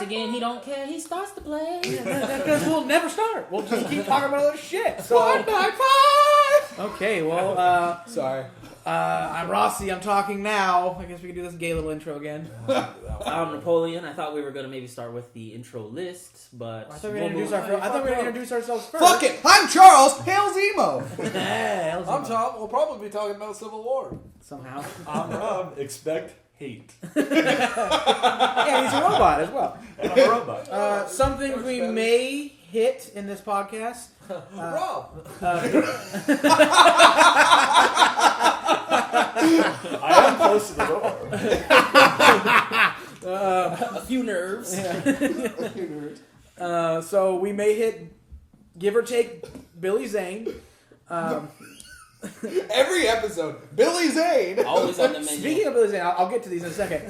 again, he don't care. He starts to play. Because we'll never start. We'll just keep talking about other shit. So, 1 by 5. okay, well, Sorry. I'm Rossi. I'm talking now. I guess we can do this gay little intro again. I'm Napoleon. I thought we were going to maybe start with the intro list, but... I thought we were going to introduce ourselves first. Fuck it. I'm Charles. Hail Zemo. I'm Tom. We'll probably be talking about Civil War. Somehow. I'm Rob. Expect hate. Yeah, he's a robot as well. And I'm a robot. Some things we may hit in this podcast. Rob. I am close to the door. a few nerves. So we may hit, give or take, Billy Zane. Every episode, Billy Zane. Always on the menu. Speaking of Billy Zane, I'll get to these in a second.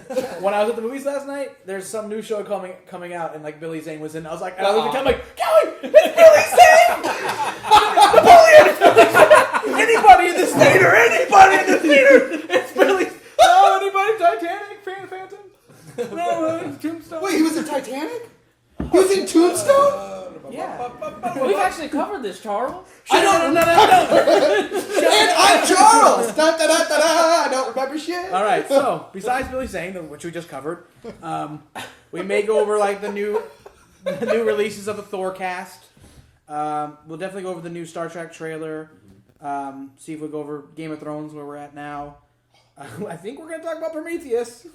When I was at the movies last night, there's some new show coming out, and like Billy Zane was in. I was like, Kelly, it's Billy Zane! Napoleon! Anybody in the theater? Anybody in the theater? It's Billy. No, anybody? Titanic? Phantom? No, Tombstone. Wait, he was in Titanic? He was in Tombstone? Yeah. We've actually covered this, Charles. I don't. No. And I'm Charles. Da, da, da, da, da. I don't remember shit. All right, so besides Billy Zane, which we just covered, we may go over like the new releases of the Thor cast. We'll definitely go over the new Star Trek trailer. See if we go over Game of Thrones where we're at now. I think we're gonna talk about Prometheus.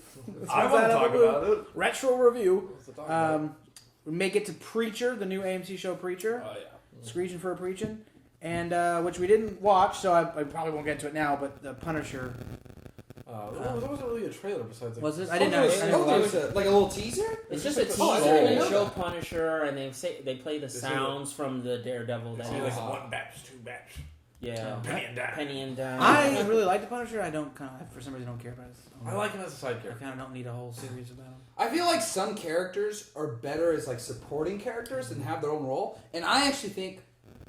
I want to talk about it. Retro review. What's the talk about? We may get to Preacher, the new AMC show Preacher. Oh, yeah. Screeching for a Preaching. And which we didn't watch, so I probably won't get into it now, but the Punisher. There wasn't really a trailer besides... Like, Was it? I didn't know. It was like a little teaser? It's just a teaser, Oh, and they yeah. show Punisher, and they play the see sounds from the Daredevil that See, he like was. one batch, two batch. Yeah. Penny and dime. Penny and Dime. I really like the Punisher. I don't for some reason don't care about it. I like him as a side I character. kind of don't need a whole series about him. I feel like some characters are better as like supporting characters and have their own role. And I actually think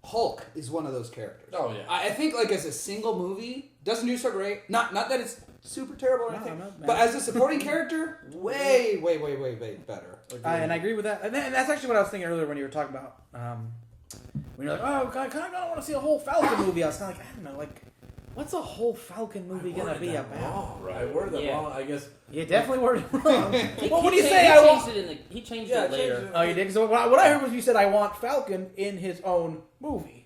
Hulk is one of those characters. Oh, yeah. I think like as a single movie, doesn't do so great. Not that it's super terrible or No, anything. not bad. But as a supporting character, way better. And I agree with that. And that's actually what I was thinking earlier when you were talking about when you're like, oh, I kind of want to see a whole Falcon movie. I was kind of like, I don't know, like, what's a whole Falcon movie gonna be about? Right. I worded that Yeah. wrong, I guess. You definitely worded it wrong. He What do you changed- say? He changed Yeah, it later. changed it. Oh, you did? So what I heard was you said I want Falcon in his own movie.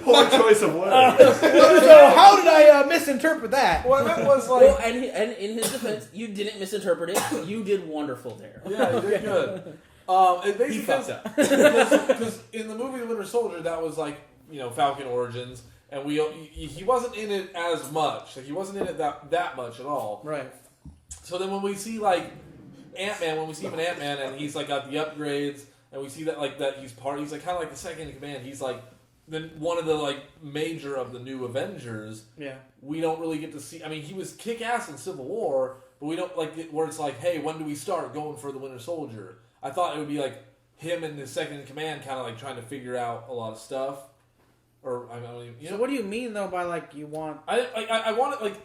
Poor choice of words. So how did I misinterpret that? What I meant was like... Well, and in his defense, you didn't misinterpret it. You did wonderful there. Yeah, you did good. It basically He fucked up. because in the movie The Winter Soldier, that was like Falcon Origins, and he wasn't in it as much. Like he wasn't in it that much at all. Right. So then when we see like Ant-Man, when we see him in Ant-Man, and he's like got the upgrades, and we see that he's kind of like the second in command. He's like one of the like major of the new Avengers. Yeah. We don't really get to see. I mean, he was kick-ass in Civil War, but we don't like it where it's like, hey, when do we start going for the Winter Soldier? I thought it would be like him and his second in command, kind of like trying to figure out a lot of stuff. Or I don't even. So what do you mean though by like you want? I want it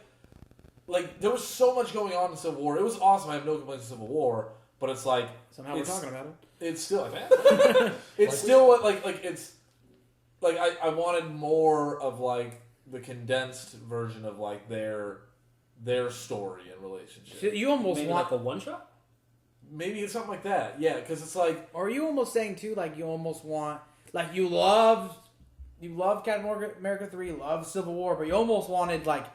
like there was so much going on in Civil War. It was awesome. I have no complaints with Civil War, but it's like Somehow we're talking about it. it's still it's still like it's like I wanted more of like the condensed version of like their story and relationship. So you almost Maybe want, like a one shot. Maybe it's something like that. Yeah, because it's like or are you almost saying too like you almost want like you love Captain America 3, love Civil War, but you almost wanted like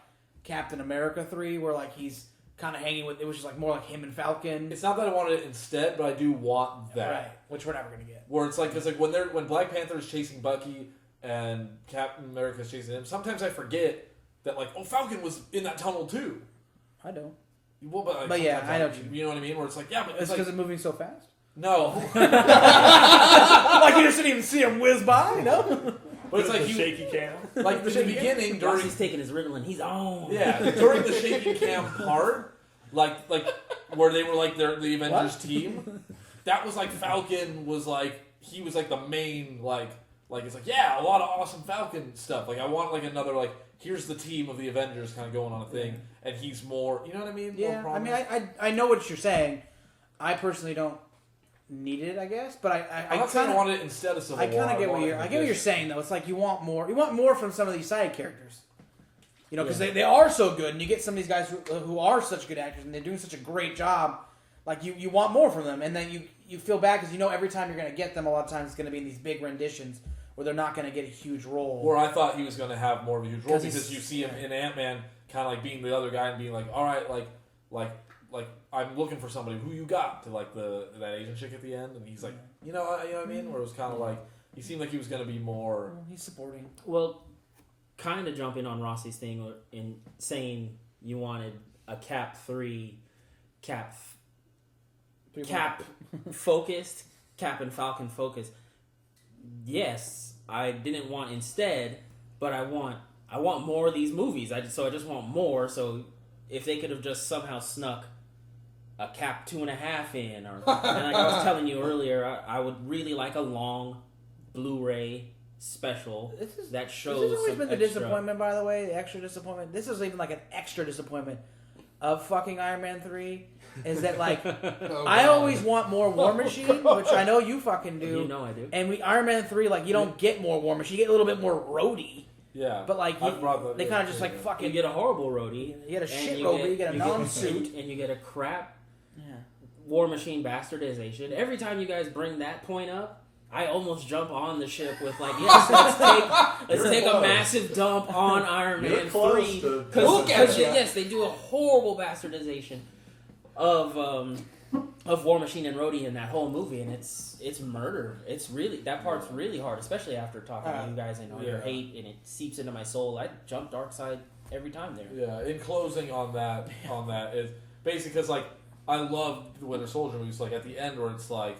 Captain America 3 where like he's kind of hanging with it was just like more like him and Falcon. it's not that I wanted it instead, but I do want that. Right, which we're never gonna get. Where it's like, because like when Black Panther is chasing Bucky and Captain America is chasing him, sometimes I forget that like, oh, Falcon was in that tunnel too. I don't. Well, but, like, But yeah, sometimes I know what you know what I mean. Where it's like, yeah, but It's it's because like, it's moving so fast. no, Like you just didn't even see him whiz by, you know? but it's like the you shaky cam. like in the beginning during Rossi's taking his Ritalin. He's on. during the shaking cam part, like where they were like the Avengers team. That was like Falcon was like he was like the main like like it's like a lot of awesome Falcon stuff. Like I want like another like here's the team of the Avengers kind of going on a thing, and he's more, you know what I mean? Yeah, More I mean, prominent. I know what you're saying. I personally don't need it, I guess, but I I'm not saying I kinda, want it instead of Civil I War. kind of get want what it you're. in I get what you're addition. saying though. It's like you want more. You want more from some of these side characters. You know, because they are so good, and you get some of these guys who are such good actors, and they're doing such a great job. Like you want more from them, and then you feel bad because you know every time you're going to get them, a lot of times it's going to be in these big renditions where they're not going to get a huge role. Where I thought he was going to have more of a huge role 'Cause he's- because you see him in Ant-Man kind of like being the other guy and being like, all right, like I'm looking for somebody who you got to like that Asian chick at the end, and he's like, you know what I mean? Where it was kind of like he seemed like he was going to be more. Well, he's supporting. Well, kind of jumping on Rossi's thing in saying you wanted a Cap focused, Cap and Falcon focused. Yes, I didn't want instead, but I want more of these movies. I just want more. So if they could have just somehow snuck a Cap 2.5 in, or and like I was telling you earlier, I would really like a long Blu-ray special that shows. This has always some been the extra. disappointment, by the way, the extra disappointment. This is even like an extra disappointment of fucking Iron Man 3. Is that like Oh, I God. always want more War Machine, which I know you fucking do. You know I do. And Iron Man 3, like you don't get more War Machine, you get a little bit more Rhodey. Yeah, But like I've brought that they up, kind of just yeah. like You fucking get a horrible roadie. you get a and shit Rhodey, you get a non-suit. and you get a crap Yeah. War Machine bastardization. Every time you guys bring that point up, I almost jump on the ship with like, yes, let's take a massive dump on Iron You're Man close 3 to- Look at because ya. yes, they do a horrible bastardization of War Machine and Rhodey in that whole movie, and it's murder. It's really that part's really hard, especially after talking to you guys and all your Yeah. hate, and it seeps into my soul. I jump dark side every time there. Yeah, in closing on that is basically because like I love the Winter Soldier movies. Like at the end where it's like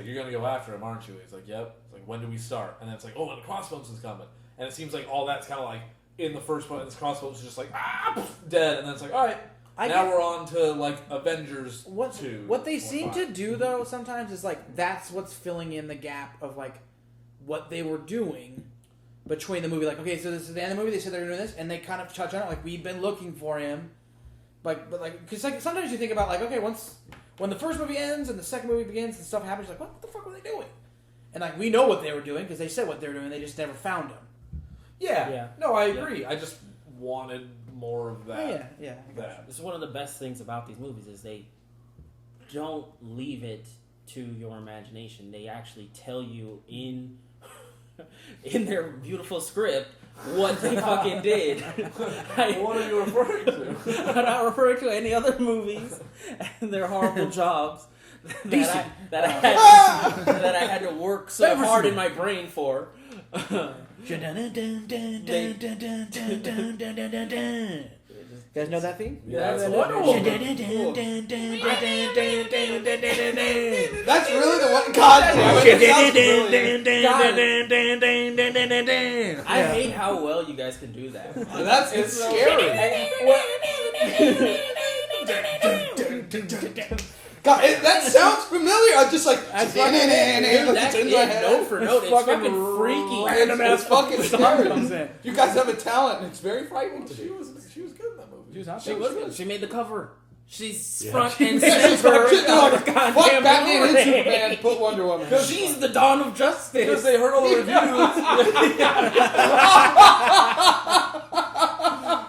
you're gonna go after him, aren't you? It's like yep. It's like when do we start? And then it's like and the Crossbones is coming, and it seems like all that's kind of like in the first one. And this Crossbones is just like dead, and then it's like all right. Now we're on to like Avengers 2. What they seem to 5. do though sometimes is like that's what's filling in the gap of like what they were doing between the movie. Like okay, so this is the end of the movie. They said they're doing this, and they kind of touch on it. Like we've been looking for him, but because like sometimes you think about like okay, when the first movie ends and the second movie begins and stuff happens, like what the fuck were they doing? And like we know what they were doing because they said what they were doing. They just never found him. Yeah. No, I agree. I just wanted more of that. Oh, yeah. That. This is one of the best things about these movies is they don't leave it to your imagination. They actually tell you in their beautiful script what they fucking did. What are you referring to? I'm not referring to any other movies and their horrible jobs that I had to work so hard in my brain for. You guys know that theme? Yeah, that's Wonder Woman. That's really the one. God damn it! It sounds I hate how well you guys can do that. brilliant. It's scary. God, that sounds familiar. I'm just like That's it's in my head. Note for note. It's fucking freaky. Random ass fucking scary. comes in. You guys have a talent, and it's very frightening to She me. was good in that movie. She was not. She was good. She made the cover. She's Yeah. front and She's center. fuck Goddamn Batman and Blu-ray. Superman. Put Wonder Woman. She's the dawn of Because justice. they heard all the reviews.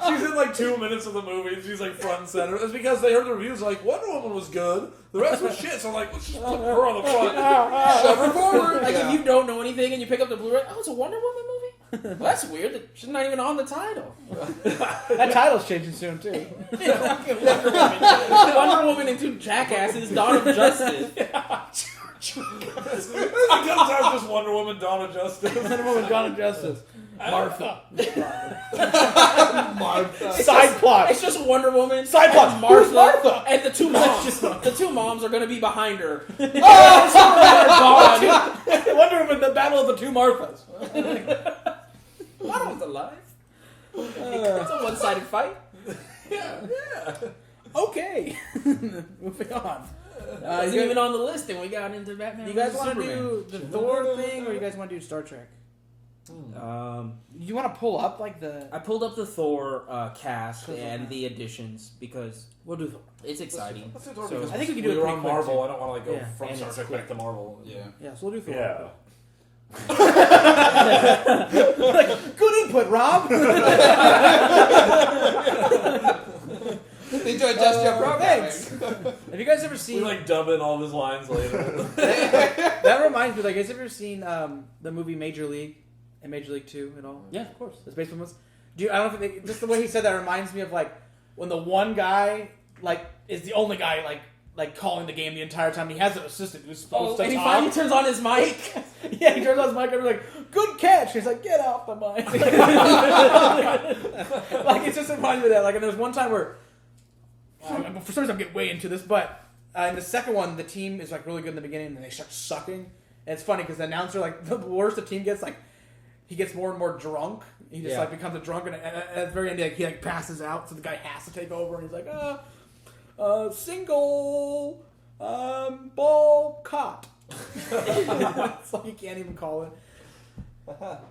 She's in like 2 minutes of the movie. And she's like front and center. It's because they heard the reviews like Wonder Woman was good. The rest was shit. So like, let's just put her on the front. Shove her forward. Like Yeah. if you don't know anything and you pick up the Blu-ray, oh, it's a Wonder Woman movie. Well, that's weird. That she's not even on the title. That title's changing soon too. Wonder Woman and two jackasses, Dawn of Justice. It's just Wonder Woman, Dawn of Justice. Wonder Woman, Dawn of Justice. Martha. Martha. Side plot. It's just Wonder Woman, Side plot. and Martha, Who's Martha? and the two moms. The two moms are gonna be behind her. Wonder Woman, the battle of the two Marthas. Martha was alive. It's a one-sided fight. Okay. Moving on. Isn't even on the list, and we got into Batman. You guys vs. want to Superman. do the Thor thing, or you guys want to do Star Trek? You want to pull up like the? I pulled up the Thor cast and the additions because We'll do Thor. it's exciting. Let's do Thor So- because I think we can do it were pretty on quick, Marvel. too. I don't want to like go Yeah. from And Star it's Trek quick. back to Marvel. Yeah. Yeah, so we'll do Thor. Yeah. Like, good input, Rob. Need to adjust your programming. Thanks. Have you guys ever We seen? like dub in all of his lines later. That reminds me. Like, have you ever seen the movie Major League and Major League 2 at all? Yeah, of course. The baseball ones. I don't know if just the way he said that reminds me of like when the one guy like is the only guy like calling the game the entire time. He has an assistant who's supposed to and he talk. finally turns on his mic. Yeah, he turns on his mic and we're like, "Good catch." He's like, "Get off the mic." Like it just reminds me of that. Like, and there was one time where, for some reason, I'm getting way into this, but in the second one, the team is like really good in the beginning, and then they start sucking. And it's funny because the announcer, like, the worse the team gets, like, he gets more and more drunk. He just like becomes a drunk, and at the very end, he like passes out, so the guy has to take over, and he's like, single, ball caught. It's like you can't even call it.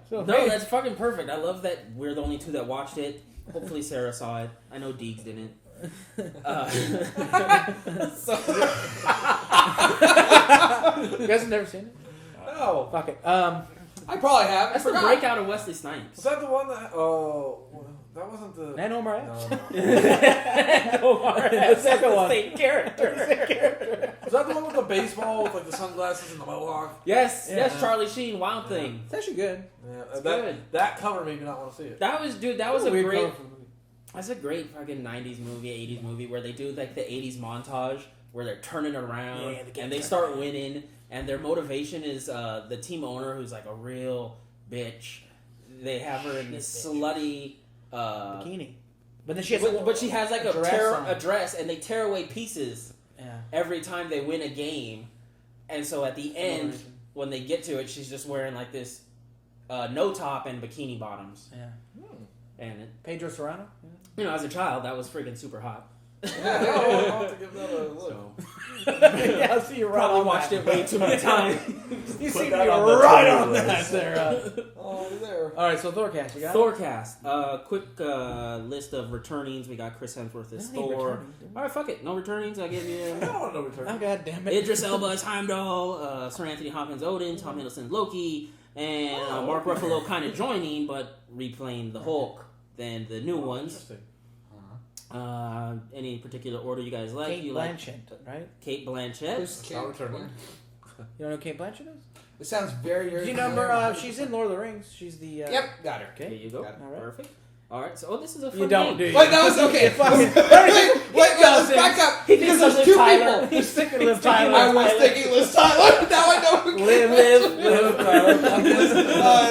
So, No, hey, that's fucking perfect. I love that we're the only two that watched it. Hopefully Sarah saw it. I know Deegs didn't. you guys have never seen it? No. Fuck it. I probably have. That's I the forgot. breakout of Wesley Snipes. Was that the one that? Oh, that wasn't the. Nano Mariah? No. The second one. Same character. Was that the one with the baseball with like the sunglasses and the mohawk? Yes, Yeah. yes, Charlie Sheen, Wild Thing. It's actually good. Yeah, It's that good. that cover made me not want to see it. That was a Weird great. cover for the movie. That's a great fucking 90s movie, 80s movie where they do like the 80s montage where they're turning around Yeah, they get and they that. start winning, and their motivation is the team owner who's like a real bitch. They have her in this slutty Bikini. But then she has but she has like a dress on. dress, and they tear away pieces Yeah. every time they win a game. And so at the end, reason. when they get to it, she's just wearing like this no top and bikini bottoms. Yeah. And it, Pedro Serrano? you know, as a child, that was freaking super hot. Yeah, I'll have to give that a look. So Yeah, I'll see you right probably on watched that. it way too many times. You Put see me that on the right to-do on that list. there. Oh, there. Alright, so Thorcast, you got it? Thorcast. Quick list of returnings. We got Chris Hemsworth as I don't need Thor. returning, dude. All right, fuck it. No returnings. I give I you don't want no return. Oh, God damn it. Idris Elba as Heimdall, Sir Anthony Hopkins Odin, Tom Hiddleston Loki, and Mark Ruffalo kind of joining, but replaying the Hulk than the new ones. Interesting. Any particular order you guys like? Kate You Blanchett, like right? Kate Blanchett? Who's It's not returning. You don't know who Kate Blanchett is? It sounds very, very. Do you remember, she's in Lord of the Rings. She's the... Yep, got her. There Okay. you go. Got it. All right. Perfect. All right. So, this is a fun You don't, game. do you? Wait, that was okay. Fucking- wait, let's doesn't. back up. He Because thinks there's of two Liv Tyler. people. He's thinking Liv Tyler. I was thinking Liz Tyler. Now I know who Liv Tyler.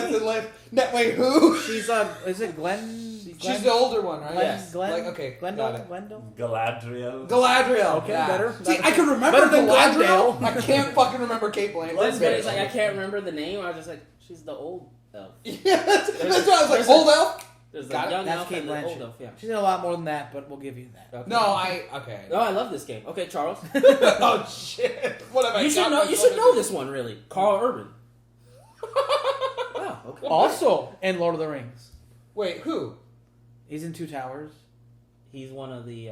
it's Liv. No, wait, who? She's, is it Glenn? She's the older one, right? Glenn, Yes. Glenn, Like, okay, got Glendale? it. Glendale? Galadriel. Galadriel. Okay, yeah. better. See, Better. I can remember Better than Galadriel. Glendale. I can't fucking remember Kate Blanchett. That's good. It's like I can't remember the name. I was just like, she's the old elf. Yeah, that's why I was there's like, a- old elf? There's the Got it. young That's elf Kate and the old Blanchett. elf. Yeah. She's in a lot more than that, but we'll give you that. Okay. No, okay. Oh, I love this game. Okay, Charles. Oh, shit. What have I You should got know. You myself should know into? this one, really. Carl Urban. Wow. Okay. Also, in Lord of the Rings. Wait, who? He's in Two Towers. He's one of the.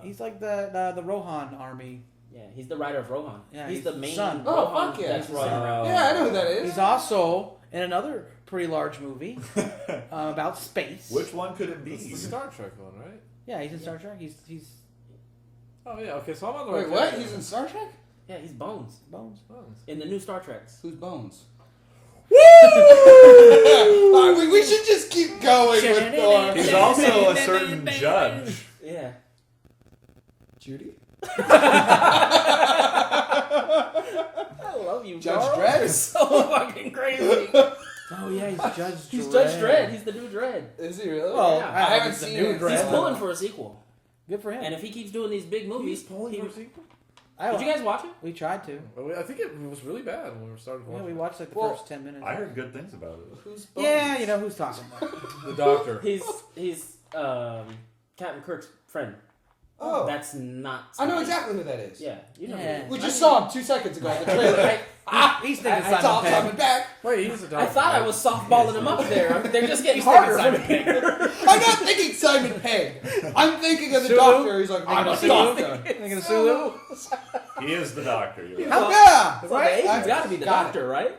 He's like the Rohan army. Yeah, he's the writer of Rohan. Yeah, he's he's the the main. son. Oh, Rohan fuck yeah. That's right. Yeah, I know who that is. He's also in another pretty large movie about space. Which one could it be? It's the Star Trek one, right? Yeah, he's in Star Trek. He's Oh yeah. Okay, so I'm on the Wait, right what? track. He's in Star Trek? Yeah, he's Bones Bones. in the new Star Treks. Who's Bones? we should just keep going with Thor. He's also a certain judge. Yeah. Judy? I love you, Judge Carl. Dredd? You're so fucking crazy. Oh yeah, he's Judge. He's Judge Dredd. He's the new Dredd. Is he really? Well, Yeah. I haven't it's the seen new it. Dredd. He's so- pulling for a sequel, Good for him. and if he keeps doing these big movies, he- Did you guys watch it? We tried to. I think it was really bad when we were starting to Yeah, watch we it. watched like the Well, first 10 minutes. I heard good things about it. Who's Bones? Yeah, you know who's talking about. The Doctor. He's Captain Kirk's friend. Oh, That's not. I know Spidey. exactly who that is. Yeah, you know. Yeah. who We it just is. saw him 2 seconds ago in the trailer. He's thinking I saw Simon Simon Pegg. back. Wait, he's a I thought I was softballing him up there. They're just getting He's thinking harder Simon from here. I'm not thinking Simon Pegg. I'm thinking of the Sulu? doctor. He's like, I'm a Sulu? doctor. Thinking of Sulu? He is the doctor. You're right. Hell yeah! Right? Right? He's got to be the Got doctor, right?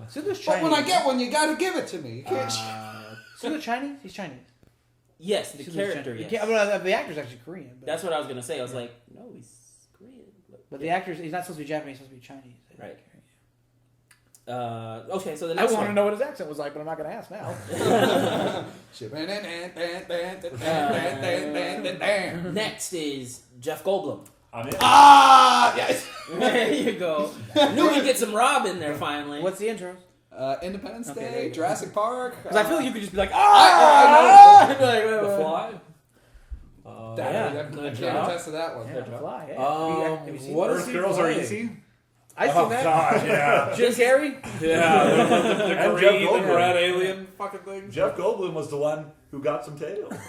Sulu's But Chinese. when I get one, you gotta give it to me. You can't. Sulu Chinese? He's Chinese. Yes, the Sulu's character. Chinese. Yes. The actor's actually Korean. But, That's what I was gonna say. I was like, no, he's Korean. but the actor's, he's not supposed to be Japanese, he's supposed to be Chinese. Right. Okay, so the I next want to one. know what his accent was like, but I'm not going to ask now. Next is Jeff Goldblum. I'm in. Ah, yes. There you go. Knew we'd get some Rob in there finally. What's the intro? Independence Okay, there Day, you go. Jurassic Park. Because I feel like you could just be like, I I'd be like, The wait. Fly. Yeah. I Good can't job. attest to that one. Yeah, the Fly. Yeah. Have you seen what that? is Earth he Girls Are playing? Easy. I seen Oh that. God, yeah. Jim Carrey? Yeah, the And green, Jeff the Goldblum. red alien fucking thing. Jeff Goldblum was the one who got some tail. Wait,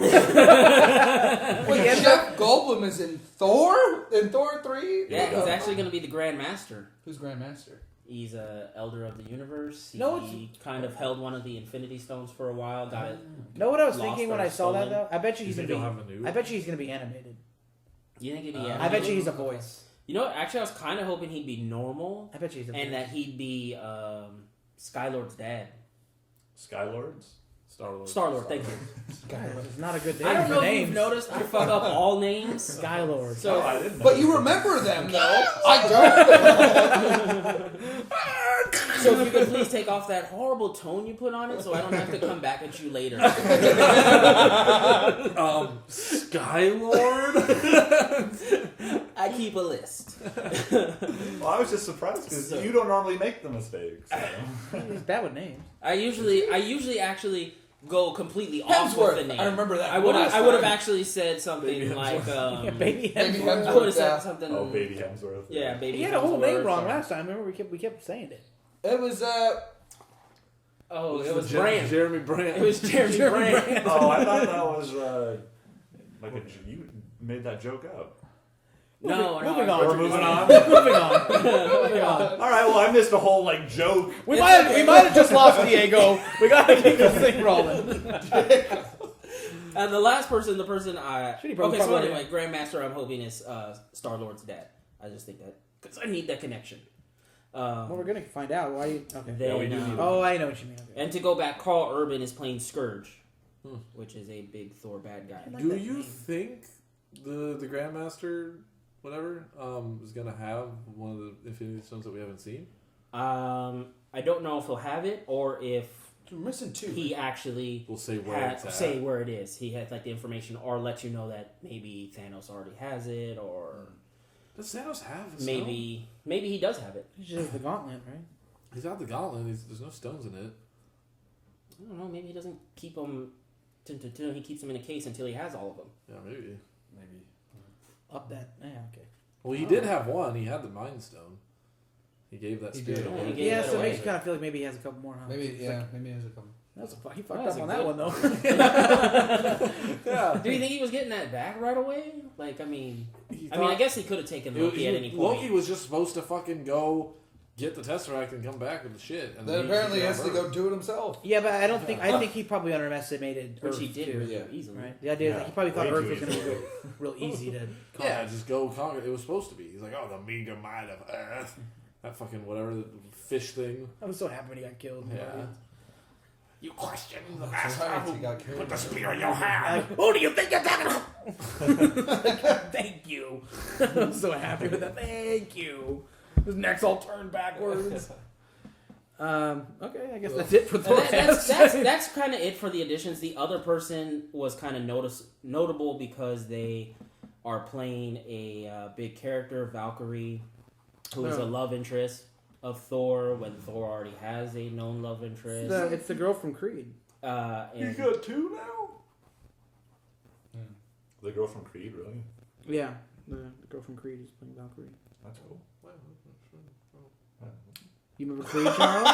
Jeff Goldblum is in Thor? In Thor 3? Yeah, he's actually going to be the Grand Master. Who's Grandmaster? He's a elder of the universe. No, He kind of held one of the Infinity Stones for a while. Got it. Know what I was Lost thinking when or I saw that stolen. though? I bet you he's You gonna think be. he'll have a new? I bet you he's gonna be animated. You think he'd be? I animated? bet you he's a voice. You know, what? Actually, I was kind of hoping he'd be normal, I bet you he's a and voice. that he'd be Skylord's dad. Skylords. Star-Lord. Star-Lord, thank you. Skylord. It's not a good name I don't for know if names. you've noticed, I fuck up all names. Skylord. So, I didn't know. But you remember them, though. I don't. so if you could please take off that horrible tone you put on it, so I don't have to come back at you later. Skylord. I keep a list. Well, I was just surprised because So- you don't normally make the mistakes. So. He's bad with names. I usually actually go completely off with the Hemsworth. name. I remember that. I would last have time. actually said something Baby like Baby Baby Hemsworth. I would have Yeah. said something. Oh, baby Hemsworth. Yeah, baby. He had a whole Hemsworth name wrong or- last time. Remember, we kept saying it. It was, Oh, it was Brand. Jeremy Brand. It was Jeremy Brand. Oh, I thought that was like you made that joke up. No, Moving no, on. We're moving on. Moving on. Moving on. All right. Well, I missed a whole joke. We might have just lost Diego. We gotta keep this thing rolling. And the last person, the person I Shitty brother, okay. So probably. anyway, Grandmaster, I'm hoping is Star Lord's dad. I just think that because I need that connection. Well, we're gonna find out. Why? Okay. Then, we do need Oh, I know what you mean. Okay. and to go back, Carl Urban is playing Scourge, Hmm. which is a big Thor bad guy. like Do that you name. think the Grandmaster, whatever, is gonna have one of the Infinity Stones that we haven't seen? I don't know if he'll have it or if we're missing 2. he actually We'll say where it's at. say where it is. He has like the information, or let you know that maybe Thanos already has it, or Does Thanos have a stone? maybe he does have it. He just has the gauntlet, right? He's got the gauntlet. There's no stones in it. I don't know. Maybe he doesn't keep them. He keeps them in a case until he has all of them. Yeah, maybe. Up that. Yeah. Okay. Well, he did have one. He had the Mind Stone. He gave that He spirit did. Yeah, away. he gave Yeah, that so it away. makes you kind of feel like maybe he has a couple more. Huh? Maybe, It's yeah, like, maybe there's a couple. he fucked That's up on a that good- one though. Yeah. Do you think he was getting that back right away? Like, I mean, He I thought- guess he could have taken Loki at any point. Loki was just supposed to fucking go get the Tesseract and come back with the shit. And Then apparently he has to go do it himself. Yeah, but I don't think. I think he probably underestimated Which Earth he did too, really yeah. easily. right? The idea is that he probably thought Way Earth too was going to easy. be real easy to. Yeah, just go conquer. It was supposed to be. He's like, oh, the mega might of Earth. That fucking whatever the fish thing. I was so happy when he got killed. Yeah. You question the That's right, he got killed. Put the spear in your hand. Like, who do you think you're talking about? Thank you. I'm so happy with that. Thank you. His neck's all turned backwards. Okay, I guess that's it for And Thor. that's kind of it for the additions. The other person was kind of notable because they are playing a big character, Valkyrie, who is a love interest of Thor when Thor already has a known love interest. It's the girl from Creed. And got 2 now? The girl from Creed, really? Yeah, the girl from Creed is playing Valkyrie. That's cool. You remember Creed, Charles?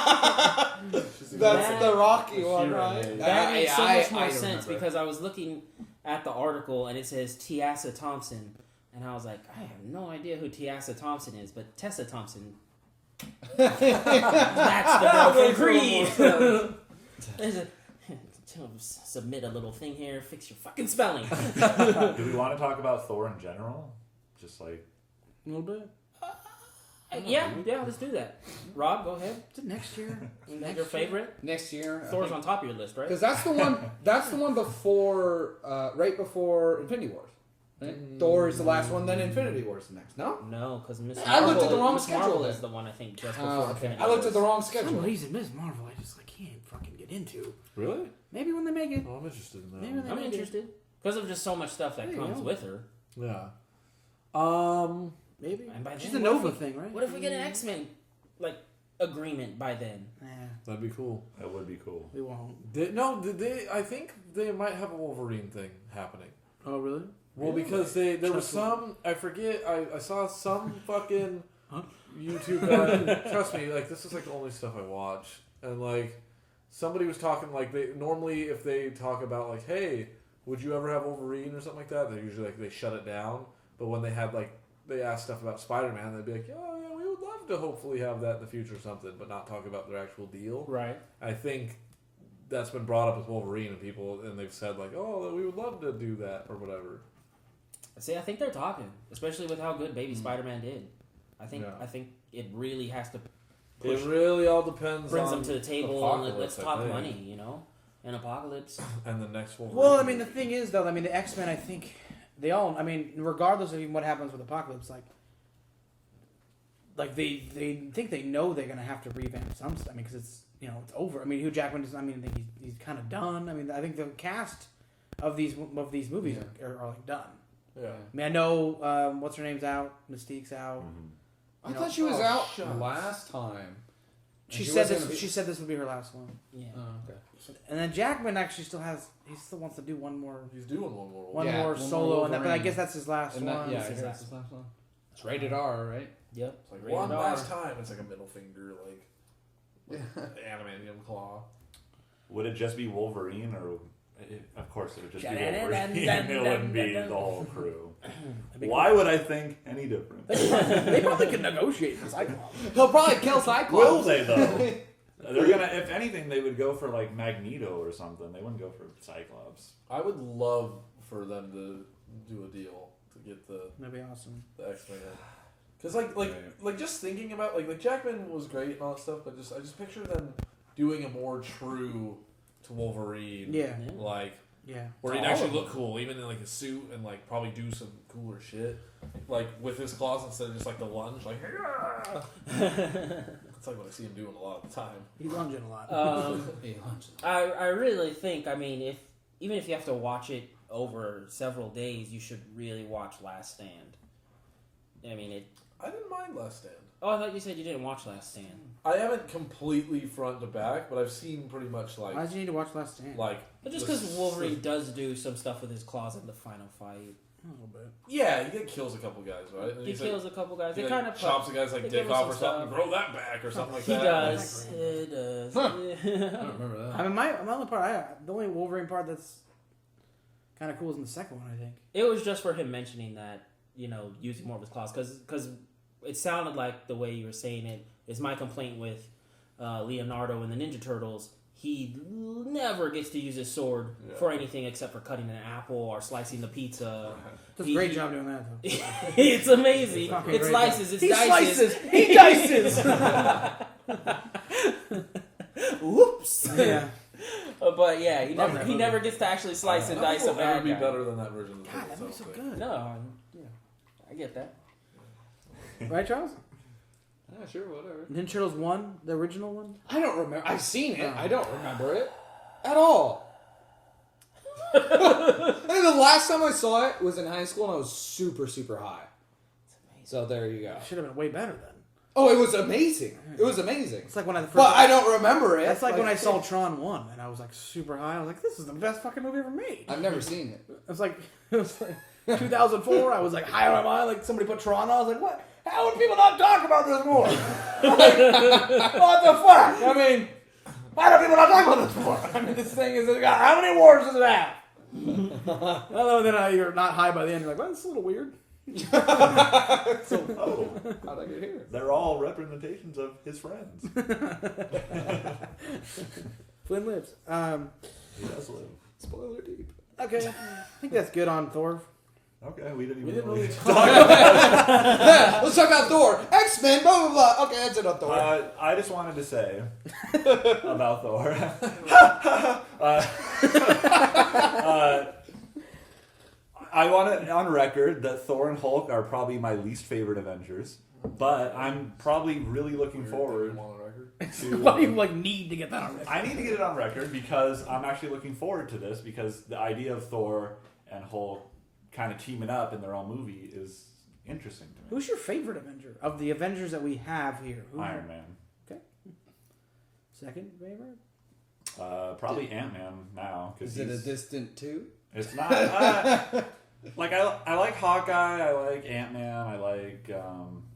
That's the Rocky one, Sure, right? yeah. that makes so much more I sense remember. because I was looking at the article and it says Tiasa Thompson And I was like, I have no idea who Tiasa Thompson is, but Tessa Thompson. That's the girl from Creed. There's a- Submit a little thing here, fix your fucking spelling. Do we want to talk about Thor in general? Just like A little bit. Yeah, let's do that. Rob, go ahead. Is it next year? Is that your favorite? Next year. Thor's on top of your list, right? Because that's the one. That's the one before, right before Infinity Wars. Right? Thor is the last one. Then Infinity War is the next. No. No, because Miss I looked at the wrong Miss schedule Marvel then. is the one I think just before. Oh, okay. Infinity I looked Wars. at the wrong For some schedule. reason, Ms. Marvel, I just like can't fucking get into. Really? Maybe when they make it. Oh, I'm interested in that. Maybe one. they I'm make interested because of just so much stuff that There you comes go. with her. Yeah. Maybe. And by She's then, the what if Nova we- thing, right? What if we get an X-Men like agreement by then? Nah, That'd be cool. that would be cool. we won't. I think they might have a Wolverine thing happening. Oh, really? Well, because there was Trust me. some, I forget, I saw some fucking Huh? YouTube guy, trust me, like, this is like the only stuff I watch, and like, somebody was talking, like, they normally, if they talk about, like, hey, would you ever have Wolverine or something like that, they usually, like, they shut it down, but when they had, like, they asked stuff about Spider-Man, they'd be like, oh, yeah, we would love to hopefully have that in the future or something, but not talk about their actual deal. Right. I think that's been brought up with Wolverine, and people, and they've said, like, oh, we would love to do that, or whatever. See, I think they're talking, especially with how good Baby Spider-Man did. I think it really has to push, It really all depends brings on them to the table and like, let's Apocalypse, I talk think. money, you know? An apocalypse. And the next Wolverine. Well, I mean, the thing is, though, I mean, the X-Men, I think they all. I mean, regardless of even what happens with Apocalypse, like they think they know they're gonna have to revamp some stuff. I mean, because it's it's over. I mean, Hugh Jackman is. I mean, I think he's kind of done. I mean, I think the cast of these movies are like done. Yeah. I mean, I know what's her name's out, Mystique's out. I thought she was out shucks. last time. She She said wasn't this. gonna be- She said this would be her last one. Yeah. Oh, okay. And then Jackman actually still has. He still wants to do one more He's doing one more. one Yeah, more one more solo, and that, but I Wolverine. guess that's his last And one. that, yeah, I This is heard last it's the last one. It's rated R, right? Yep. It's like Rated one R. last time. It's like a middle finger, like the adamantium claw. Would it just be Wolverine, or of course it would just be Dun-dun-dun-dun-dun-dun-dun. Wolverine? It wouldn't be the whole crew. Why would I think any different? They probably could negotiate for Cyclops. He'll probably kill Cyclops. Will they though? They're gonna. If anything, they would go for like Magneto or something. They wouldn't go for Cyclops. I would love for them to do a deal to get the That'd be awesome. X-Men. Because like just thinking about like Jackman was great and all that stuff, but I just picture them doing a more true to Wolverine. Yeah, Like yeah. where he'd All actually of look cool, even in like a suit, and like probably do some cooler shit, like with his claws instead of just like the lunge, like. "Yeah." That's like what I see him doing a lot of the time. He's lunging a lot. I really think, I mean, even if you have to watch it over several days, you should really watch Last Stand. I mean, I didn't mind Last Stand. Oh, I thought you said you didn't watch Last Stand. I haven't completely front to back, but I've seen pretty much Why like did you need to watch Last Stand? But just because Wolverine does do some stuff with his claws in the final fight. A little bit. Yeah, he kills a couple guys, right? And He he's kills a couple guys. He They like, kind of chops a guy's like they dick give him off or some something. stuff. Grow that back or something like He that. does. He does. I don't remember that. I mean, my only part, the only Wolverine part that's kind of cool is in the second one, I think. It was just for him mentioning that, using more of his claws. Because it sounded like the way you were saying it is my complaint with Leonardo and the Ninja Turtles. He never gets to use his sword for anything except for cutting an apple or slicing the pizza. Does a great job doing that, though. It's amazing. Fucking It great slices. job. It dices. He dices! Whoops. Yeah. But yeah, he Love never that he movie. never gets to actually slice and Nothing dice a will ever bad be guy. better than that version of the God, that movie's so good. No, I get that. Right, Charles? Yeah, sure, whatever. Ninja Turtles 1, the original one? I don't remember. I've seen it. Oh. I don't remember it at all. I think the last time I saw it was in high school, and I was super, super high. So there you go. Should have been way better then. Oh, it was amazing. It was amazing. It's like when I first. But I don't remember it. That's like when I saw Tron 1 and I was like super high. I was like, this is the best fucking movie ever made. I've never seen it. It was like 2004. I was like high on my mind. Like somebody put Tron on. I was like, what? How would people not talk about this more? Like, what the fuck? I mean, why do people not talk about this more? I mean, this thing is got how many awards does it have? Although then you're not high by the end. You're like, well, this is a little weird. Oh, How'd I get here? they're all representations of his friends. Flynn lives. He does live. Spoiler deep. Okay, I think that's good on Thor. Okay, we didn't We even didn't really really talk. Yeah, let's talk about Thor. X-Men, blah, blah, blah. Okay, that's it on Thor. I just wanted to say about Thor. I want it on record that Thor and Hulk are probably my least favorite Avengers, but I'm probably really looking forward on record. Why do you to. like need to get that on record? I need to get it on record because I'm actually looking forward to this because the idea of Thor and Hulk kind of teaming up in their own movie is interesting to me. Who's your favorite Avenger of the Avengers that we have here? Who's Iron your Man. second favorite? Probably Ant-Man now because Is it a distant two? it's not. Like I like Hawkeye, I like Ant-Man, I like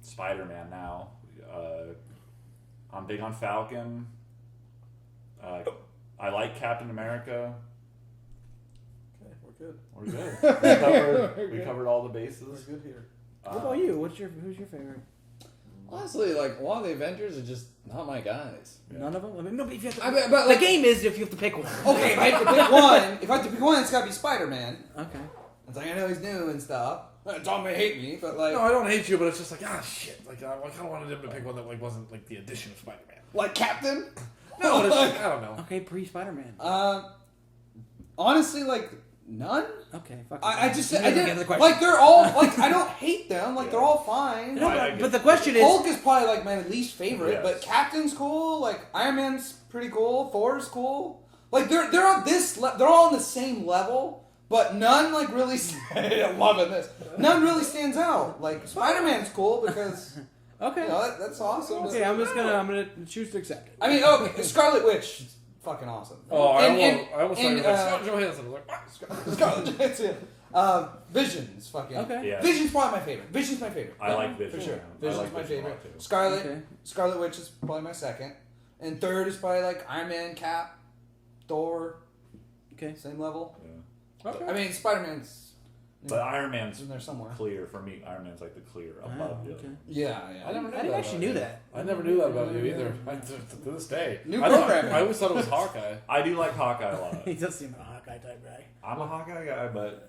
Spider-Man now. I'm big on Falcon. I like Captain America. Okay, we're good. We're good. We covered all the We're bases. good here. What about you? Who's your favorite? Honestly, like, a lot of the Avengers are just not my guys. Yeah. None of them. I mean, no, but if you have to, I mean, but, the like- game is if you have to pick one. Okay, if I have to pick one, it's gotta be Spider-Man. Okay. It's like, I know he's new and stuff. Tom may hate me, but like... No, I don't hate you, but it's just like, shit. Like, I kind of wanted him to pick one that like wasn't like the addition of Spider-Man. Like Captain? No, it's like, I don't know. Okay, pre-Spider-Man. Honestly, like, none? Okay, fuck. I it. just... You I never get didn't... the question. Like, they're all... Like, I don't hate them. Like, they're all fine. No, I but get the question is, Hulk is probably, like, my least favorite, Yes. but Captain's cool. Like, Iron Man's pretty cool. Thor's cool. Like, they're on this... they're all on the same level, but none, like, really... I'm loving this. None really stands out. Like, Spider-Man's cool because... okay, You know, that's awesome. okay, I'm gonna choose to accept it. I mean, okay, Scarlet Witch is fucking awesome. Oh, I And- almost thought you were and, like, Scarlett Johansson. I was like, what? Scarlet Johansson. Vision's fucking. Okay. Yeah. Vision's probably my favorite. Vision's my favorite. I like Vision. For sure. I Vision's like my Vision a favorite. lot, too. Scarlet. Okay. Scarlet Witch is probably my second. And third is probably like Iron Man, Cap, Thor. Okay. Same level. Yeah. Okay. I mean, Spider-Man's But Iron Man's in there somewhere. clear for me. Iron Man's like the clear above Wow, the okay. other. Yeah. I never knew I didn't that actually about knew you. that. I never knew that about you either. To this day. New I thought- programming. I always thought it was Hawkeye. I do like Hawkeye a lot. He does seem a Hawkeye type guy. I'm a Hawkeye guy, but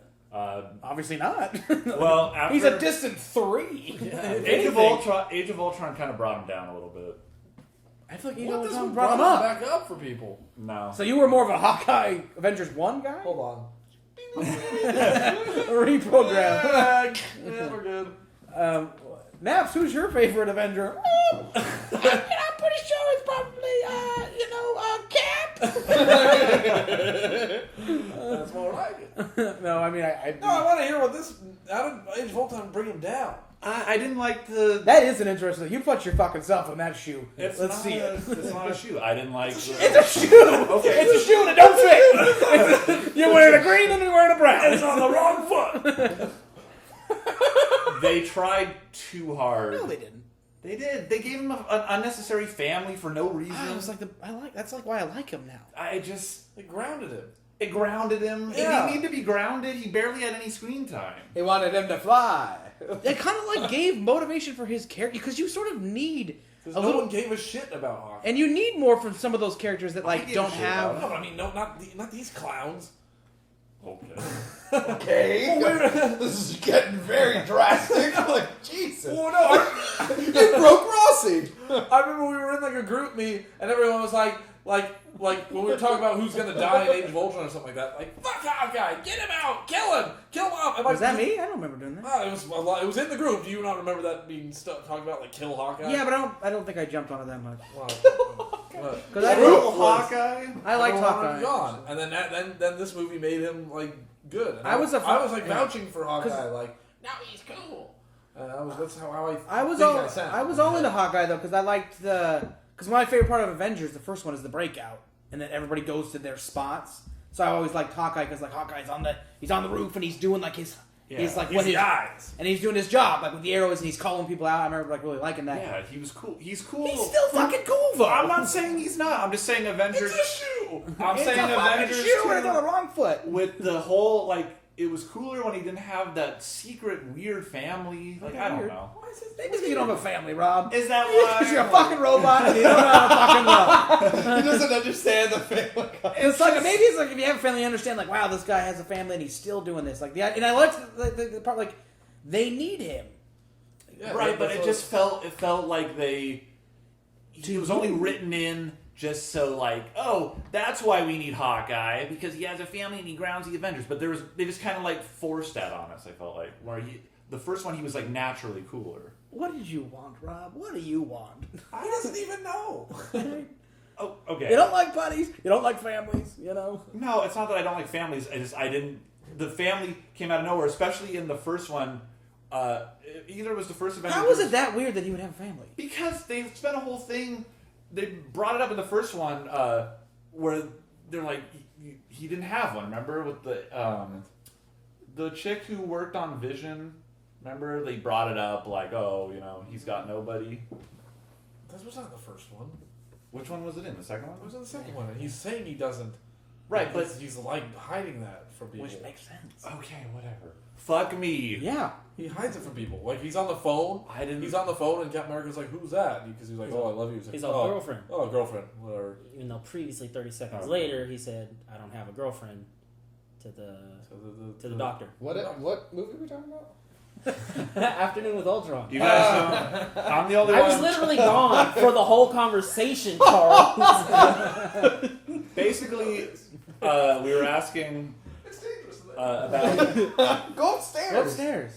Obviously not. well, after He's a distant 3. Age of Ultron kind of brought him down a little bit. I feel like Age What of does Ultron one brought him up. back up for people? No. So you were more of a Hawkeye Avengers 1 guy? Hold on. Reprogram. Yeah, we're good. Naps, who's your favorite Avenger? I'm pretty sure it's probably, Cap. That's more like it. No, I mean, No, I want to hear what this. How did Age of Ultron bring him down? I didn't like the. that is an interesting. You put your fucking self in that shoe. Let's see it. It's not a shoe. I didn't like. It's a shoe. Okay. It's a shoe that don't fit. You're wearing a green and you're wearing a brown. It's on the wrong foot. They tried too hard. No, they didn't. They did. They gave him an unnecessary family for no reason. That's like why I like him now. I just They grounded him. it grounded him. He Yeah. didn't need to be grounded. He barely had any screen time. He wanted him to fly. It kind of like gave motivation for his character because you sort of need Because a no little, one gave a shit about Hawkeye. and you need more from some of those characters that I like give don't a shit have. about No, but I mean, no, not these clowns. Okay. Okay. This is getting very drastic. I'm like, Jesus. Oh no! You broke Rossi. I remember we were in like a group meet, and everyone was like when we were talking about who's gonna die in Age of Ultron or something like that. Like, fuck Hawkeye, get him out, kill him off. And Was that me? I don't remember doing that. Oh, it was a lot. It was in the group. Do you not remember that being talking about like kill Hawkeye? Yeah, but I don't think I jumped on it that much. What? Because I Little didn't. Hawkeye. I liked Everyone wanted him Hawkeye. gone, and then this movie made him like good. And I was like yeah. vouching for Hawkeye, like now he's cool. And that's how I was think all I sound. I was all into Hawkeye though because I liked because my favorite part of Avengers, the first one, is the breakout, and then everybody goes to their spots. So I always liked Hawkeye because like Hawkeye's on the roof and he's doing like his like he's what the his eyes. and he's doing his job like with the arrows and he's calling people out. I remember like really liking that. Yeah, he was cool. He's cool. He's still fucking cool though. I'm not saying he's not. I'm just saying Avengers. It's a shoe. I'm It's saying a fucking Avengers shoe and it's on the too, wrong foot. with the whole like it was cooler when he didn't have that secret weird family. Like, I don't Weird. know. They just you don't have a family, Rob. Is that why? Because you're a fucking robot and you don't know how to fucking love. He doesn't understand the family. It's like maybe it's like if you have a family, you understand like, wow, this guy has a family and he's still doing this. Like and I liked the part like they need him. Yeah, Right, but that's it just felt like he was only written in just so like, oh, that's why we need Hawkeye, because he has a family and he grounds the Avengers. But they just kind of like forced that on us, I felt like. Where the first one he was like naturally cooler. What did you want, Rob? What do you want? I doesn't even know. Oh, okay. You don't like buddies. You don't like families. You know. No, it's not that I don't like families. I didn't. The family came out of nowhere, especially in the first one. Either it was the first Avengers. How was it that weird that he would have a family? Because they spent a whole thing. They brought it up in the first one where they're like, he didn't have one. Remember with the chick who worked on Vision. Remember they brought it up like, oh, he's got nobody. That was not the first one. Which one was it in? The second It was one? in the second one, and he's saying he doesn't. Right, but he's like hiding that from people. Which makes sense. okay, whatever. Fuck me. Yeah. He hides it from people. Like he's on the phone. I didn't. He's on the phone, and Captain America's like, "Who's that?" Because he's like, "Oh, I love you." He's like, a "Oh, girlfriend. Oh, girlfriend. Whatever. Even though previously, 30 seconds Okay. later, he said, "I don't have a girlfriend," to the doctor. What movie are we talking about? Afternoon with Ultron. You guys know I'm the only I one. was literally gone for the whole conversation, Charles. Basically, we were asking about. Go upstairs. Go upstairs.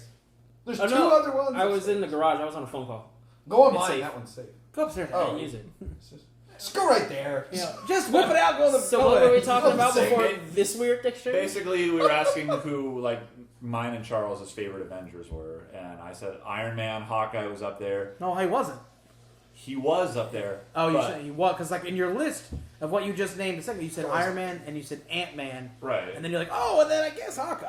There's Oh, two no. other ones. I was in the garage. I was on a phone call. Go on It's mine. safe. That one's safe. Go upstairs. I Oh. didn't use it. Just go right there. You know, just whip it out. Go to the. So go what were we away. talking Go about sing before it. this weird exchange? Basically, we were asking who like mine and Charles's favorite Avengers were, and I said Iron Man, Hawkeye was up there. No, he wasn't. He was up there. Oh, you but- said he was because like in your list of what you just named a second, you said Iron Man and you said Ant-Man, right, and then you're like, oh, and then I guess Hawkeye.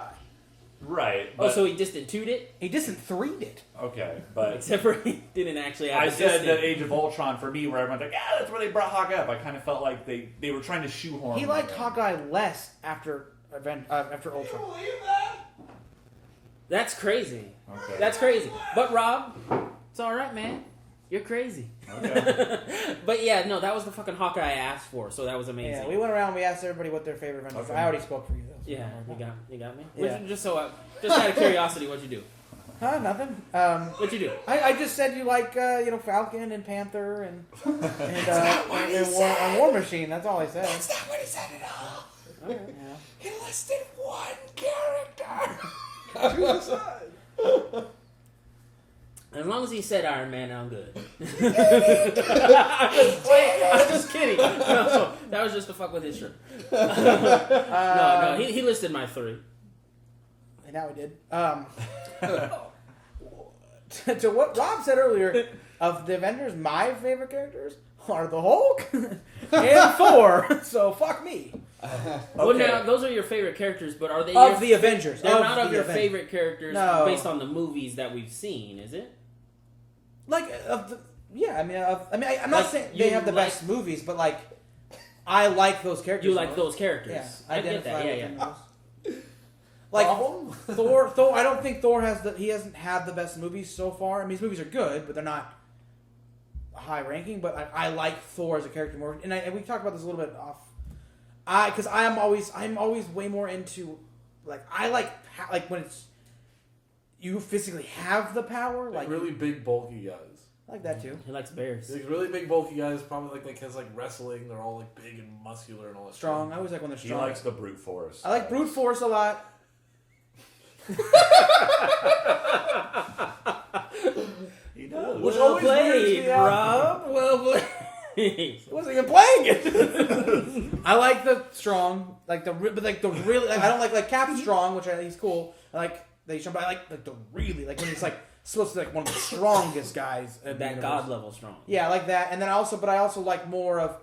right. Oh, But, so he distant two'd it? He distant three'd it. okay, but Except for he didn't actually have I a said distant. that Age of Ultron for me, where everyone's like, yeah, that's where they brought Hawkeye up. I kind of felt like they were trying to shoehorn. He him liked in. Hawkeye less after Ultron. That's crazy. Okay. That's crazy. But Rob, it's all right, man. You're crazy. Okay. But yeah, no, that was the fucking Hawkeye I asked for, so that was amazing. Yeah, we went around. We asked everybody what their favorite Avengers. Okay. I already spoke for you though. So Yeah, don't worry. you got me. Yeah. Just out of curiosity, what'd you do? Huh? Nothing. What'd you do? I just said you like Falcon and Panther and War Machine. That's all I said. That's not what he said at all. Okay, yeah. He listed one character. As long as he said Iron Man, I'm good. I'm just kidding. No, that was just to fuck with his shirt. No, he listed my three. And now he did. To what Rob said earlier, of the Avengers, my favorite characters are the Hulk and Thor. So fuck me. Well, Okay. now those are your favorite characters, but are they Of your the Avengers. They're of not of the your Avengers. favorite characters No. based on the movies that we've seen, is it? Like, yeah, I'm not Like, saying you they have the like- best movies, but like, I like those characters. You like more. those characters. Yeah, I get identify that. with Yeah, them yeah. most. Like Thor. I don't think Thor he hasn't had the best movies so far. I mean, his movies are good, but they're not high ranking. But I like Thor as a character more, and we talked about this a little bit off. Because I'm always way more into like I like when it's you physically have the power, like Really big, bulky guys. I like that too. He likes bears. Like really big, bulky guys. Probably like has like wrestling. They're all like big and muscular and all that. Strong. I always like when they're He strong. likes the brute force. I like brute force a lot. He does. Which Well always weirds played, me out. Rob. Well played. I wasn't even playing it. I like the strong, like the really. Like, I don't like Cap's strong, which he's cool. I like the strong, but I like the really like when he's like supposed to be like one of the strongest guys. In the That universe. god level strong. Yeah, I like that, and then I also like more of,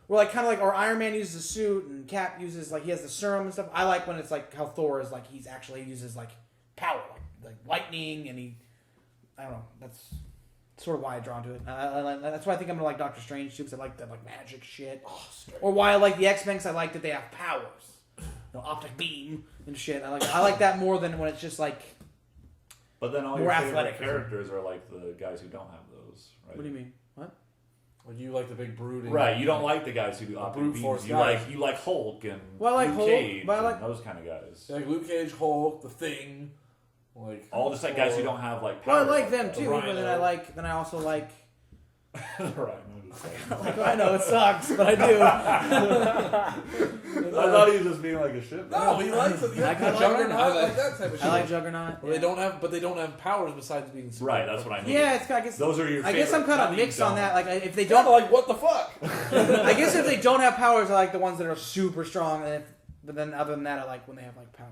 well, like kind of like, or Iron Man uses a suit and Cap uses like he has the serum and stuff. I like when it's like how Thor is like he uses like power, like lightning, and I don't know. That's sort of why I drawn to it. That's why I think I'm gonna like Doctor Strange too, because I like that like magic shit. Or why I like the X-Men, because I like that they have powers. optic beam and shit. I like that more than when it's just like. But then all More your favorite athletic. characters are like the guys who don't have those, right? What do you mean? What? Well, you like the big brooding. Right, you don't like the guys who do optic brute beams. force You guys. like Hulk and Well, I like Luke Hulk, Cage but I like- and those kind of guys. You like Luke Cage, Hulk, the Thing, like All just like guys who don't have like Well, I powers like them that. too, but then I also like. Right, I'm just saying. I know it sucks, but I do. I thought he was just being like a shit. No, he likes it. I kinda like Juggernaut, Juggernaut. like that type of shit. I like Juggernaut. Well, they don't have, but they don't have powers besides being super. Right, that's what I mean. Yeah, it's I guess. Those are your I guess I'm favorite. kind of Not that you mixed on don't. that. Like if they Kind don't, of like what the fuck? I guess if they don't have powers, I like the ones that are super strong. And but then other than that, I like when they have like power.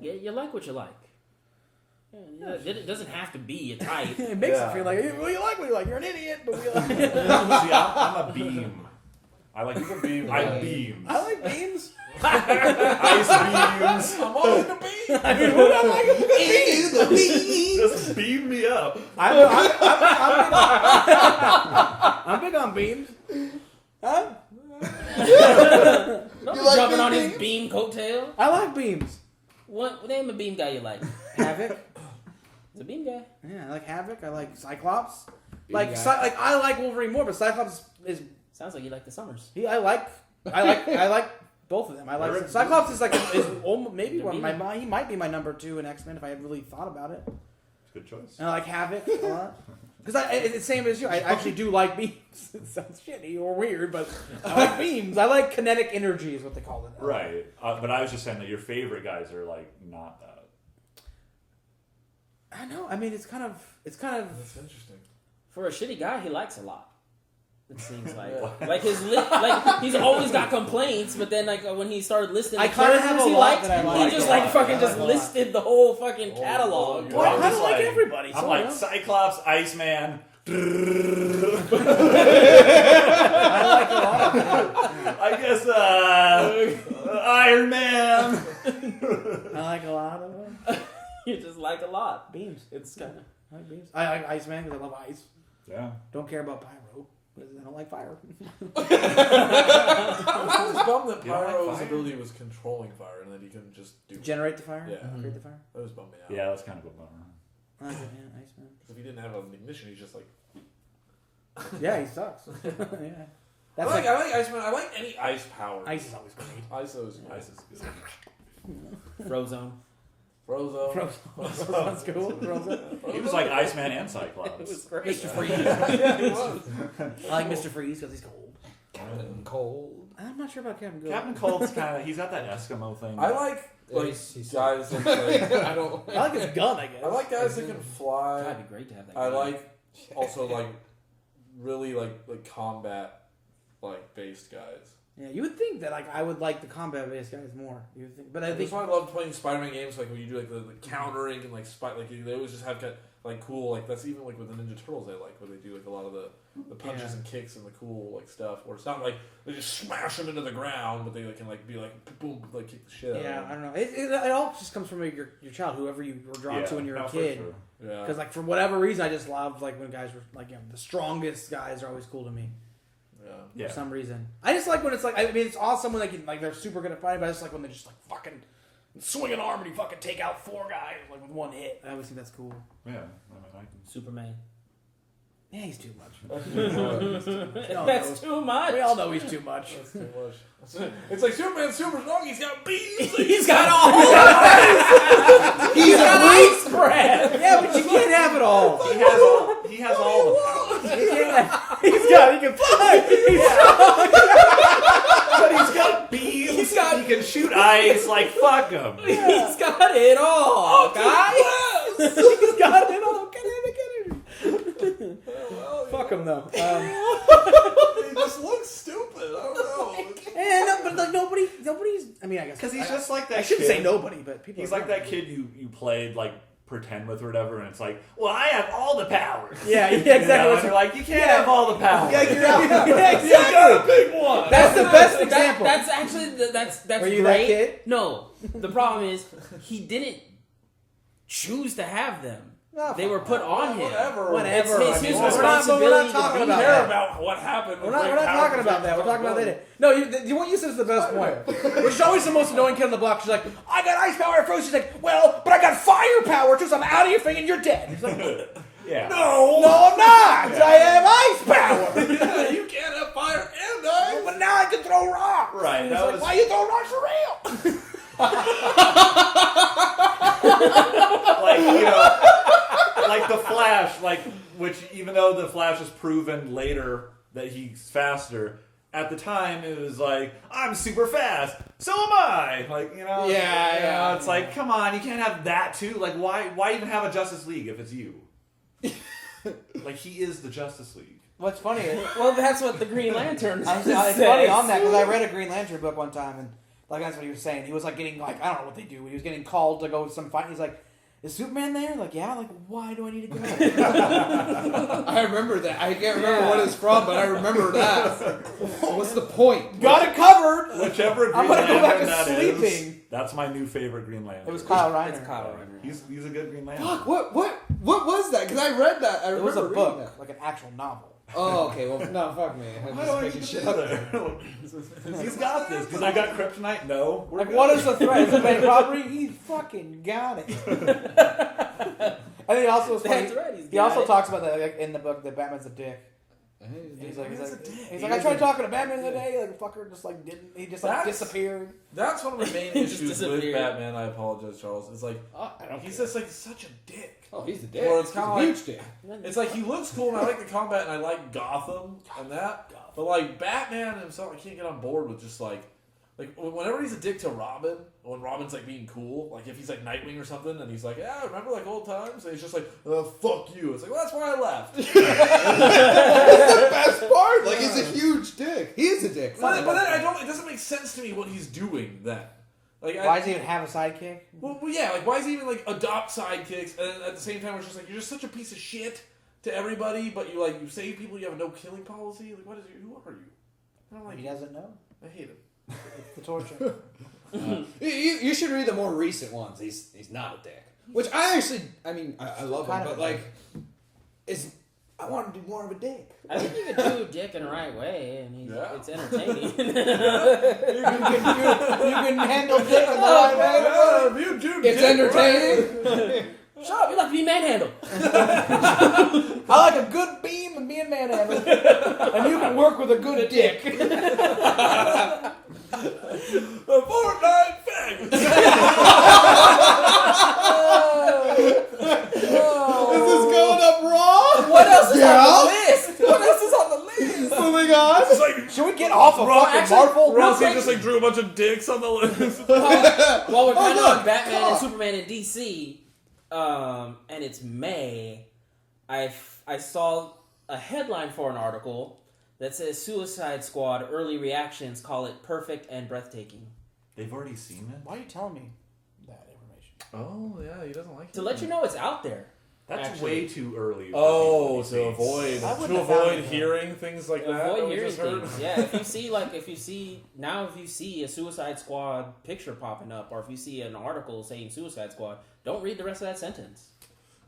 Yeah, you like what you like. Yeah, it doesn't have to be a type. It makes Yeah. it feel like well, you like what you like. You're an idiot, but we like. See, I'm a beam. I like beam, I right. beams. I like beams. Ice beams. I'm all in the beam. I mean, who don't like the beams? Just beam me up. I'm big on beams. Huh? Don't jumping on his beam coattail. I like beams. What name a beam guy you like? Havoc. It's a beam guy. Yeah, I like Havoc. I like Cyclops. Beam Like, guy. like I like Wolverine more, but Cyclops is. Sounds like you like the Summers. I like both of them. I like Cyclops is like is almost, maybe one of my he might be my number 2 in X-Men if I had really thought about it. Good choice. And I like Havoc a lot. Because it's the same as you. I actually do like beams. It sounds shitty or weird, but I like beams. I like kinetic energy is what they call it. Right, but I was just saying that your favorite guys are like not that. I know. I mean, it's kind of. That's interesting. For a shitty guy, he likes a lot. It seems like Yeah. like like he's always got complaints, but then like when he started listing, I the kinda have characters a he lot liked, that I he like just a like lot. fucking I just like a lot. listed the whole fucking catalog. oh, Well, I I'm kind just of like everybody. I'm so, like you know. Cyclops, Iceman. I like a lot of them. I guess Iron Man. I like a lot of them. You just like a lot. Beams. It's kind of I like beams. I like Iceman because I love ice. Yeah. Don't care about pyro because I don't like fire. I was bummed that You don't like Pyro's fire? ability was controlling fire and that he couldn't just do it. Generate the fire. Yeah. Create the fire. That was bummed me out. Yeah, that's kind of a bummer. I like it, yeah, Iceman. Because if he didn't have an ignition, he's just like. Yeah, he sucks. yeah. I like Iceman. I like any ice power. Ice is always great. Ice is Ice is good. Frozone. Frozo. Sounds cool. Frozen. He was like Iceman and Cyclops. great. Mr. Freeze. Yeah, he was. I like Mr. Freeze because he's cold. Captain Cold. I'm not sure about Captain Cold. Captain Cold's kind of, he's got that Eskimo thing. I like He's- guys that like, I don't. I like his gun, I guess. I like guys that can fly. That'd be great to have that. I guy. like also like really like combat like based guys. Yeah, you would think that like I would like the combat-based guys more. You would think, but I That's think why I love playing Spider-Man games. Like when you do like the countering and like they always just have like cool like that's even like with the Ninja Turtles they like where they do like a lot of the punches Yeah. and kicks and the cool like stuff. Where it's not like they just smash them into the ground, but they like, can like be like boom like kick the shit out yeah, of I them. don't know. It all just comes from your child, whoever you were drawn to when you were a for kid. sure. Yeah. Because like for whatever reason, I just love like when guys were like the strongest guys are always cool to me Yeah. Yeah. for some reason. I just like when it's like I mean it's awesome when they can like they're super good at fighting, but I just like when they just like fucking swing an arm and you fucking take out 4 guys like with one hit. I always think that's cool. Yeah. I mean, I can... Superman. Yeah, he's too much. That's too much. We all know he's too much. That's too much. It's like Superman's super strong. He's got beams. He's got all. He's got ice breath. Yeah, but you can't have it all. He has all the powers. You can't have, he can fly. But he's got beams. He can shoot ice. Like, fuck him. He's got it all, guys. He's got it all. Fuck him though. He just looks stupid. I don't know. And no, but like nobody's. I mean, I guess Because he's just like that I shouldn't kid. say nobody, but people. He's are like that kid you played, like, pretend with or whatever, and it's like, well, I have all the powers. Yeah, You exactly. know, and you're like, you can't have all the powers. Yeah, exactly. big one. That's the best example. That's actually that's Were you great. that kid? No, the problem is he didn't choose to have them. They were put on him. Whatever. Whatever. It's his I mean, responsibility we're not to talking be about care that. about what happened. We're not talking about that. We're talking about that. No, what you said is the best point. Which is always the most annoying kid on the block. She's like, I got ice power at first. She's like, well, but I got fire power too, so I'm out of your thing and you're dead. He's like, Yeah. No. no, I'm not. I have ice power. Yeah, you can't have fire and ice. But now I can throw rocks. Right, And that he's like, was- why you throw rocks for real? Like, like the Flash, which even though the Flash has proven later that he's faster, at the time it was like, I'm super fast, so am I. Like, Yeah. it's like, come on, you can't have that too. Like, why even have a Justice League if it's you? Like, he is the Justice League. What's funny is, Well, that's what the Green Lantern it's says. funny on that because I read a Green Lantern book one time and like that's what he was saying. He was like getting like I don't know what they do. He was getting called to go to some fight. He's like, "Is Superman there?" Like, yeah. Like, why do I need to go? I remember that. I can't remember what it's from, but I remember that. What's the point? Got it covered. Whichever Green I'm gonna go back Lantern to that sleeping. is, that's my new favorite Green Lantern. It was Kyle Reiner. It's Kyle Reiner. He's a good Green Lantern. Fuck, what was that? Because I read that. I It was remember a reading book, that. like an actual novel. Oh, okay. Well, no, fuck me. I'm Why just do I making need shit to up. there? He's got this. Because I got Kryptonite? No. We're Like, good. what is the threat? Is it bank robbery? He fucking got it. I think also it's funny. That's right. He also talks about that like, in the book that Batman's a dick. He's like, I tried talking to Batman the other day. Like, the fucker just like didn't. He just like That's- disappeared. That's one of my main Just issues with disappeared. Batman. I apologize, Charles. It's like I don't he's care. just like such a dick. Oh, he's the dick. Or it's He's kinda a like- huge dick. It's like he looks cool, and I like the combat, and I like Gotham and that. But like Batman himself, I can't get on board with just like whenever he's a dick to Robin, when Robin's like being cool, like if he's like Nightwing or something, and he's like, yeah, remember like old times, and he's just like, fuck you. It's like, well, that's why I left. That's the best part. Like, he's a huge dick. He is a dick. But then I don't. It doesn't make sense to me what he's doing then. Like, Why does he even have a sidekick? Well, yeah, like why is he even like adopt sidekicks, and at the same time it's just like you're just such a piece of shit to everybody, but you like you save people, you have a no killing policy. Like, what is who are you? I don't like. He doesn't know. I hate him. It's the torture. You should read the more recent ones. He's not a dick. Which I actually, I mean, I love him, Kind of but a like, I want him to be more of a dick. I think you could do Dick in the right way, and Yeah. it's entertaining. you can handle dick in the right way. Yeah, you do. It's dick, entertaining. Shut up! You like to be manhandled. I like a good beam and being manhandled. And you can work with a good dick. The Fortnite faggot. Is this going up raw? What else is Yeah. on the list? What else is on the list? Moving on. It's like Should we get off of fucking Marvel? Rossi just like drew a bunch of dicks on the list. While we're kind of look, on Batman look. and Superman in DC, and it's May, I saw a headline for an article that says Suicide Squad early reactions call it perfect and breathtaking. They've already seen it? Why are you telling me that information? Oh yeah, he doesn't like To let you know it's out there. That's Actually. way too early. for Oh, people to be avoid I wouldn't have found it, though. hearing things like that. Avoid we hearing just heard? things. Yeah, if you see a Suicide Squad picture popping up, or if you see an article saying Suicide Squad, don't read the rest of that sentence.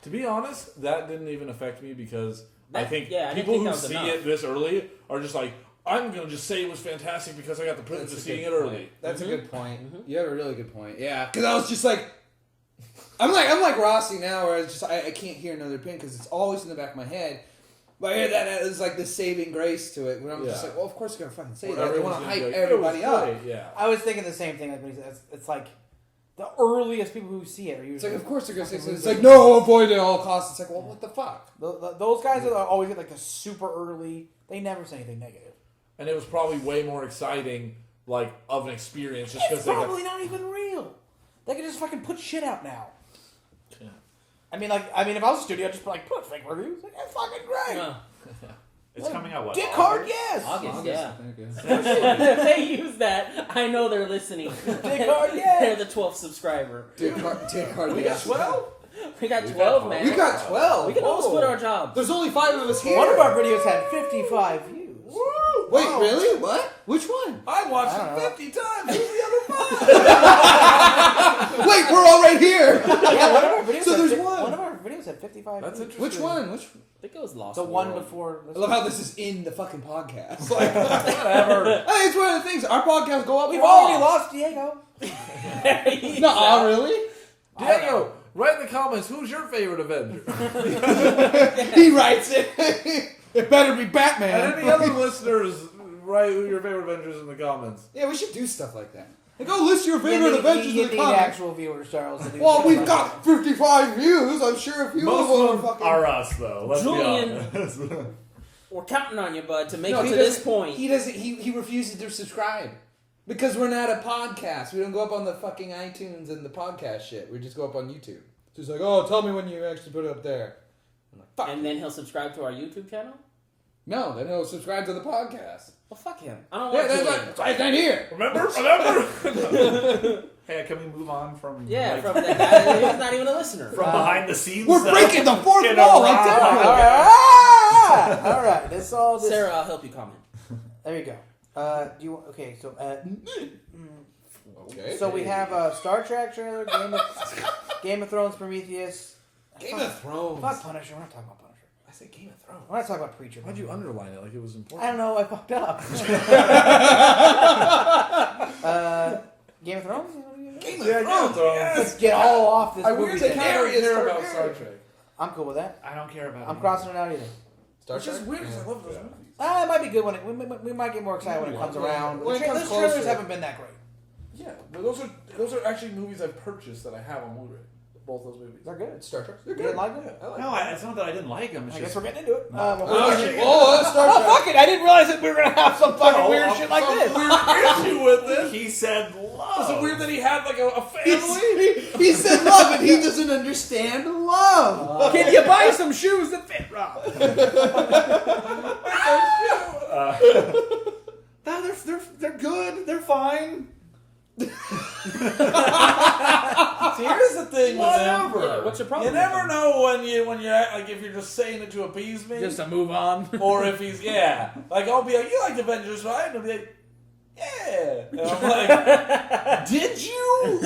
To be honest, that didn't even affect me because I That- think yeah, I didn't people think who that was see enough. it this early are just like, I'm gonna just say it was fantastic because I got the privilege of seeing it early. That's Mhm. a good point. You have a really good point. Yeah, because I was just like, I'm like Rossi now, where I can't hear another opinion because it's always in the back of my head. But I hear that as like the saving grace to it, where I'm just Yeah. like, well, of course they're gonna fucking say Where that. They everyone's want to gonna hype be like, everybody "It was up. great," Yeah. I was thinking the same thing. Like when he says, it's like the earliest people who see it are It's usually. like, of course they're gonna say something. It's like, no, avoid it at all costs. It's like, well, what the fuck? Those guys that are always get like the super early. They never say anything negative. And it was probably way more exciting, like, of an experience just because It's they got. probably not even real. They can just fucking put shit out now. Yeah. I mean, if I was a studio, I'd just be like, put fake reviews. Like, that's fucking great. No. It's coming out, what? Dick hard, yes. August, yeah. Thank you. If they use that, I know they're listening. Dick hard, They're yes. the 12th subscriber. Dick hard. We got 12? We got 12, man. We got 12. We can all split our jobs. There's only 5 of us here. One of our videos had 55 views. Wait, really? What? Which one? I watched I don't it know. 50 times. Who's the other 5? Wait, we're all right here. Yeah, one of our videos. So had there's fif- one. One of our videos had 55. That's views. interesting. Which one? Which? I think it was Lost The one World. before. I love how this is in the fucking podcast. Like, Whatever. hey, it's one of the things. Our podcast go up. We've raw. already lost Diego. No, really? Diego, write in the comments who's your favorite Avenger. He writes it. It better be And Batman. any other listeners, write who your favorite Avengers in the comments. Yeah, we should do stuff like that. Like, go list your favorite Avengers You in the need comments. actual viewers, Charles. To do Well, stuff we've like got 55 views. I'm sure if you Most were of them fucking... are us, though. Let's Julian. be honest. We're counting on you, bud, to make No, it he to this doesn't- point. He doesn't. He refuses to subscribe because we're not a podcast. We don't go up on the fucking iTunes and the podcast shit. We just go up on YouTube. So he's like, "Oh, tell me when you actually put it up there." I'm like, "Fuck." And then he'll subscribe to our YouTube channel? No, then he'll subscribe to the podcast. Well, fuck him. I don't Yeah, want that's Julian. right. Right down here. Remember? Hey, can we move on from Yeah, like, from the guy who's not even a listener. from behind the scenes? We're stuff? breaking the fourth Get wall like around. Deadpool. All right. That's all. This. Sarah, I'll help you comment. There you go. Do you? Okay. So. Okay. So we have Star Trek trailer, Game of Thrones, Prometheus. Game of Thrones. Fuck Punisher. We're not talking about Punisher. I said Game of Thrones. We're not talking about Preacher. Why'd you underline it like it was I important? don't know. I fucked up. Game of Thrones. Game of Yeah, Thrones. Let's get all off this I movie. weirdly thing. kind of Daenerys care about Targaryen. Star Trek. I'm cool with that. I don't care about. I'm it. crossing it out either. Star Which is Trek? weird because I love those Yeah. movies. It might be good when we might get more excited when it comes around. When it comes Those trailers closer. haven't been that great. Yeah, but those are actually movies I've purchased that I have on Blu-ray. Both those movies. They're good. Star Trek. They're You didn't good. like them? I like No, it's not that I didn't like them. It's I just guess we're getting into it. Oh, shit. Oh, that's Star Oh, Trek. fuck it! I didn't realize that we were gonna have some fucking weird shit like Some this. weird issue with it. he said love. Is it weird that he had like a family? He said love, and he doesn't understand love. Can you buy some shoes that fit, Rob? No, they're good. They're fine. See, here's the thing with them. Yeah, what's your problem You with never them? know when you're like if you're just saying it to appease me, Just to move on. or if he's like I'll be like, you like Avengers, right? And he'll be like, yeah. And I'm like, did you?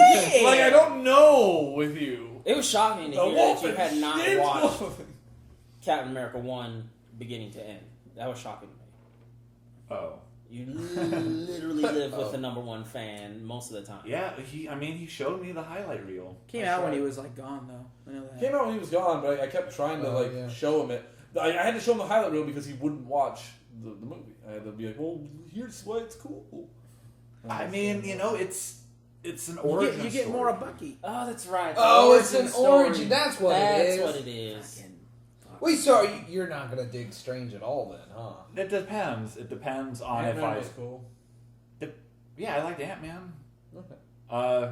Like I don't know with you. It was shocking to The hear that wolf you and had not shit. watched Captain America 1 beginning to end. That was shocking to me. Oh. You literally live with the number one fan most of the time. Yeah, he showed me the highlight reel. Came out when he was like gone though. I know that. Came out when he was gone, but I kept trying to show him it. I had to show him the highlight reel because he wouldn't watch the movie. I had to be like, well, here's why it's cool. I mean, it's an origin. You get story. more of Bucky. Oh, that's right. the Oh, it's an story. origin. That's what it That's is. what it is. Wait, so you're not gonna dig Strange at all then, huh? It depends. It depends on if Ant-Man I. was cool. Yeah, I liked Ant-Man. Okay. I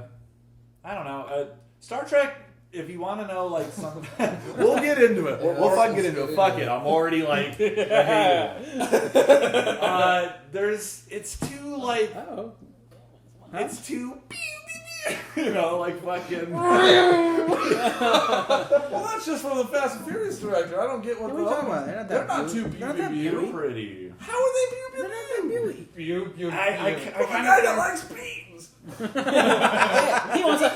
don't know. Star Trek. If you want to know, like, something, we'll get into it. We'll fucking get into it. Fuck it. I'm already like, I hate it. It's too like, Oh. it's too, you know, like fucking. Well, that's just from the Fast and Furious director. I don't get what What are we talking about? They're not too They're not that beauty. beauty. Pretty. How are they beauty? I From a kind guy of. that likes beans. He wants a.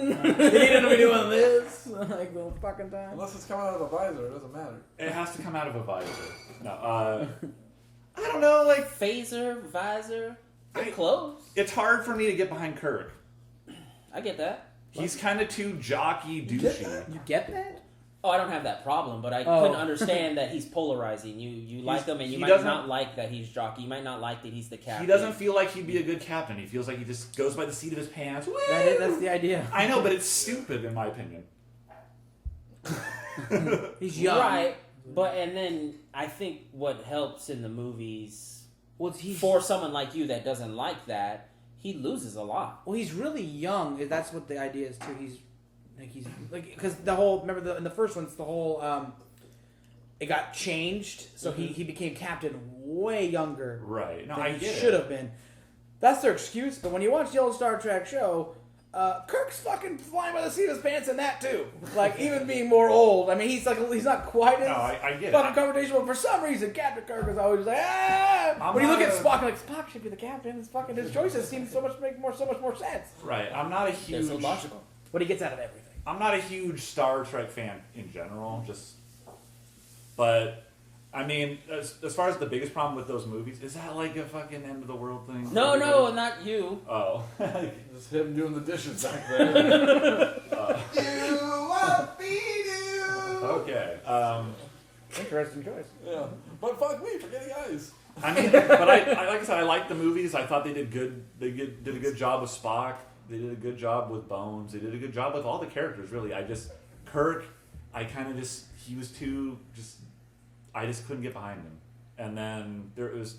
He didn't be doing this like the fucking time. Unless it's coming out of a visor, it doesn't matter. It has to come out of a visor. No, I don't know. Like, Phaser, visor, they're I- close. it's hard for me to get behind Kirk. I get that. He's kind of too jockey douchey. You get that? Oh, I don't have that problem, but I Oh. couldn't understand that he's polarizing. You like him, and you he might doesn't- not like that he's jockey. You might not like that he's the captain. He doesn't feel like he'd be a good captain. He feels like he just goes by the seat of his pants. That's the idea. I know, but it's stupid in my opinion. He's young. Right, but and then I think what helps in the movies Well, he's for someone like you that doesn't like that, he loses a lot. Well, he's really young. That's what the idea is too. He's because the whole in the first one, it's the whole it got changed, so he became captain way younger Right. No, than I he get should it. have been. That's their excuse. But when you watch the old Star Trek show, Kirk's fucking flying by the seat of his pants in that too. Like even being more old. I mean, he's not quite as No, I get fucking it. confrontational, but for some reason, Captain Kirk is always like, ah. When you look not at a- Spock, like Spock should be the captain. His fucking his choices seem so much more sense. Right. I'm not a That's huge. so logical. What he gets out of everything. I'm not a huge Star Trek fan in general. But I mean, as far as the biggest problem with those movies, is that like a fucking end of the world thing? No, Everybody- not you. Oh. Just him doing the dishes back there. Okay. Interesting choice. Yeah. But fuck me, forgetting eyes. I mean, but I like I said, I liked the movies. I thought they did good. Did a good job with Spock. They did a good job with Bones. They did a good job with all the characters. Really, Kirk. I kind of he was too just. I just couldn't get behind him. And then there's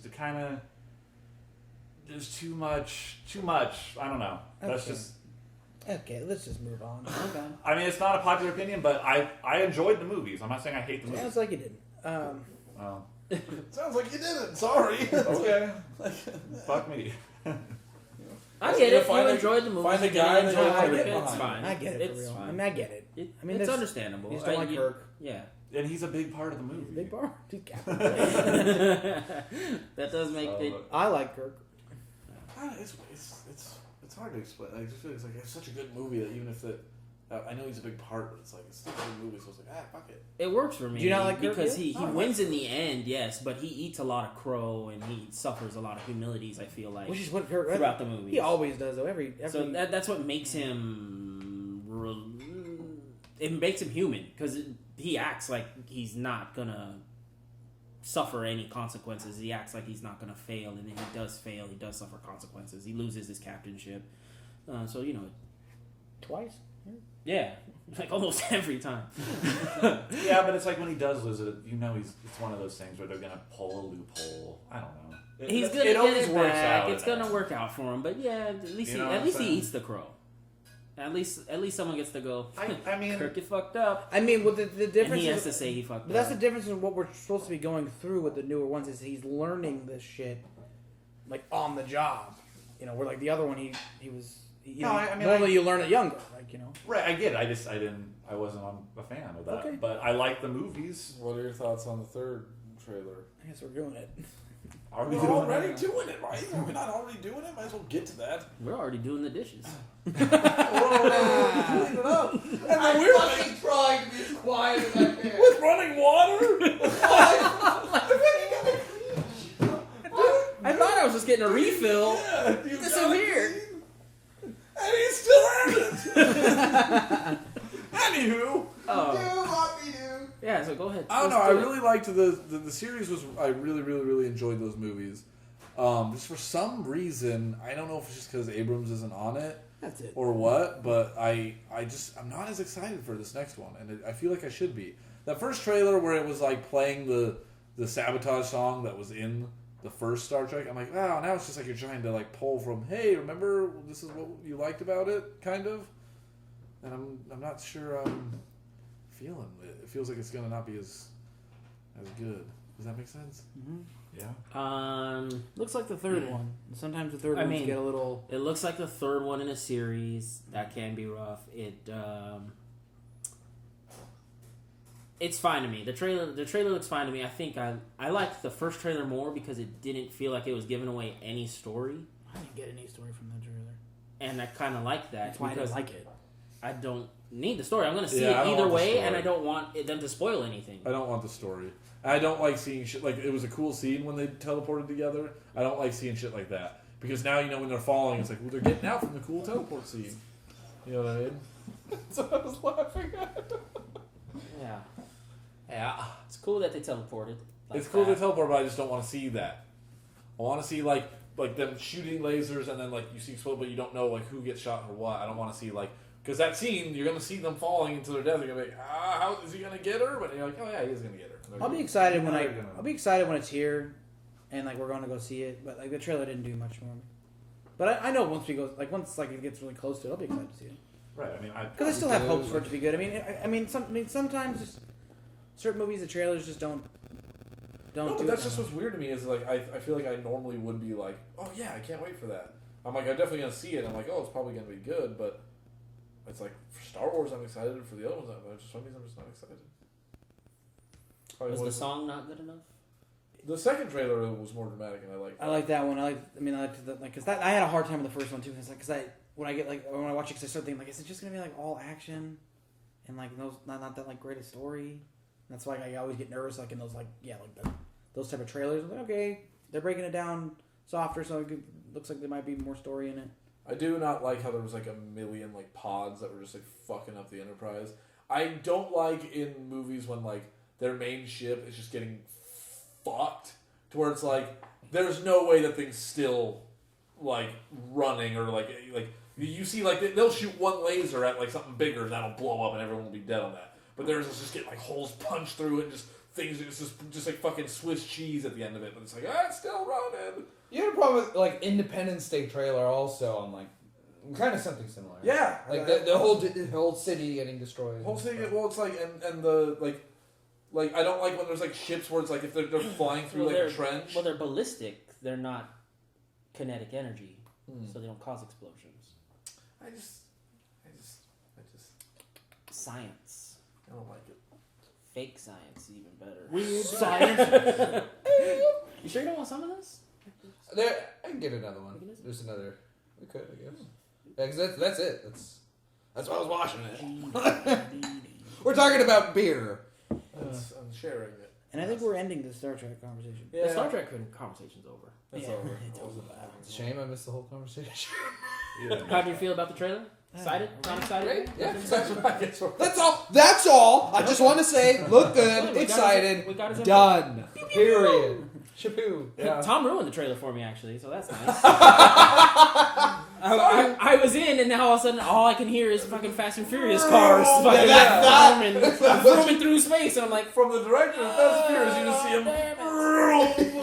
too much. I don't know. That's Okay. just. Okay, let's just move on. Okay. I mean, it's not a popular opinion, but I enjoyed the movies. I'm not saying I hate the movies. Sounds like you didn't. Oh, Sounds like you didn't. Sorry. okay. Fuck me. I get it. Find You a- enjoyed the movie. find a you guy didn't and enjoy try to it. get It's behind. fine. I get it It's for real. fine. I mean, I get it. I mean, it's there's- understandable. You just don't like Kirk. Yeah. And he's a big part of the movie. Big bar. Dude, Captain. That does make it. I like Kirk. It's hard to explain. I just feel it's such a good movie that even if I know he's a big part, but it's still a good movie. So it's like fuck it. It works for me. Do you not like Kirk, because yeah? he wins in the end, yes, but he eats a lot of crow and he suffers a lot of humilities. I feel like Which is what Kirk throughout the movie. He always does though. Every So that's what makes him. It makes him human because he acts like he's not gonna suffer any consequences. He acts like he's not gonna fail, and then he does fail. He does suffer consequences. He loses his captainship. So twice. yeah, like almost every time. Yeah, but it's like when he does lose it, it's one of those things where they're gonna pull a loophole. I don't know. He's gonna it get always it works back. out. It's gonna work out for him. But yeah, at least You know at what I'm least he saying? eats the crow. At least someone gets to go. I mean, Kirk, you fucked up, I mean, well, the and difference he has is, to say he fucked but that's up. the difference in what we're supposed to be going through with the newer ones is he's learning this shit like on the job. Where like the other one he was. Normally you learn it younger, right? I get it. I wasn't a fan of that, Okay. but I like the movies. What are your thoughts on the third trailer? I guess we're doing it. Are we We're doing already that? doing it, right? Are we not already doing it? Might as well get to that. We're already doing the dishes. Clean it up. And then we're fucking trying to be as quiet as I can. with running water. I thought I was just getting a refill. Yeah, you This gotta is weird. clean. And he still hasn't. Anywho, Oh, yeah. So go ahead. I don't know. Let's I do it. really liked the series. I really enjoyed those movies. Just for some reason, I don't know if it's just because Abrams isn't on it That's it. or what, but I'm not as excited for this next one, and I feel like I should be. That first trailer where it was like playing the Sabotage song that was in the first Star Trek, I'm like, wow, now it's just like you're trying to like pull from, hey, remember this is what you liked about it, kind of. And I'm not sure I'm feeling it. It feels like it's gonna not be as good. Does that make sense? Yeah. Looks like the third one. Sometimes the third I ones mean- get a little. It looks like the third one in a series. That can be rough. It's fine to me. The trailer looks fine to me. I think I liked the first trailer more because it didn't feel like it was giving away any story, I didn't get any story from that trailer. and I kind of like that That's why I because didn't like it. I don't need the story. I'm going to see Yeah, I it don't either want the way, story. and I don't want them to spoil anything. I don't want the story. I don't like seeing shit like it was a cool scene when they teleported together. I don't like seeing shit like that because now when they're falling, it's like well they're getting out from the cool teleport scene. You know what I mean? So I was laughing at. Yeah. Yeah. It's cool that they teleported. like It's cool that. to teleport, but I just don't want to see that. I want to see like them shooting lasers and then like you see explode, but you don't know like who gets shot or what. I don't want to see like because that scene you're gonna see them falling into their death. You're gonna be like, how is he gonna get her? But you're like, oh yeah, he is gonna get her. I'll be excited when They're gonna- I'll be excited when it's here, and like we're going to go see it. But like the trailer didn't do much for me. But I know once it gets really close to it, I'll be excited to see it. Right. I mean, Because I still have hopes for it to be good. I mean, sometimes just certain movies, the trailers just don't No, do but that's it. just what's weird to me is like I feel like I normally would be like, oh yeah, I can't wait for that. I'm like, I'm definitely gonna see it. I'm like, oh, it's probably gonna be good, but it's like for Star Wars, I'm excited. For the other ones, for some reason, I'm just not excited. Probably Was the song not good enough? The second trailer was more dramatic, and I liked. I like that one. I liked the, like, cause that I had a hard time with the first one too. Cause when I watch it, cause I start thinking like, is it just gonna be like all action, and like not that like great a story? And that's why I always get nervous like in those those type of trailers. I'm like, okay, they're breaking it down softer, so it looks like there might be more story in it. I do not like how there was like a million like pods that were just like fucking up the Enterprise. I don't like in movies when like their main ship is just getting fucked to where it's like there's no way that thing's still like running or like you see like they'll shoot one laser at like something bigger and that'll blow up and everyone will be dead on that. But theirs is just getting like holes punched through it and just things it's just like fucking Swiss cheese at the end of it. But it's like it's still running. You had a problem with like Independence Day trailer also on like kind of something similar. Yeah, like the whole city getting destroyed. Whole city. Well, it's like and the like I don't like when there's like ships where it's like if they're flying through like a trench. Well, they're ballistic. They're not kinetic energy, so they don't cause explosions. I just Science. I don't like it. Fake science is even better. Weird science. You sure you don't want some of this? There, I can get another one. There's another. We could, I guess. Yeah, because that's it. That's why I was watching it. We're talking about beer. I'm sharing it. And I think we're ending the Star Trek conversation. The Star Trek conversation's over. It's Yeah. over. It's a shame I missed the whole conversation. How do you feel about the trailer? Excited? Not excited? Great. Yeah. That's what I get for. That's all. That's all. I just want to say, look good, We got excited, we got his input. done. Period. Shapoo. Yeah. Tom ruined the trailer for me, actually, so that's nice. I was in, and now all of a sudden, all I can hear is fucking Fast and Furious cars fucking zooming through space, and I'm like, From the director of Fast and Furious, you just see him.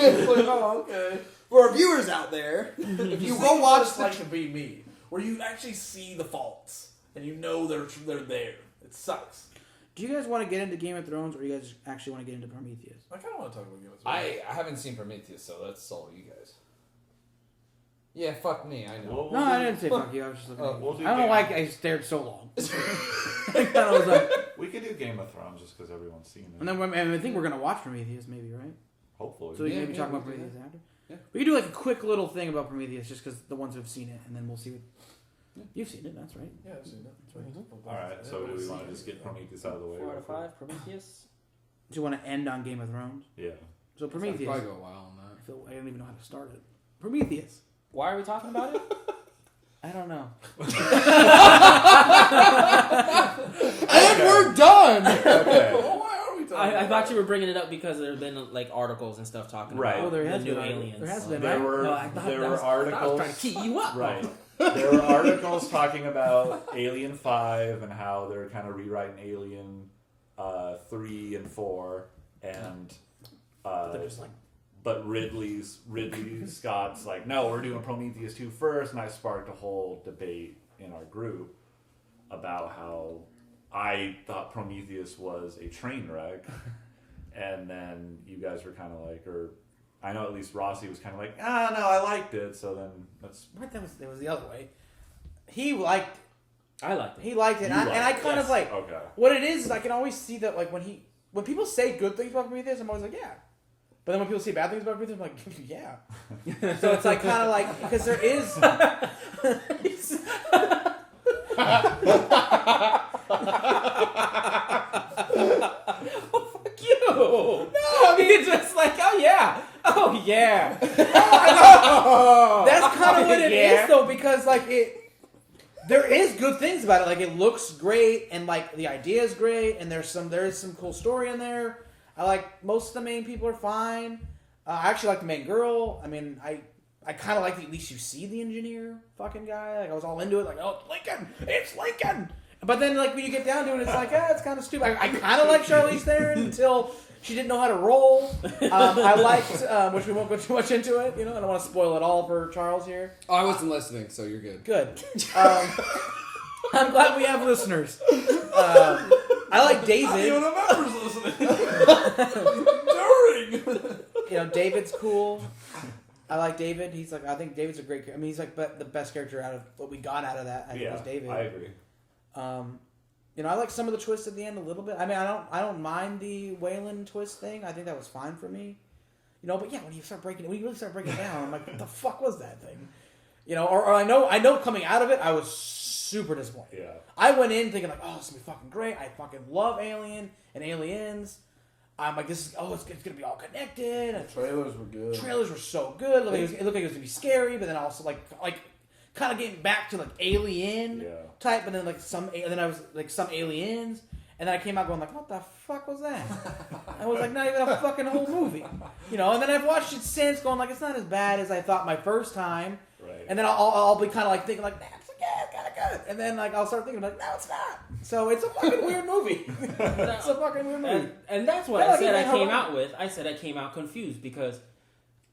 It's like, oh, okay. For our viewers out there, if you go watch it's like to be me, where you actually see the faults and you know they're there. It sucks. Do you guys want to get into Game of Thrones, or do you guys actually want to get into Prometheus? I kind of want to talk about Game of Thrones. I haven't seen Prometheus, so that's all you guys. Yeah, fuck me, I know. No, I didn't say fuck you. I was just looking. Oh, We'll do I don't know Game- why I stared so long. I kind of was like, We could do Game of Thrones just because everyone's seen it. and then I think we're gonna watch Prometheus, maybe, right? Hopefully. So we can Yeah, maybe yeah, talk about we can do Prometheus after. Yeah. We can do like a quick little thing about Prometheus, just because the ones who've seen it, and then we'll see what. Yeah. You've seen it, that's right. Yeah, I've seen that. That's right. Alright, so do we want to just get Prometheus out of the way? 4 out real of quick? 5, Prometheus. Do you want to end on Game of Thrones? Yeah. So Prometheus. Probably go a while on that. I don't even know how to start it. Prometheus. Why are we talking about it? I don't know. And we're done! Okay. Well, why are we talking I about thought it? you were bringing it up because there have been like articles and stuff talking Right. about Oh, there the has new been aliens. there has so- been. There were No, I thought there that were was- I was articles. trying to key you up. Right. There were articles talking about Alien 5 and how they're kind of rewriting Alien 3 and 4, and They're just like, but Ridley Scott's like, no, we're doing Prometheus 2 first, and I sparked a whole debate in our group about how I thought Prometheus was a train wreck, and then you guys were kind of like, or I know at least Rossi was kind of like, no, I liked it, so then that's what? That was the other way. He liked it. I liked it. He liked it, You and I liked it, kind of yes. like Okay. what it is. I can always see that like when people say good things about Prometheus, I'm always like yeah. But then when people say bad things about Prometheus, I'm like yeah. So it's like kind of like because there is. Fuck you. No, I mean It's just like, oh yeah. Oh yeah. that's kind of what it is Yeah. though, because like there is good things about it. Like it looks great, and like the idea is great, and there is some cool story in there. I like most of the main people are fine. I actually like the main girl. I mean, I kind of like at least you see the engineer fucking guy. Like I was all into it. Like oh, it's Lincoln. But then like when you get down to it, it's like it's kind of stupid. I kind of like Charlize Theron until she didn't know how to roll. I liked, which we won't go too much into it. You know, I don't want to spoil it all for Charles here. Oh, I wasn't listening, so you're good. Good. I'm glad we have listeners. I like David. Even the members listening. During. You know, David's cool. I like David. He's like, I think David's a great. I mean, he's like the best character out of what we got out of that. I think was David. I agree. You know, I like some of the twists at the end a little bit. I mean, I don't mind the Waylon twist thing. I think that was fine for me. You know, but yeah, when you really start breaking it down, I'm like, what the fuck was that thing? You know, or I know coming out of it, I was super disappointed. Yeah. I went in thinking like, oh, this is gonna be fucking great. I fucking love Alien and Aliens. I'm like, it's gonna be all connected. And Trailers were good. trailers were so good. It looked like it was gonna be scary, but then also like kind of getting back to like Alien type, and then like I was like some Aliens, and then I came out going like, what the fuck was that? I was like, not even a fucking whole movie, you know. And then I've watched it since, going like, it's not as bad as I thought my first time. Right. And then I'll be kind of like thinking like, nah, it's like, yeah, it's kind of good, and then like I'll start thinking like, no, it's not. So it's a fucking weird movie. It's a fucking weird movie. And that's what I said I came out with. I said I came out confused because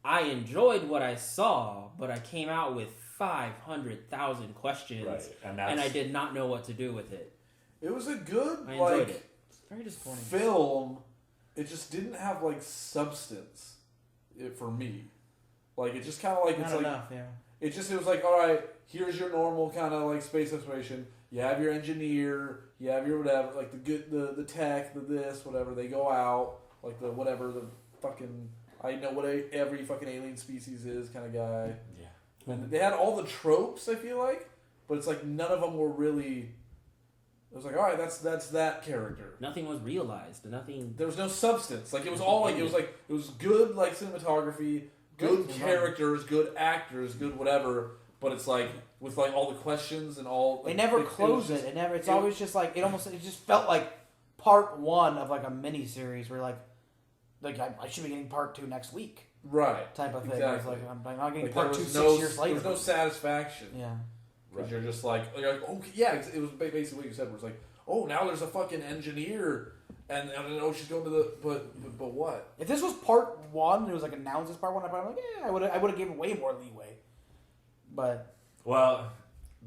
I enjoyed what I saw, but I came out with 500,000 questions, Right. And I did not know what to do with it. It was a good I enjoyed like it. It's very disappointing. film. It just didn't have like substance. For me, like it just kind of like Not it's like enough, yeah. it was like, all right, here's your normal kind of like space exploration. You have your engineer, you have your whatever, like the tech, the this, whatever. They go out, like the whatever, the fucking, I know what every fucking alien species is kind of guy. Yeah. And they had all the tropes, I feel like, but it's like none of them were really. It was like, all right, that's that character. Nothing was realized. Nothing. There was no substance. Like it was all like it was good like cinematography, good characters, good actors, good whatever. But it's like with like all the questions and all. They Like, never was close just- it. It never. It's always just like it just felt like part one of like a mini series where like I should be getting part 2 next week right type of thing. Exactly. It's like I'm not getting Like, part there 2 was 6 no, years later. There was no satisfaction. Yeah. Because you're just like, okay, yeah, it was basically what you said. Where it's like, oh, now there's a fucking engineer, and I don't know she's going to the, but what? If this was part 1, it was like announced as part 1. I'd probably like, yeah, I would have given way more leeway. But Well,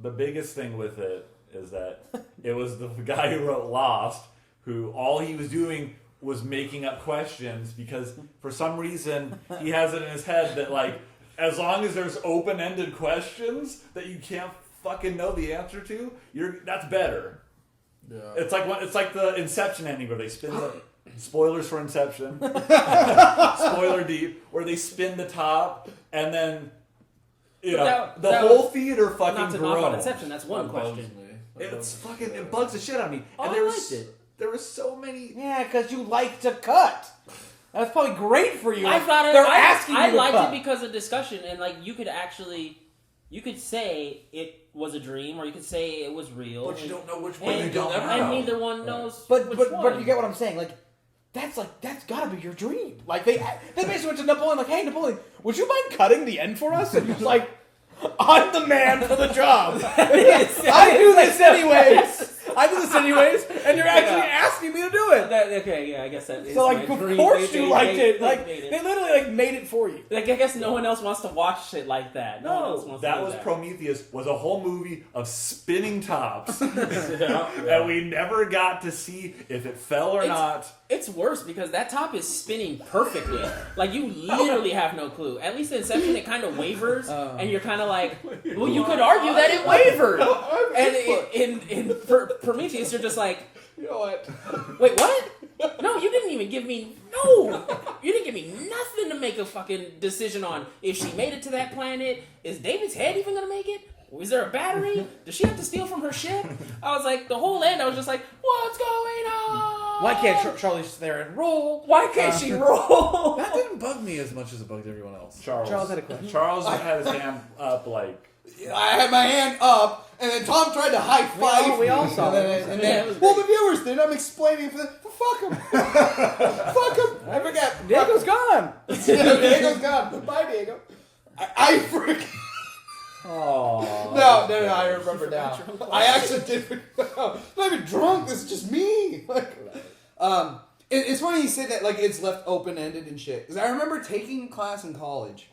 the biggest thing with it is that it was the guy who wrote Lost, who all he was doing was making up questions because for some reason he has it in his head that like as long as there's open-ended questions that you can't fucking know the answer to, that's better. Yeah. It's like the Inception ending where they spin the spoilers for Inception, spoiler deep, where they spin the top and then you know that the whole was- theater fucking Not to knock on groans. Inception. That's one That bugs question. me. It bugs the shit out of me. Oh, And I there liked was it. there were so many. yeah, because you like to cut. That's probably great for you. I thought they're asking I you to liked cut. it because of discussion and like you could say it was a dream or you could say it was real. But you and- don't know which one. and, You don't ever and know. neither one knows. But which but one. you get what I'm saying. Like that's gotta be your dream. Like they basically went to Napoleon like, hey Napoleon, would you mind cutting the end for us? And he was like, I'm the man for the job. I do this anyways. And you're actually asking me to do it. Okay, yeah, I guess that is So like, my of dream. course They you liked made- it. Like made it. they literally like made it for you. Like I guess no one else wants to watch shit like that. No, one else wants to That do was that. Prometheus was a whole movie of spinning tops, and we never got to see if it fell or It's- not. It's worse because that top is spinning perfectly. Like you literally have no clue. At least in Inception, it kind of wavers, and you're kind of like, well, you could argue that it wavered. And in Prometheus, you're just like, You know what? wait, what? No, you didn't even give me you didn't give me nothing to make a fucking decision on if she made it to that planet. Is David's head even gonna make it? Is there a battery? Does she have to steal from her ship? I was like, the whole end, I was just like, what's going on? Why can't Charlie sit there and roll? Why can't she roll? That didn't bug me as much as it bugged everyone else. Charles had a question. Charles had his hand up like. I had my hand up, and then Tom tried to high five. we all saw and it. then, Yeah, it was well, the viewers did. I'm explaining for them. Fuck them. Fuck them. I forget. Diego's gone. Diego's gone. Bye, Diego. I forget. Oh. No, I remember now. I actually did. I'm not even drunk. This is just me. Like, it's funny you say that. Like it's left open ended and shit. Because I remember taking a class in college.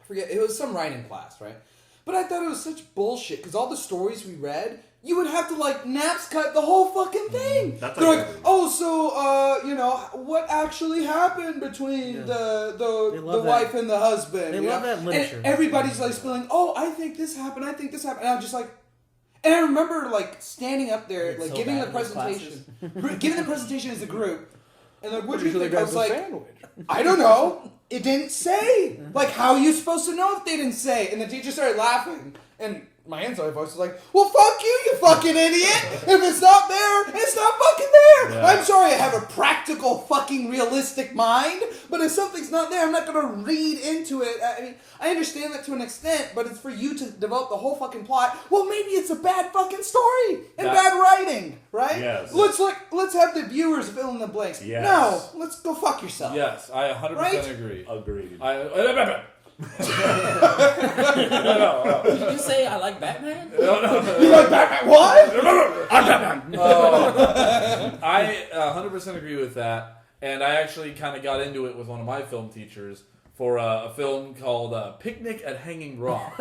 I forget. It was some writing class, right? But I thought it was such bullshit because all the stories we read you would have to like naps cut the whole fucking thing. That's They're like like, everything. oh, so you know, what actually happened between They the love that. wife and the husband? They you love know? that literature. And everybody's like spilling, oh, I think this happened. I think this happened. And I'm just like, and I remember like standing up there, It's like so giving bad the in those presentation, giving the presentation as a group, and like, what do you Usually think? I grabs was a like, sandwich. I don't know. It didn't say. Like, how are you supposed to know if they didn't say? And the teacher started laughing. And my inside voice was like, well, fuck you, you fucking idiot. If it's not there, it's not fucking there. Yeah. I'm sorry I have a practical, fucking realistic mind. But if something's not there, I'm not going to read into it. I mean, I understand that to an extent, but it's for you to develop the whole fucking plot. Well, maybe it's a bad fucking story and bad writing, right? Yes. Let's have the viewers fill in the blanks. Yes. No, let's go fuck yourself. Yes, I 100% Right? agree. Agreed. No. Did you say I like Batman? You like Batman? What? I 100% agree with that, and I actually kind of got into it with one of my film teachers for a film called Picnic at Hanging Rock.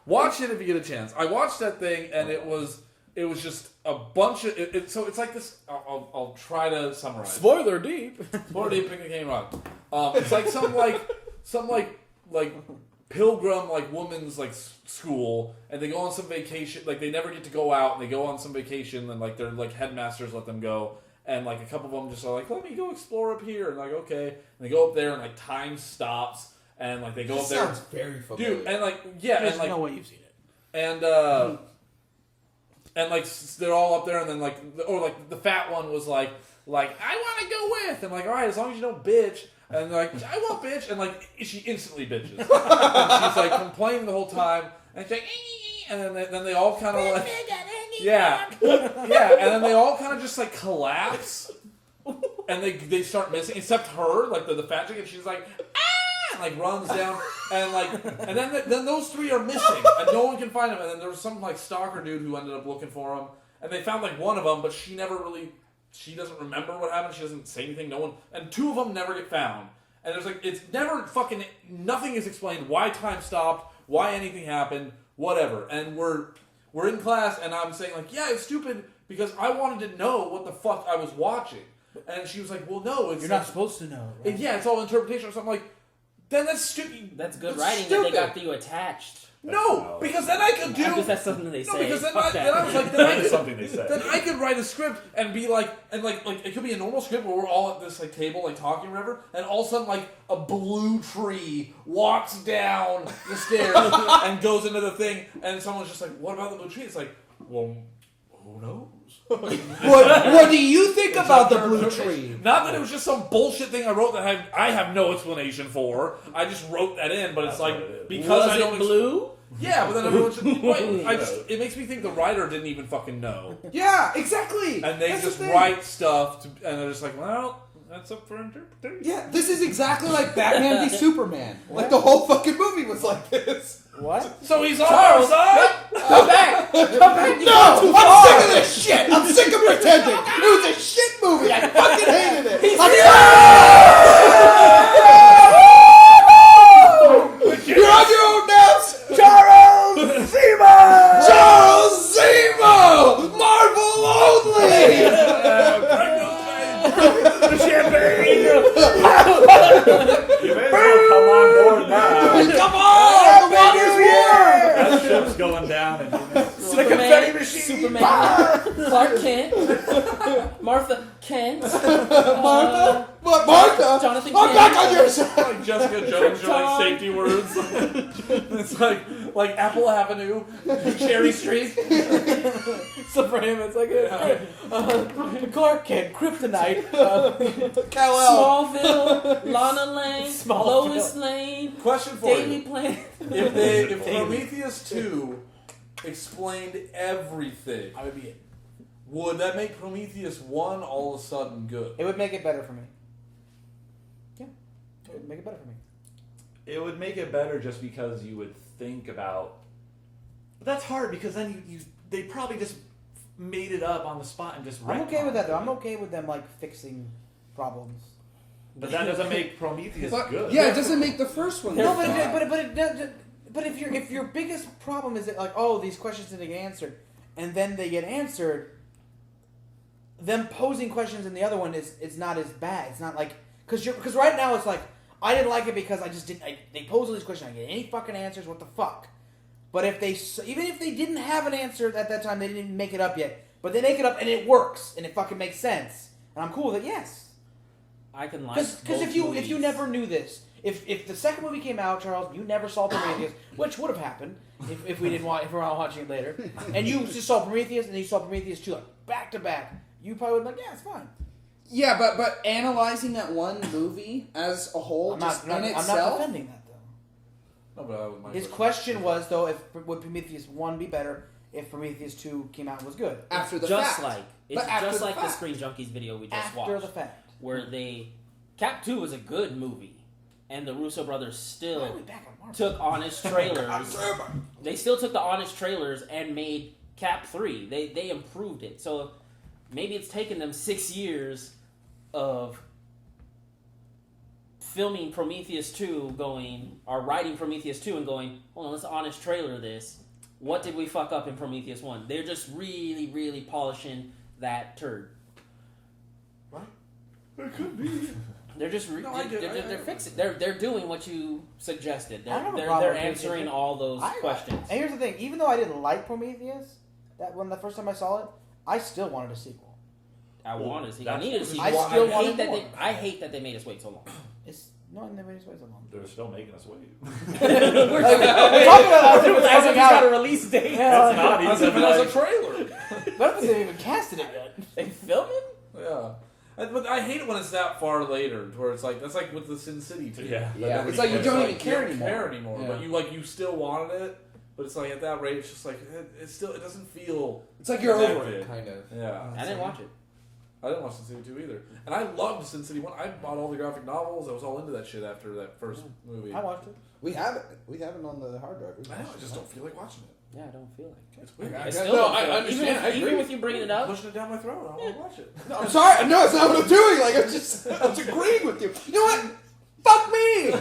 Watch it if you get a chance. I watched that thing, and it was just a bunch of so it's like this. I'll try to summarize. Spoiler deep. Florida Picnic at Hanging Rock. It's like some pilgrim woman's school, and they go on some vacation. Like they never get to go out, and they go on some vacation, and their headmasters let them go, and a couple of them just are like, let me go explore up here, and okay, and they go up there, and time stops, and they go up there. Sounds very familiar. Dude, and There's no way you've seen it. and they're all up there, and then the fat one was like I want to go with, and all right, as long as you don't bitch, and I won't bitch, and she instantly bitches, and she's complaining the whole time, and she's and then they all kind of yeah, and then they all kind of just collapse, and they start missing, except her, the fat chick, and she's like. Runs down and then those three are missing and no one can find them, and then there was some stalker dude who ended up looking for them, and they found one of them, but she doesn't remember what happened, she doesn't say anything, no one, and two of them never get found, and there's it's never fucking nothing is explained, why time stopped, why anything happened, whatever, and we're in class and I'm saying yeah, it's stupid because I wanted to know what the fuck I was watching, and she was like, well no, it's You're not supposed to know. Right? yeah, it's all interpretation or something. Then that's stupid. That's good That's writing stupid. that they got you attached. No, because then I could do. I guess that's something they say. No, because then Fuck I that. was like, That is something they say. then I could write a script and be like it could be a normal script where we're all at this table talking or whatever, and all of a sudden a blue tree walks down the stairs and goes into the thing, and someone's just like, what about the blue tree? It's well, who knows? What do you think about the blue tree? Not that it was just some bullshit thing I wrote that I have no explanation for. I just wrote that in, but it's That's what it is. because Was I don't it blue? Yeah, but then everyone should wait. It makes me think the writer didn't even fucking know, Yeah, exactly. and they That's just the thing. write stuff, and they're just well, that's up for interpretation. Yeah, this is exactly like Batman v Superman. The whole fucking movie was like this. What? So he's on our side. Come back! Come back! You No, got too I'm sick far. of this shit. I'm sick of pretending. It was a shit movie. I fucking hated it. You're on your own naps. Charles Zemo! Charles Zemo! Marvel only! The champagne! You may as well come on board now. Come on! The water's warm! That ship's going down, and The confetti machine! Superman, Clark Kent, Martha Kent, Martha? What, Martha? Jonathan I'm Kent. back on your side. Jessica Jones are Krypton. safety words. It's like Apple Avenue, Cherry Street. So for him, it's Clark Kent, Kryptonite, Kal-El. Smallville, Lana Lang, Smallville. Lois Lane, Question for Daily you: Planet. If Prometheus 2 explained everything, I would be it. would that make Prometheus 1 all of a sudden good? It would make it better for me. Yeah, it would make it better for me. it would make it better just because you would think about. But that's hard because then they probably just made it up on the spot and just. I'm okay with that though. retconned I'm it. okay with them fixing problems. But that doesn't make Prometheus good. Yeah, it doesn't make the first one. No, good. but it But if your biggest problem is that like, oh, these questions didn't get answered, and then they get answered, them posing questions in the other one is not as bad. It's not like because right now it's like I didn't like it because I just didn't. They pose all these questions. I didn't get any fucking answers. What the fuck? But even if they didn't have an answer at that time, they didn't make it up yet. But they make it up and it works and it fucking makes sense. And I'm cool with it. Yes. I can like Because if you never knew this, if the second movie came out, Charles, you never saw Prometheus, which would have happened if we didn't want if we were not watching it later, and you just saw Prometheus and then you saw Prometheus 2 like back to back, you probably would have been like, yeah, it's fine. Yeah, but analyzing that one movie as a whole, I'm just not in I'm not itself. defending that though. No, but my His question was though, if would Prometheus 1 be better if Prometheus 2 came out and was good After the just fact. like it's But after just the like the fact. Screen Junkies video we just after watched, the fact. where Cap 2 was a good movie, and the Russo brothers Why are still we back on Marvel? took honest trailers. They still took the honest trailers and made Cap 3. They improved it. So maybe it's taken them 6 years of filming Prometheus 2 writing Prometheus 2 and going, hold on, let's honest trailer this. What did we fuck up in Prometheus 1? They're just really, really polishing that turd. What? It could be. They're just they're fixing. They're doing what you suggested. I don't have a They're problem with answering Prometheus. all those questions. And here's the thing: even though I didn't like Prometheus, the first time I saw it, I still wanted a sequel. I wanted to see. I that's- needed to see. I still hate wanted that more. I hate that they made us wait so long. It's no, I never so long. They're still making us wait. We're talking about it was As if coming it's got a out. release date. Yeah, It's not As even if it was like, a trailer. What if they haven't even casted it yet? They filming? Yeah. But I hate it when it's that far later, where it's like that's like with the Sin City too. Yeah. Yeah, it's like you don't even care you don't anymore. care anymore. Yeah. But you still wanted it. But it's like at that rate, it's just like it doesn't feel. It's like you're over connected. it, kind of. Yeah. I didn't watch it. I didn't watch Sin City 2 either. And I loved Sin City 1. I bought all the graphic novels. I was all into that shit after that first movie. I watched it. We have it. We have it on the hard drive. I know, I just don't feel like watching it. Yeah, I don't feel like it. It's weird. I I guess- still no, don't I feel like it. understand. I Even agree. with you bringing it up. Pushing it down my throat. I don't want to watch it. I'm sorry. No, it's not what I'm doing. Like I'm just agreeing with you. You know what? Fuck me.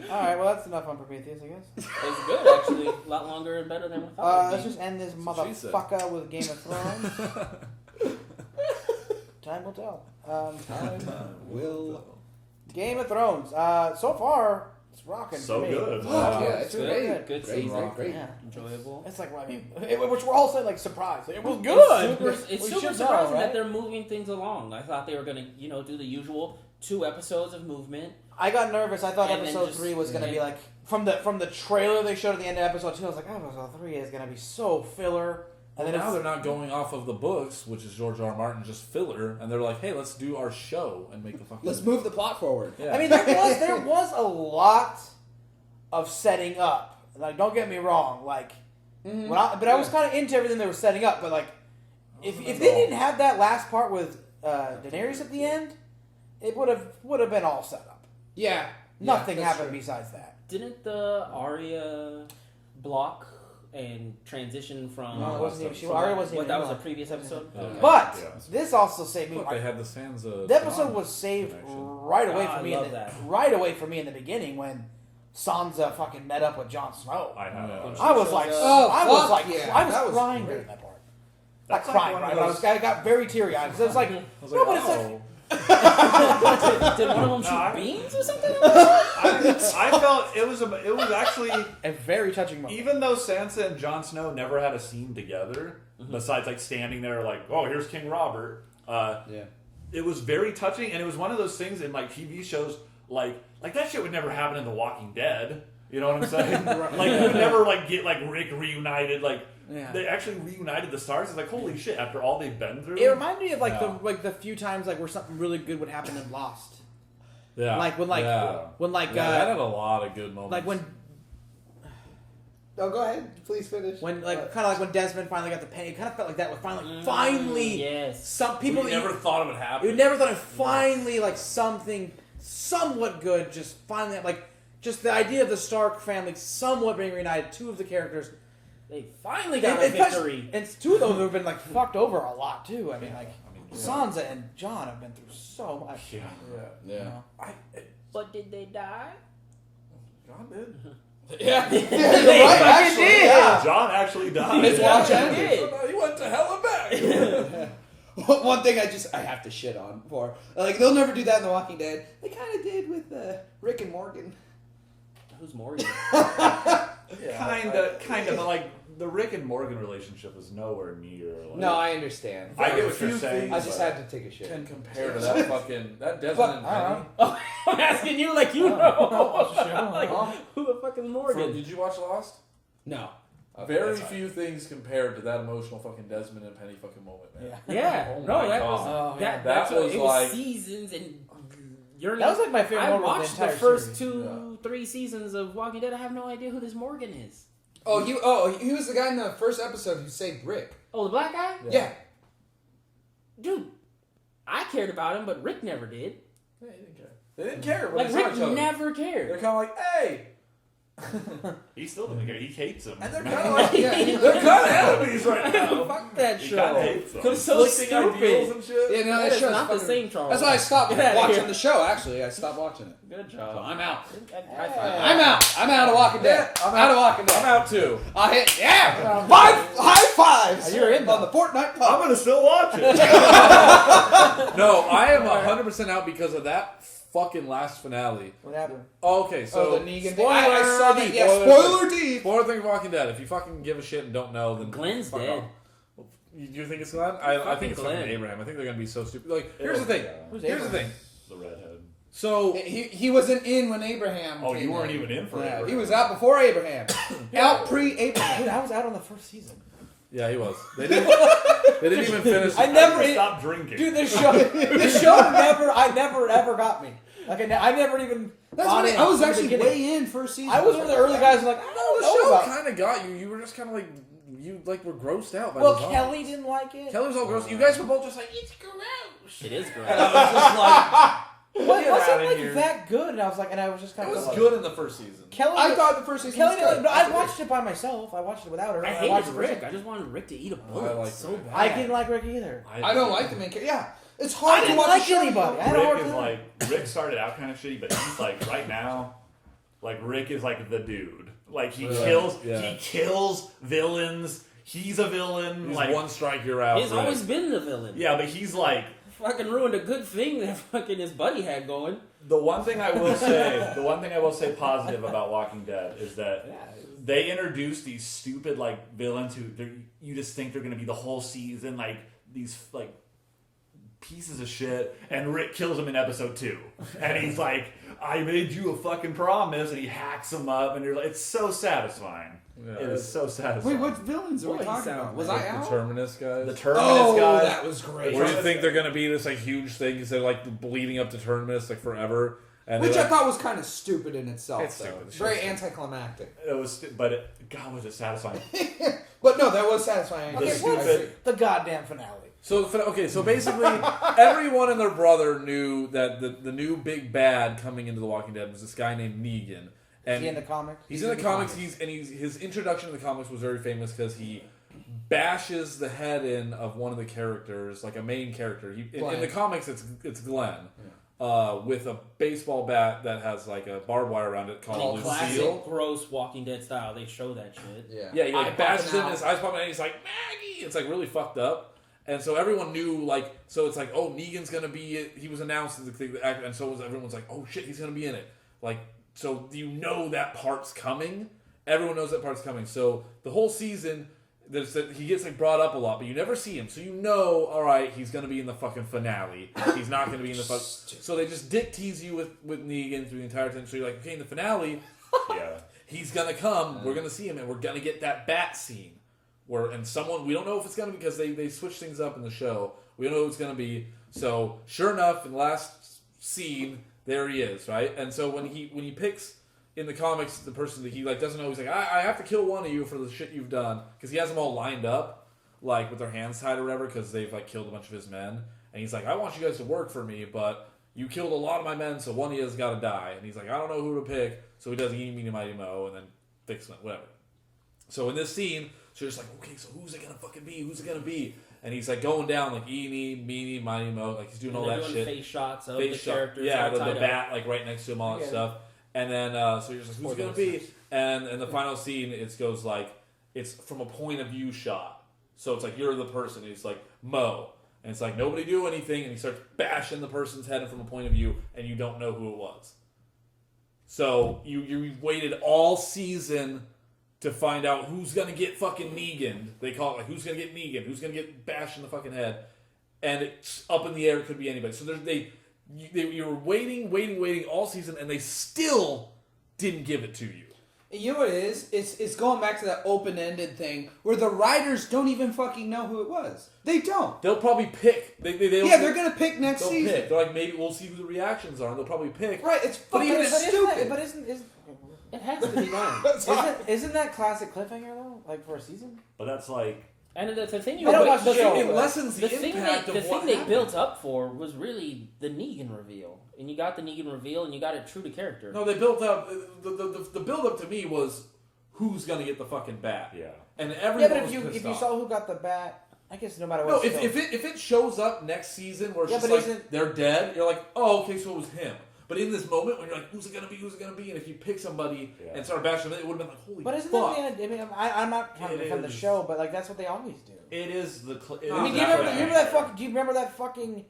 All right, well that's enough on Prometheus, I guess. It's good actually. A lot longer and better than we thought. Let's just end this That's what she said. motherfucker with Game of Thrones. Time will tell. Will. Game of Thrones. So far, it's rocking. So for me. good. Fuck Wow. yeah, it's Good. great. Good great, season. great, great. Yeah. Enjoyable. It's like, I mean, which we're all saying like surprised. Like, it was It's good. super, it's We super should surprising know, that right? they're moving things along. I thought they were gonna, do the usual 2 episodes of movement. I got nervous. I thought And then episode just- 3 was gonna yeah. be like from the trailer they showed at the end of episode 2. I was like, oh, episode 3 is gonna be so filler. And And then now it's, they're not going off of the books, which is George R. R. Martin, just filler, and they're like, "Hey, let's do our show and make the fucking." Let's move the plot forward. Yeah. I mean, there was a lot of setting up. Like, don't get me wrong. Like, Mhm. I was kind of into everything they were setting up. But like, if they didn't have that last part with Daenerys at the end, it would have been all set up. Yeah. Nothing Yeah, that's happened true. besides that. Didn't the Arya block and transition from? No, it wasn't even. from Arya wasn't what, even. that in was a it. previous episode. Yeah. Okay. But Yeah. this also saved me. Look, they had the Sansa. The episode Jon was saved connection. right away Ah, for I me. love that. Right away for me in the beginning when Sansa fucking met up with Jon Snow. I have. Yeah. I was like, Oh, I was fuck like, yeah. I was That was crying great. during that part. That's Not like crying, one of right? But I those- got very teary eyed because it was like, I was no, like, but it's like, oh. Did one of them shoot No, I- beams or something? I felt it was actually, a very touching moment. even though Sansa and Jon Snow never had a scene together, besides like standing there like, oh, here's King Robert. Yeah. It was very touching, and it was one of those things in like TV shows, like that shit would never happen in The Walking Dead. You know what I'm saying? Like you would never like get like Rick reunited. Like Yeah. they actually reunited the stars. It's like holy shit! After all they've been through, It reminded me of like Yeah. the few times like where something really good would happen in Lost. Yeah. Like when yeah. That had a lot of good moments. like when Oh, go ahead. Please finish. kind of like when Desmond finally got the penny. It kind of felt like that. With finally, Yes. some people we that never thought it would happen. you never thought of finally like something somewhat good. Just finally like just the idea of the Stark family somewhat being reunited. 2 of the characters. They finally got a And- and victory. And 2 of them have been like fucked over a lot too. I mean, like I mean, Sansa and Jon have been through so much. Yeah. Yeah. Yeah. But did they die? John did. Yeah. They You're right, fucking actually. did. Yeah. John actually died. His watch He ended. did. He went to hell and back. One thing I have to shit on for, like, they'll never do that in The Walking Dead. They kind of did with Rick and Morgan. Who's Morgan? Kind of, like the Rick and Morgan relationship was nowhere near. Like, No, I understand. I get what Few you're saying. I just but- had to take a shit. Can compare to that fucking that Desmond But, and Penny. Oh, I'm asking you like you know. Like, who the fuck is Morgan? Did you watch Lost? No. Okay, Very that's few things compared to that emotional fucking Desmond and Penny fucking moment, man. Yeah. Yeah. Oh no, my that God. was Oh, that. That That's was it like- was seasons and yearning. That was like my favorite I moment of watched the the entire first series. 3 seasons of Walking Dead. I have no idea who this Morgan is. He was the guy in the first episode who saved Rick. Oh, the black guy? Yeah. Dude, I cared about him, but Rick never did. Yeah, he didn't care. They didn't care when Like they saw Rick each other. never They're cared. kind of like, hey, He still doesn't care. He hates him. and they're kind of like, Yeah. they're kind of enemies right now. Fuck that He kinda show. hates them. It's so Conflicting ideals stupid. and shit. Yeah, no, that It's show's not the fucking- same Charles. That's why I stopped Get outta watching here. the show, actually. I stopped watching it. Good So job. I'm out. High five. I'm out. I'm out of Walking Dead. I'm out of Walking Dead. I'm out too. I hit, yeah! High fives! You're in, on the Fortnite I'm pub. gonna still watch it. No, I am 100% out because of that fucking last finale. What happened? Oh, okay, so Oh, the Negan thing. spoiler I saw that. deep, Yeah, spoiler spoiler deep. Spoiler thing for Walking Dead. If you fucking give a shit and don't know, then Glenn's fuck dead. off. You think it's Glenn? I think Fucking it's Glenn. fucking Abraham. I think they're gonna be so stupid. Like, here's the thing. Who's Here's the Abraham? thing. The redhead. So He wasn't in when Abraham Oh, came you weren't in. even in for Yeah, Abraham. he was out before Abraham. Out pre-Abraham. Dude, I was out on the first season. yeah, he was. They didn't. They didn't even finish. I never. Stop drinking. Dude, this show never ever got me. Like I never even. That's bought what in I was from the actually beginning. way in first season. I was one of the early guys who like I No, don't the know show about. kind of got you. You were just kind of like you like were grossed out by Well, the zombies. Kelly didn't like it. Kelly was all gross. You guys were both just like it's gross. It is great. And I was just like, What Get wasn't outta like here. that good? And I was like, and I was just kind it of was good in the first season. Kelly. I thought the first season Kelly. was good. No, I watched it by myself. I watched it without her. I watched hated it Rick. first. I just wanted Rick to eat a I bullet like so Rick. bad. I didn't like Rick either. I don't like the main character. Yeah, it's I hard to didn't watch like a show. anybody. I had a hard Rick is time. like Rick started out kind of shitty, but he's like right now, like Rick is like the dude. Like he Yeah. kills villains. He's a villain. He's like one strike, you're out. He's Rick. always been the villain. yeah, but he's like Fucking ruined a good thing that fucking his buddy had going. the one thing I will say. The one thing I will say positive about Walking Dead is that they introduced these stupid like villains who you just think they're gonna be the whole season like these like pieces of shit, and Rick kills him in episode 2, and he's like, "I made you a fucking promise," and he hacks him up, and you're like, it's so satisfying. Yeah. It is so satisfying. Wait, what villains are Boy, we he talking sounds about? Was like I the out? Terminus guys. The Terminus Oh, guy. that was great. Where you think they're gonna be this like huge thing because they're like leading up to Terminus like forever, and Which they, I like, thought was kind of stupid in itself. It's though. stupid. It's Very stupid. anticlimactic. It was, God, was it satisfying? But no, that was satisfying. The Okay, stupid- what's the goddamn finale? So so basically, everyone and their brother knew that the new big bad coming into The Walking Dead was this guy named Negan. Is And he in the comics? he's in the comics. His introduction to the comics was very famous because he bashes the head in of one of the characters, like a main character. In the comics, it's Glenn. With a baseball bat that has like a barbed wire around it called Classic, Lucille. gross Walking Dead style. They show that shit. Yeah, Yeah, he Eye like bashes popping him, out. his eyes popping out, and he's like, Maggie! It's like really fucked up. And so everyone knew, like, so it's like, oh, Negan's gonna be it. He was announced as the thing, and so was everyone's like, oh shit, he's gonna be in it. Like, so you know that part's coming. Everyone knows that part's coming. So the whole season, there's that he gets like brought up a lot, but you never see him. So you know, all right, he's gonna be in the fucking finale. He's not gonna be in the fuck. So they just dick tease you with Negan through the entire time. So you're like, okay, in the finale, Yeah. he's gonna come. We're gonna see him, and we're gonna get that bat scene. We don't know if it's gonna be because they switch things up in the show. We don't know who it's gonna be. So sure enough, in the last scene, there he is, right? And so when he picks in the comics the person that he like doesn't know, he's like, I have to kill one of you for the shit you've done, because he has them all lined up, like with their hands tied or whatever, because they've like killed a bunch of his men. And he's like, I want you guys to work for me, but you killed a lot of my men, so one of you has got to die. And he's like, I don't know who to pick, so he does eeny, meeny, miny, mo, and then fix it, whatever. So in this scene, so you're just like, okay, so who's it gonna fucking be? Who's it gonna be? And he's like going down like eeny, meeny, miny, mo, like he's doing all They're that doing shit. face shots of Face the shot. characters. Yeah, all the tied up. bat like right next to him, all that Yeah. stuff. And then so you're just like, who's it gonna be? And in the final scene, it goes like it's from a point of view shot. So it's like you're the person. And he's like Mo, and it's like nobody do anything, and he starts bashing the person's head from a point of view, and you don't know who it was. So you waited all season to find out who's gonna get fucking Negan. They call it like who's gonna get Negan, who's gonna get bashed in the fucking head, and it's up in the air. It could be anybody. So you were waiting all season, and they still didn't give it to you. You know what it is? It's going back to that open-ended thing where the writers don't even fucking know who it was. They don't. They'll probably pick. They're gonna pick next They'll season. pick. They're like, maybe we'll see who the reactions are. And they'll probably pick. Right? It's But fucking even stupid. But isn't It has to be done. isn't that classic cliffhanger though? Like for a season? But that's like And the thing you I don't watch the show. It lessens the thing impact the of thing what they happened. built up for was really the Negan reveal, and you got the Negan reveal, and you got it true to character. No, they built up. The build up to me was who's gonna get the fucking bat. yeah. And everyone Yeah, but was if pissed you off. saw who got the bat, I guess no matter No, what. if it shows up next season where it's Yeah, just but like isn't- they're dead, you're like, oh, okay, so it was him. But in this moment when you're like, who's it gonna be? Who's it gonna be? And if you pick somebody Yeah. and start bashing them, it would have been like, holy But isn't fuck. that the I mean, I'm not It from the is. show, but like that's what they always do. It is the. I mean, do you remember that fucking? Do you remember that fucking?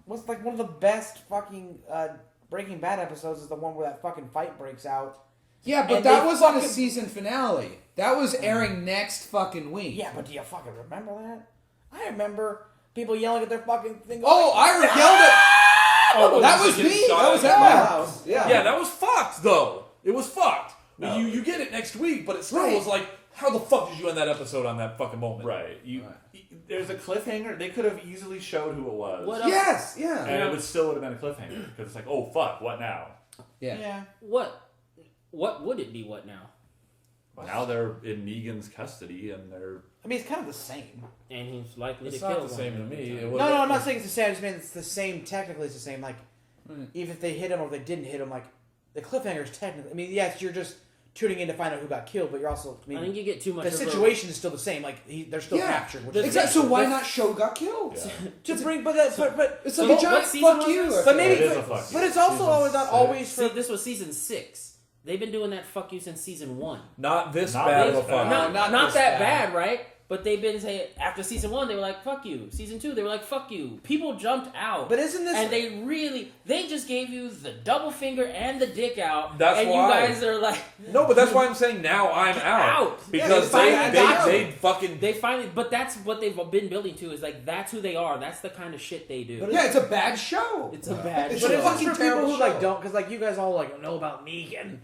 What's like one of the best fucking Breaking Bad episodes is the one where that fucking fight breaks out. Yeah, but And that they was on a fucking- season finale. That was airing next fucking week. Yeah, but do you fucking remember that? I remember people yelling at their fucking thing. Oh, I yelled at. Oh, That was was it me. getting shot That was at? at my house. Yeah. Yeah, that was fucked though. It was fucked. No. You get it next week, but it still Right. was like, how the fuck did you end that episode on that fucking moment? Right. There's a cliffhanger. They could have easily showed who it was. What else? Yes. Yeah. And it would still would have been a cliffhanger because it's like, oh fuck, what now? Yeah. What would it be? What now? Well, now they're in Negan's custody and they're. I mean, it's kind of the same. And he's likely It's to kill not the one same to of them me. every It time. was- No, I'm not saying it's the same. I just mean it's the same. Technically, it's the same. Like, even if they hit him or if they didn't hit him, like the cliffhanger is technically. I mean, yes, you're just tuning in to find out who got killed, but you're also. I I think mean, you get too much. the of a- situation is still the same. Like they're still Yeah. captured. Which The is Exactly. So why the- not show got killed? Yeah. to bring, but that, but It's So like a what giant season fuck was you. this? but maybe, It is a fuck but you. it's also Season always not 6. always See, for. this was season 6. They've been doing that fuck you since season 1. Not this Not bad this of a fuck. bad. Not this that bad. bad, right? But they've been saying after season 1 they were like fuck you. Season 2 they were like fuck you. People jumped out. But isn't this? and they just gave you the double finger and the dick out. That's and why. you guys are like No, but that's why I'm saying now I'm out. out. Because Yeah, they got you. they fucking They finally, but that's what they've been building to is like that's who they are. That's the kind of shit they do. Yeah, it's a bad show. It's a bad It's show. But a it's fucking for people terrible who like show. don't, because like you guys all like know about Negan.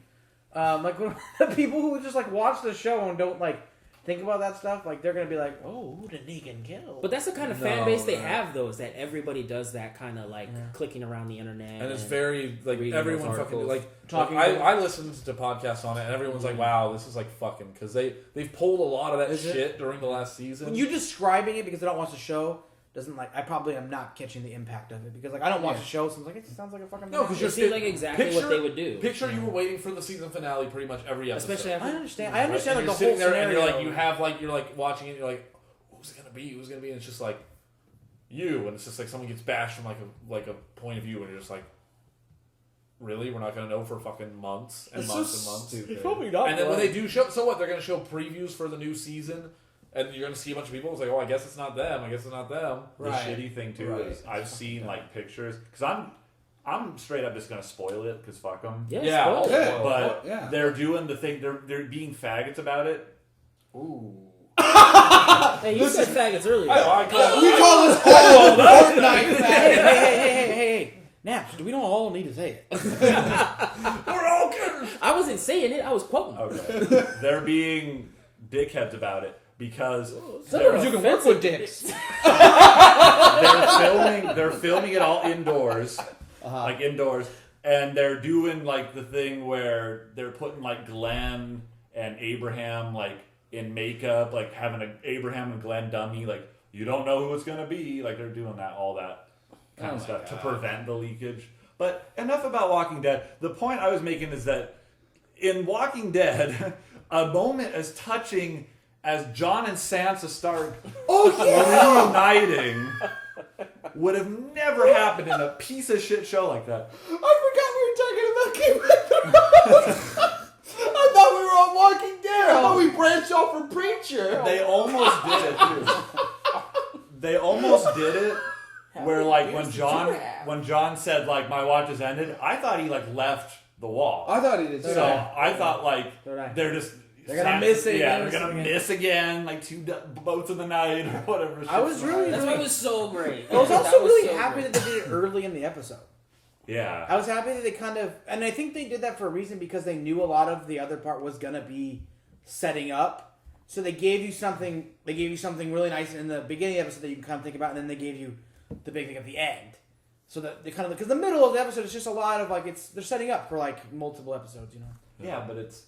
Like the people who just like watch the show and don't like think about that stuff, like they're gonna be like, oh, who did Negan kill? But that's the kind of No, fan base they no. have, though, is that everybody does that kind of like clicking around the internet. and it's very like reading everyone those fucking articles. like Talking I, to- I listened to podcasts on it and everyone's like, wow, this is like fucking because they've pulled a lot of that Is it? shit during the last season. when you describing it because they don't watch the show doesn't like I probably am not catching the impact of it because like I don't watch the show, so I'm like it sounds like a fucking No, 'cause it you're seems still- like exactly what they would do. Picture you were waiting for the season finale pretty much every episode. Especially after I understand And like the you're whole sitting there scenario. and you're like you have like you're like watching it and you're like who's it gonna be and it's just like you and it's just like someone gets bashed from like a point of view and you're just like really we're not gonna know for fucking months and It's months so and months stupid. Probably not. and then when they do show so what they're gonna show previews for the new season and you're gonna see a bunch of people it's like oh I guess it's not them The Right. shitty thing too Right. is I've seen like pictures because I'm straight up just gonna spoil it because fuck them. Yeah, Yeah, spoil it. Yeah. But Yeah. they're doing the thing. They're being faggots about it. Ooh. Hey, you said faggots earlier. I call We call this all Fortnite hey, fag. hey, Naps, do we don't all need to say it? we're all good. I wasn't saying it. I was quoting. Okay, they're being dickheads about it because Sometimes you can work with dicks. they're filming it all indoors, like indoors, and they're doing like the thing where they're putting like Glenn and Abraham like in makeup, like having an Abraham and Glenn dummy, like you don't know who it's gonna be, like they're doing that all that kind of stuff to prevent the leakage. But enough about Walking Dead. The point I was making is that in Walking Dead, a moment as touching as Jon and Sansa Stark reuniting would have never happened in a piece of shit show like that. I forgot we were talking about Game of Thrones. I thought we were on Walking Dead. I thought we branched off from Preacher. They almost did it too. They almost did it. Where like when Jon said like my watch has ended, I thought he like left the wall. I thought he did too. So I thought like they're gonna miss it Yeah, again. they're gonna miss again, like 2 boats in the night or whatever. I was really, That's why it was so great. I was That also really so happy great. that they did it early in the episode. Yeah. I was happy that they kind of, and I think they did that for a reason because they knew a lot of the other part was gonna be setting up. So they gave you something. They gave you something really nice in the beginning of the episode that you can kind of think about, and then they gave you the big thing at the end. So that they kind of because the middle of the episode is just a lot of like they're setting up for like multiple episodes, you know. Yeah, but it's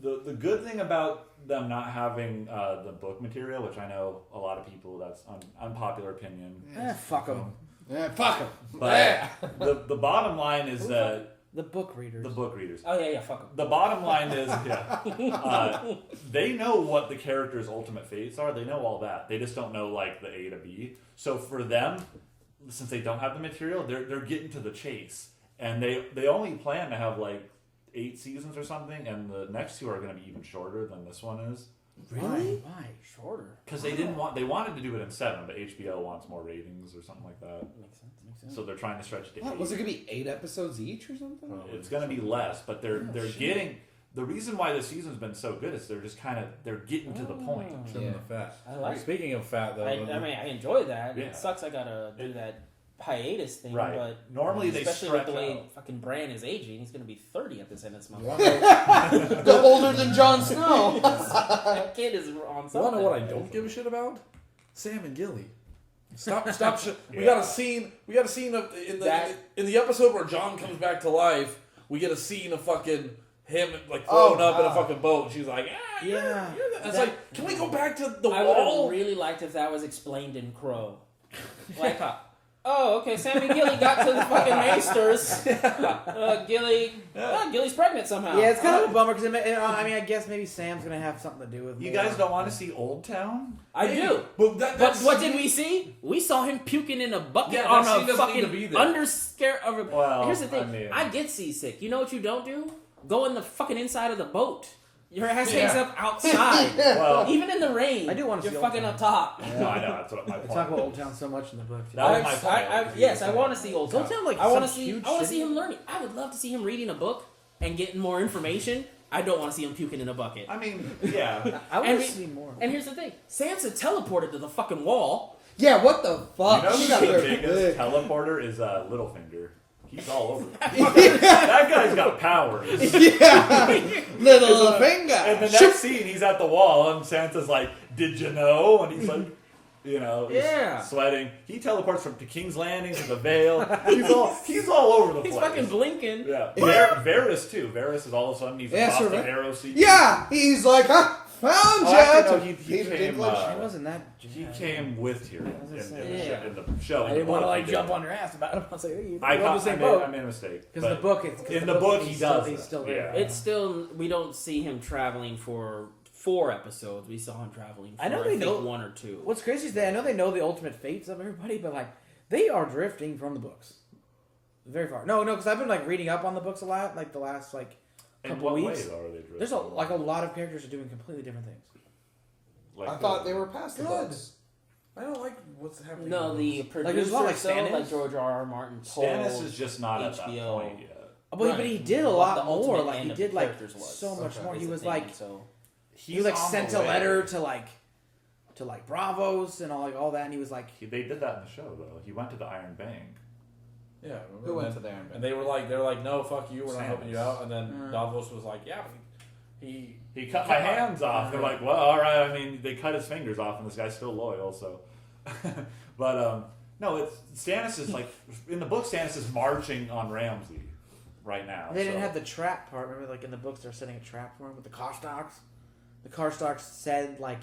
the good thing about them not having the book material, which I know a lot of people that's unpopular opinion. Fuck them. Yeah, fuck him. But the bottom line is that The book readers. the book readers. Oh yeah, fuck 'em. The bottom line is, they know what the characters' ultimate fates are. They know all that. They just don't know like the A to B. So for them, since they don't have the material, they're getting to the chase, and they only plan to have like 8 seasons or something, and the next 2 are going to be even shorter than this one is. Really? Why? Shorter. Because they wanted to do it in 7, but HBO wants more ratings or something like that. Makes sense. Makes sense. So they're trying to stretch it to What, 8. was it gonna be 8 episodes each or something? It's going to be less, but they're getting. The reason why the season's been so good is they're just they're getting to the point. Trimming the fat. I like it. Speaking of fat, though, I mean, I enjoy that. Yeah. It sucks I gotta do that hiatus thing, Right. but Normally they especially stretch with the way out. fucking Bran is aging, he's gonna be 30 at this end of this month. The older than Jon Snow. That kid is on You want to something. know what I don't give a shit about? Sam and Gilly. Stop! We Yeah. got a scene. We got a scene of in the episode where John comes back to life. We get a scene of fucking him like throwing up in a fucking boat. She's like, Yeah. It's like, can we go back to the I would wall? have really liked if that was explained in Crow. Like, okay, Sammy Gilly got to the fucking Maesters. Gilly's pregnant somehow. Yeah, it's kind of a bummer because I mean, I guess maybe Sam's gonna have something to do with. You more. guys don't want to see Old Town? I do. But But what did we see? We saw him puking in a bucket Yeah, on that scene a doesn't need to fucking be there. underscare of a. Well, Here's the thing. I mean- I get seasick. You know what you don't do? Go in the fucking inside of the boat. Your ass hangs up outside. Well, Even in the rain. I do wanna You're see fucking Old up top. no, I know that's what my They point. talk about Old Town so much in the book. That was my point. Yes, I want to see Old Town. Old Town, like, I want to some see. huge I want to city? see him learning. I would love to see him reading a book and getting more information. I don't want to see him puking in a bucket. I mean, yeah. I want And to we- see more. And here's the thing: Sansa teleported to the fucking wall. Yeah, what the fuck? You know She who's got the there biggest quick. teleporter is Littlefinger. He's all over. That guy's got powers. Little finger. And the next scene, he's at the wall, and Sansa's like, "Did you know?" And he's like, he's Yeah. sweating. He teleports to King's Landing to the Vale. He's all over the He's place. fucking blinking. Yeah, Varys too. Varys is all of a sudden he's Yeah, across sure, the right. Harrow Sea. Yeah, he's like, found Oh, ya. actually, no, to he Peter came, Dinklage. He wasn't that. He came with Tyrion I was in, gonna in, say, yeah. in the show. I In didn't the want to book, like he jump did. on your ass about it. I was like, hey, you I, on the I, same made, boat. I made a mistake. Because the book, it's in the book, he does He's that. still there. Yeah. It's still we don't see him traveling for 4 episodes. We saw him traveling for I know they think know- 1 or 2. What's crazy is that I know they know the ultimate fates of everybody, but like they are drifting from the books very far. No, because I've been like reading up on the books a lot, like the last like In couple what weeks. ways are they drifting? There's a lot of characters are doing completely different things. Like I thought they were past the Good. books. I don't like what's happening. No, the Like, there's producers a lot like though, Stannis. like George R.R. Martin told Stannis is just not at that HBO. point yet. But he did a What lot the more. ultimate Like end he of did the like characters was. so much Okay. more. He is the was thing, like so he like on sent the a way. letter to like Bravos and all that, and he was like, They did that in the show though. He went to the Iron Bank. Yeah. Who went and to there? And they're like, no, fuck you, we're not helping you Stannis. out. And then Davos was like, yeah, he He cut my hands off. They're like, well, all right. I mean, they cut his fingers off, and this guy's still loyal. So, but no, it's Stannis is like in the book. Stannis is marching on Ramsay right now. they didn't so- have the trap part. Remember, like in the books, they're setting a trap for him with the Karstarks. The Karstarks said like,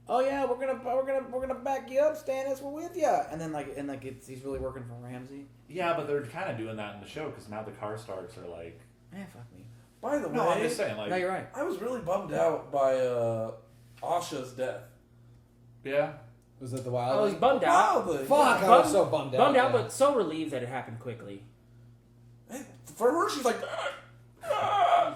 "Oh yeah, we're gonna back you up, Stannis. We're with you." And then he's really working for Ramsay. Yeah, but they're kind of doing that in the show because now the Karstarks are like, Fuck me. By the way, No, I'm just saying, like, No, you're right. I was really bummed out by Asha's death. yeah. Was that the I wild? was bummed out. Wildly. Fuck, Yeah. I was so bummed out. Bummed out, yeah. but so relieved that it happened quickly. For her, she's like,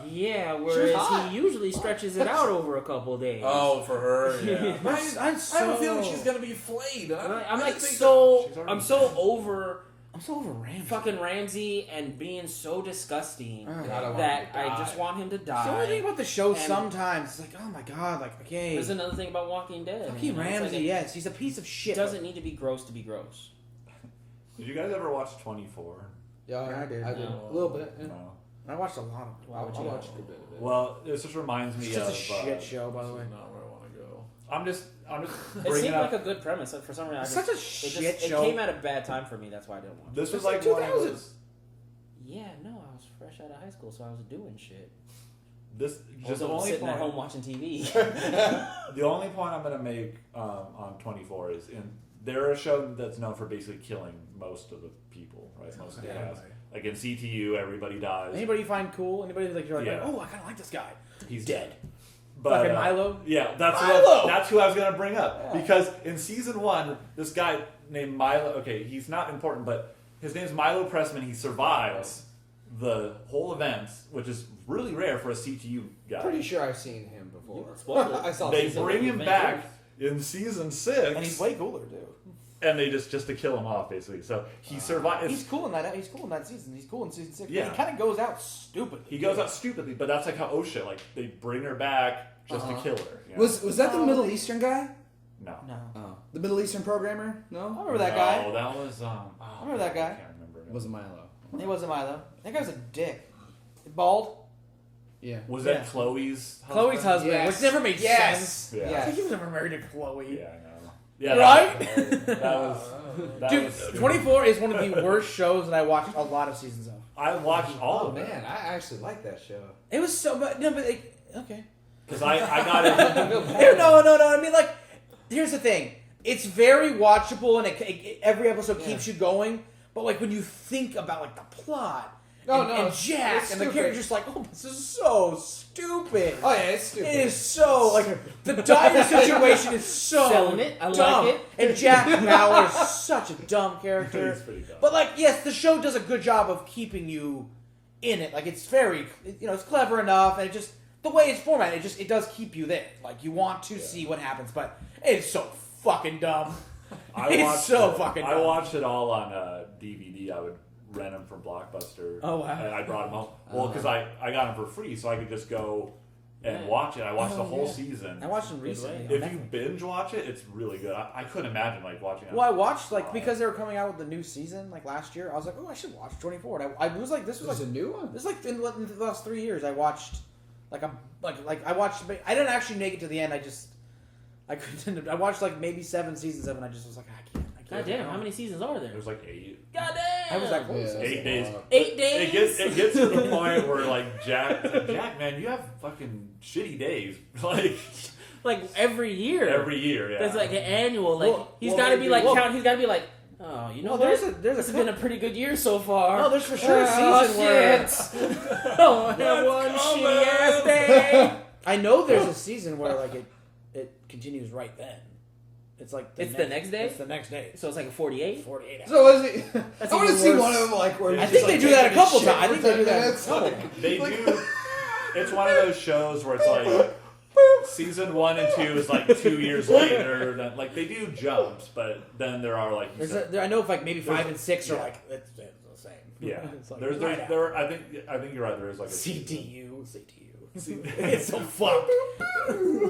Yeah, hot. whereas he usually stretches it out over a couple of days. oh, for her, yeah. I'm I have a so- feeling she's gonna be flayed. and I'm I like just think so. she's already I'm so over I'm so over Ramsey. fucking Ramsey and being so disgusting Oh, God, I want that him to I die. just want him to It's the only thing die. about the show And- sometimes. It's like, oh my god, like, okay. There's another thing about Walking Dead. Fucking you know, it's like Ramsey, yes. He's a piece of It shit. doesn't need to be gross to be gross. Did you guys ever watch 24? Yeah, I did. No. A little bit. Yeah. No. I watched a lot of it. Why would I you? watched a bit of it. Well, this just reminds me It's just a of. shit show, by the way. This is not where I want to go. I'm just It bringing seemed up. like a good premise. For some reason, I It's just, such a it shit just, show. It came at a bad time for me. That's why I didn't watch it. This was It's like like one of 2000s. those. Yeah, no, I was fresh out of high school, so I was doing shit. This I just was the only sitting at point. home watching TV. The only point I'm gonna make on 24 is they're a show that's known for basically killing most of the people, right? Most of the Yeah. cast. Like in CTU, everybody dies. Anybody you find cool? Anybody like you're like, Yeah. oh, I kind of like this guy. He's Dead. But, Fucking Milo? Yeah, Milo! that's who I was gonna bring up Yeah. because in season 1, this guy named Milo. Okay, he's not important, but his name's Milo Pressman. He survives the whole event, which is really rare for a CTU guy. Pretty sure I've seen him before. Spoiled it. I saw They season bring one. him back in season 6, and he's way cooler too. and they just to kill him off basically. So he survives. He's cool in that. He's cool in that season. He's cool in season 6. Yeah. But he kind of goes out stupid. He goes out stupidly, but that's like how OSHA, like they bring her back just to kill her. You know? Was that the Middle Eastern guy? no. No. Oh, the Middle Eastern programmer? I No, remember that guy. No, that was I remember that guy. I can't remember. it wasn't Milo. He wasn't Milo. That guy was a dick. Bald. Yeah. Was Yeah. that Chloe's? Chloe's husband, Yes. which never made Yes. sense. Yeah. Yeah. He was never married to Chloe. Yeah, I know. Yeah, Right? That was. That Dude, was stupid. 24 is one of the worst shows that I watched a lot of seasons of. I watched all Oh of it man, I actually like that show. It was so, but no, but like, okay. because I got it. No. I mean, like, here's the thing. It's very watchable, and every episode keeps you going. But like when you think about like the plot, and Jack it's and the stupid. character's just like, oh, this is so stupid. Oh yeah, it's stupid. It is so like the dire situation is so Selling it. I dumb. like it. And Jack Bauer is such a dumb character. He's pretty dumb. But like, yes, the show does a good job of keeping you in it. Like it's very, it's clever enough, and it just the way it's formatted, it does keep you there. Like you want to see what happens, but it's so fucking dumb. It's so fucking I dumb. watched it all on DVD. I would rent them from Blockbuster. Oh, wow. And I brought them home. Well, because I got them for free, so I could just go and watch it. I watched the whole season. I watched them recently. on If Netflix. you binge watch it, it's really good. I couldn't imagine like watching it. Well, I watched because they were coming out with the new season like last year. I was like, oh, I should watch 24. And I was like, this was There's like a new one. this is like in the last 3 years. I watched like I watched. I didn't actually make it to the end. I couldn't. I watched like maybe 7 seasons of it. And I just was like, I can't. God damn, how many seasons are there? There's like 8. God damn. I was like, close. Yeah. 8 days. 8 days. It gets to the point where like Jack, man, you have fucking shitty days like every year. every year. Yeah. There's like an annual. Like Well, he's well, got to be like well- count. He's got to be like, oh, you know Well, what? there's a This has been a pretty good year so far. No, there's for sure a Oh, season where shit. Oh, that one shitty ass day. I know there's a season where like it continues right then. It's like It's the next day? It's the next day. So it's like a 48. 48 hours. So was it? That's I want to even see worse. one of them like where I he's think just, they like, do that a taking couple shit times. I for think they 10 do that a minutes. couple Like, They like- do. It's one of those shows where it's like season 1 and 2 is like 2 years later. Then like they do jumps, but then there are like you said, I know if like maybe 5 There's- and 6 are yeah. like it's the same. yeah. It's like There's right out. there. I think you're right. There is like a CTU. It's so fucked.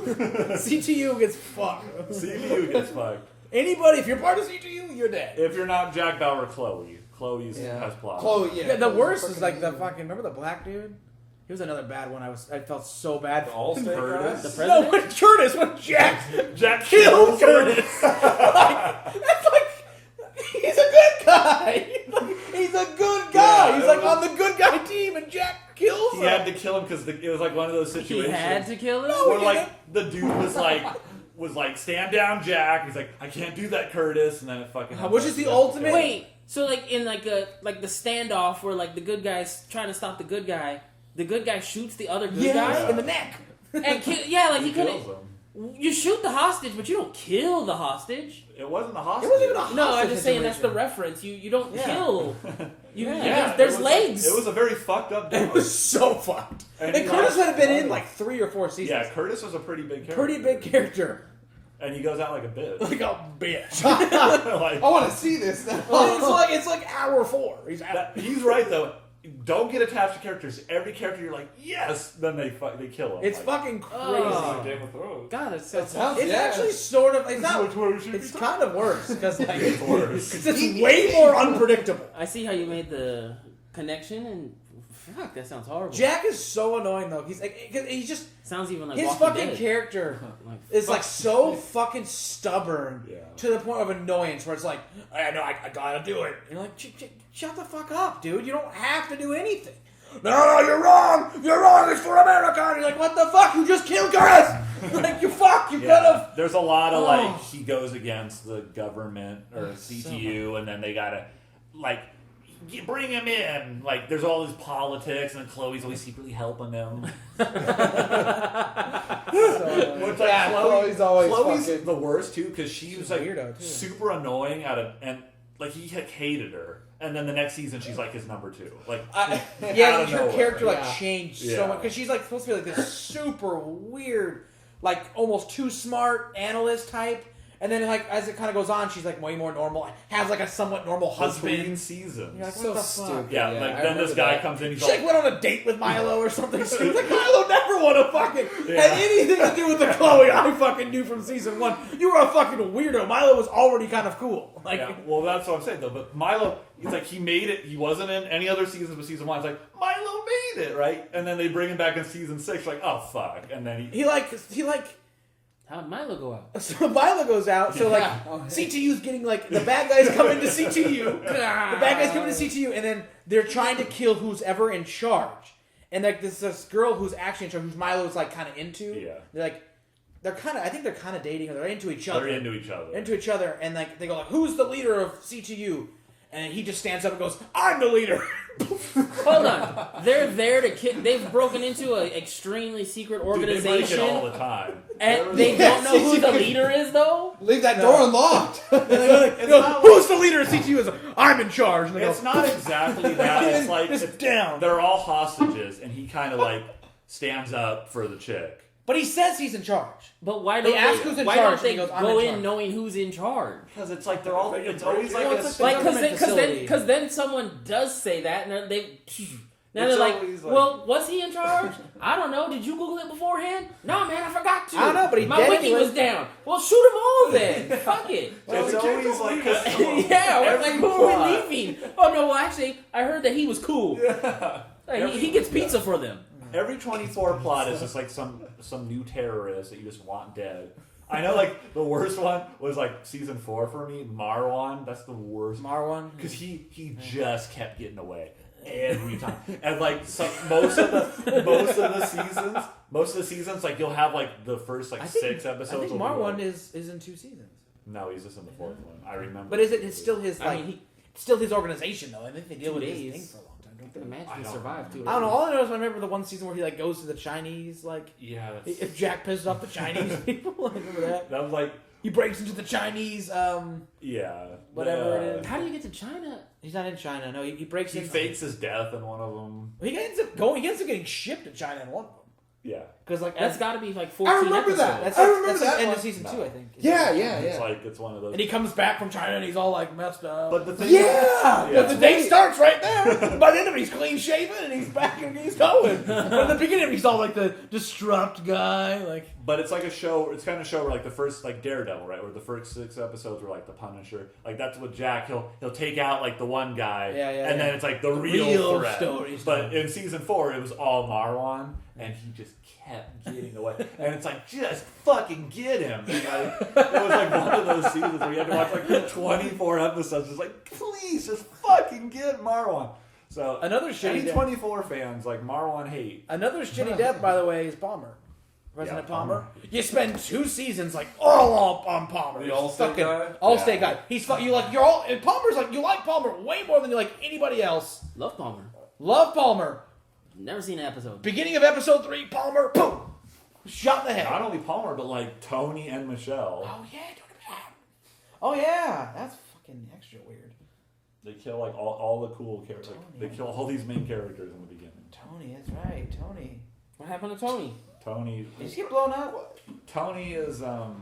CTU gets fucked. CTU gets fucked. Anybody, if you're part of CTU, you're dead. If you're not Jack Bauer, Chloe's Yeah. has plot. Chloe, yeah. The worst is Fucking like the amazing. fucking. Remember the black dude? He was another bad one. I felt so bad. The Allstate Curtis? guy? The No, president. when Curtis, when Jack Jack killed kills him. Curtis. That's like he's a good guy. He's a good guy. Yeah, He's it like was- on the good guy team, and Jack kills He him. had to kill him because it was like one of those He situations had to kill him. No, where he like the dude was like stand down, Jack. He's like, I can't do that, Curtis, and then it fucking. Which is the ultimate- Wait, so like in like the standoff where like the good guy's trying to stop the good guy, the good guy shoots the other good Yes, guy in the neck. and yeah, like he kills couldn't. him. You shoot the hostage, but you don't kill the hostage. It wasn't the hostage. It wasn't even a No, I'm hostage just saying that's the situation. reference. You don't Yeah. kill. Yeah, there's it was legs. Like, it was a very fucked up It dog. was so fucked. And he Curtis lost- had been in like 3 or 4 seasons. Yeah, Curtis was a pretty big character. Pretty big character. And he goes out like a bitch. Like a bitch. Like, I want to see this now. it's like hour 4. He's out. he's right though. Don't get attached to characters. Every character you're like, yes, then they kill him. It's like, fucking crazy. Oh. Game of Thrones. God, it's so. That sounds It's yeah. actually sort of. It's not. Which one we should It's be kind of worse because like It's worse. it's just way more unpredictable. I see how you made the connection, and fuck, that sounds horrible. Jack is so annoying though. He's like he's just Sounds even like his Walking fucking Dead. character Like, is like so fucking stubborn Yeah. to the point of annoyance where it's like I know I gotta do it. And you're like shut the fuck up, dude. You don't have to do anything. No, you're wrong. You're wrong. It's for America. And you're like, what the fuck? You just killed Curtis. Like you fuck. You could have. There's a lot of Oh. like he goes against the government or CTU, and then they gotta like bring him in. Like there's all this politics, and then Chloe's always secretly helping him. Which, like, Yeah, Chloe's always fucking- the worst too because she was like weirdo, too. super annoying and like he hated her, and then the next season she's like his number 2. Like Yeah, out of her nowhere. character like Yeah. changed so Yeah. much because she's like supposed to be like this super weird, like almost too smart analyst type, and then like as it kind of goes on, she's like way more normal, has like a somewhat normal Between husband. seasons. You're like, what So the fuck? stupid. Yeah, Yeah, like I then this remember guy that. comes in, he's She like like, went on a date with Milo or something. She was like, Milo never would have fucking Yeah. had anything to do with the Chloe I fucking knew from season 1. You were a fucking weirdo. Milo was already kind of cool. Like, yeah, well, that's what I'm saying though. But Milo, he's like he made it. He wasn't in any other seasons but season 1. It's like Milo made it, right? And then they bring him back in season 6. Like, oh fuck! And then he like. how'd Milo go out? So Milo goes out, so like Yeah. Oh, yeah. CTU's getting like the bad guys come into CTU. The bad guys come into CTU, and then they're trying to kill who's ever in charge. And like this girl who's actually in charge, who's Milo's like kind of into. Yeah. They're kind of. I think they're kind of dating, or they're into each other. they're into each other. Into each other, and like they go like, "Who's the leader of CTU?" And he just stands up and goes, "I'm the leader." Hold on, they're there to kill. They've broken into an extremely secret Dude, they break organization, it all the time. and they don't know who the leader is, though. Leave that door unlocked. And they go, like, "Who's the leader of CTU?" Is I'm in charge. And they It's go, not exactly that. It's like Just down. they're all hostages, and he kind of like stands up for the chick. But he says he's in charge. But why They don't ask who's in why charge, don't they and he goes, "I'm go in in charge." knowing who's in charge? Because it's like they're all. It's always like Well, a. it's Like government facility. because then someone does say that, and they now It's they're like, always like- well, was he in charge? I don't know. Did you Google it beforehand? No, man, I forgot to. I don't know, but he my did wiki anyway. was down. Well, shoot them all then. Fuck it. It's always like Yeah, we're every like, who plot. are we leaving? Oh no, well actually, I heard that he was cool. Like, he gets pizza for them. Every 24 plot is just like some new terrorist that you just want dead. I know, like the worst one was like season 4 for me, Marwan. That's the worst Marwan. because he just kept getting away every time, and like most of the seasons, like you'll have like the first like 6 episodes. I think will be Marwan like- is in 2 seasons. No, he's just in the 4th one. I remember. But is it? It's still his. I Like, mean, it's still his organization though. I think they deal 2 with his days. thing for a long time. Don't they? Imagine I he don't survived know. 2 I don't know. All I know is I remember the one season where he like goes to the Chinese. Like, yeah, that's, if Jack pisses off the Chinese people, I remember that. that was like He breaks into the Chinese. yeah, Whatever it is. How do you get to China? He's not in China. No, he breaks He in. fakes his death in one of them. He ends up going. He ends up getting shipped to China in one of them. Yeah, Because like That's got to be like 14 I remember episodes. that. That's I like, remember that's like that end one. of season 2, I think. Yeah, yeah, it's yeah. like it's one of those. And he comes back from China and he's all like messed up. But the thing, yeah, Yeah. but the day starts right there. By the end of it, he's clean shaven and he's back and he's going. But in the beginning, he's all like the disrupt guy. Like, But it's like a show. It's kind of a show where like the first like Daredevil, right? Where the first 6 episodes were like the Punisher. Like that's what Jack. He'll take out like the one guy. Yeah, yeah, And yeah. then it's like the real real threat. stories. But in season 4, it was all Marwan, and he just kept getting away. And it's like just fucking get him. Like, it was like one of those seasons where you had to watch like 24 episodes. It's like please just fucking get Marwan. So Another shitty any death. 24 fans like Marwan hate. another shitty death, by the way, is Palmer. President Yeah, Palmer. Palmer. You spend 2 seasons like all up on Palmer. The Allstate Fucking guy? Allstate Yeah. guy. He's you like you're all. And Palmer's like you like Palmer way more than you like anybody else. Love Palmer. Love Palmer. Never seen an episode. Beginning of episode 3, Palmer, boom, shot in the head. Not only Palmer, but like Tony and Michelle. Oh yeah, oh yeah, that's fucking extra weird. They kill like all the cool characters. Tony. They kill all these main characters in the beginning. Tony, that's right, Tony. What happened to Tony? Tony. Did he just get blown up? Tony is I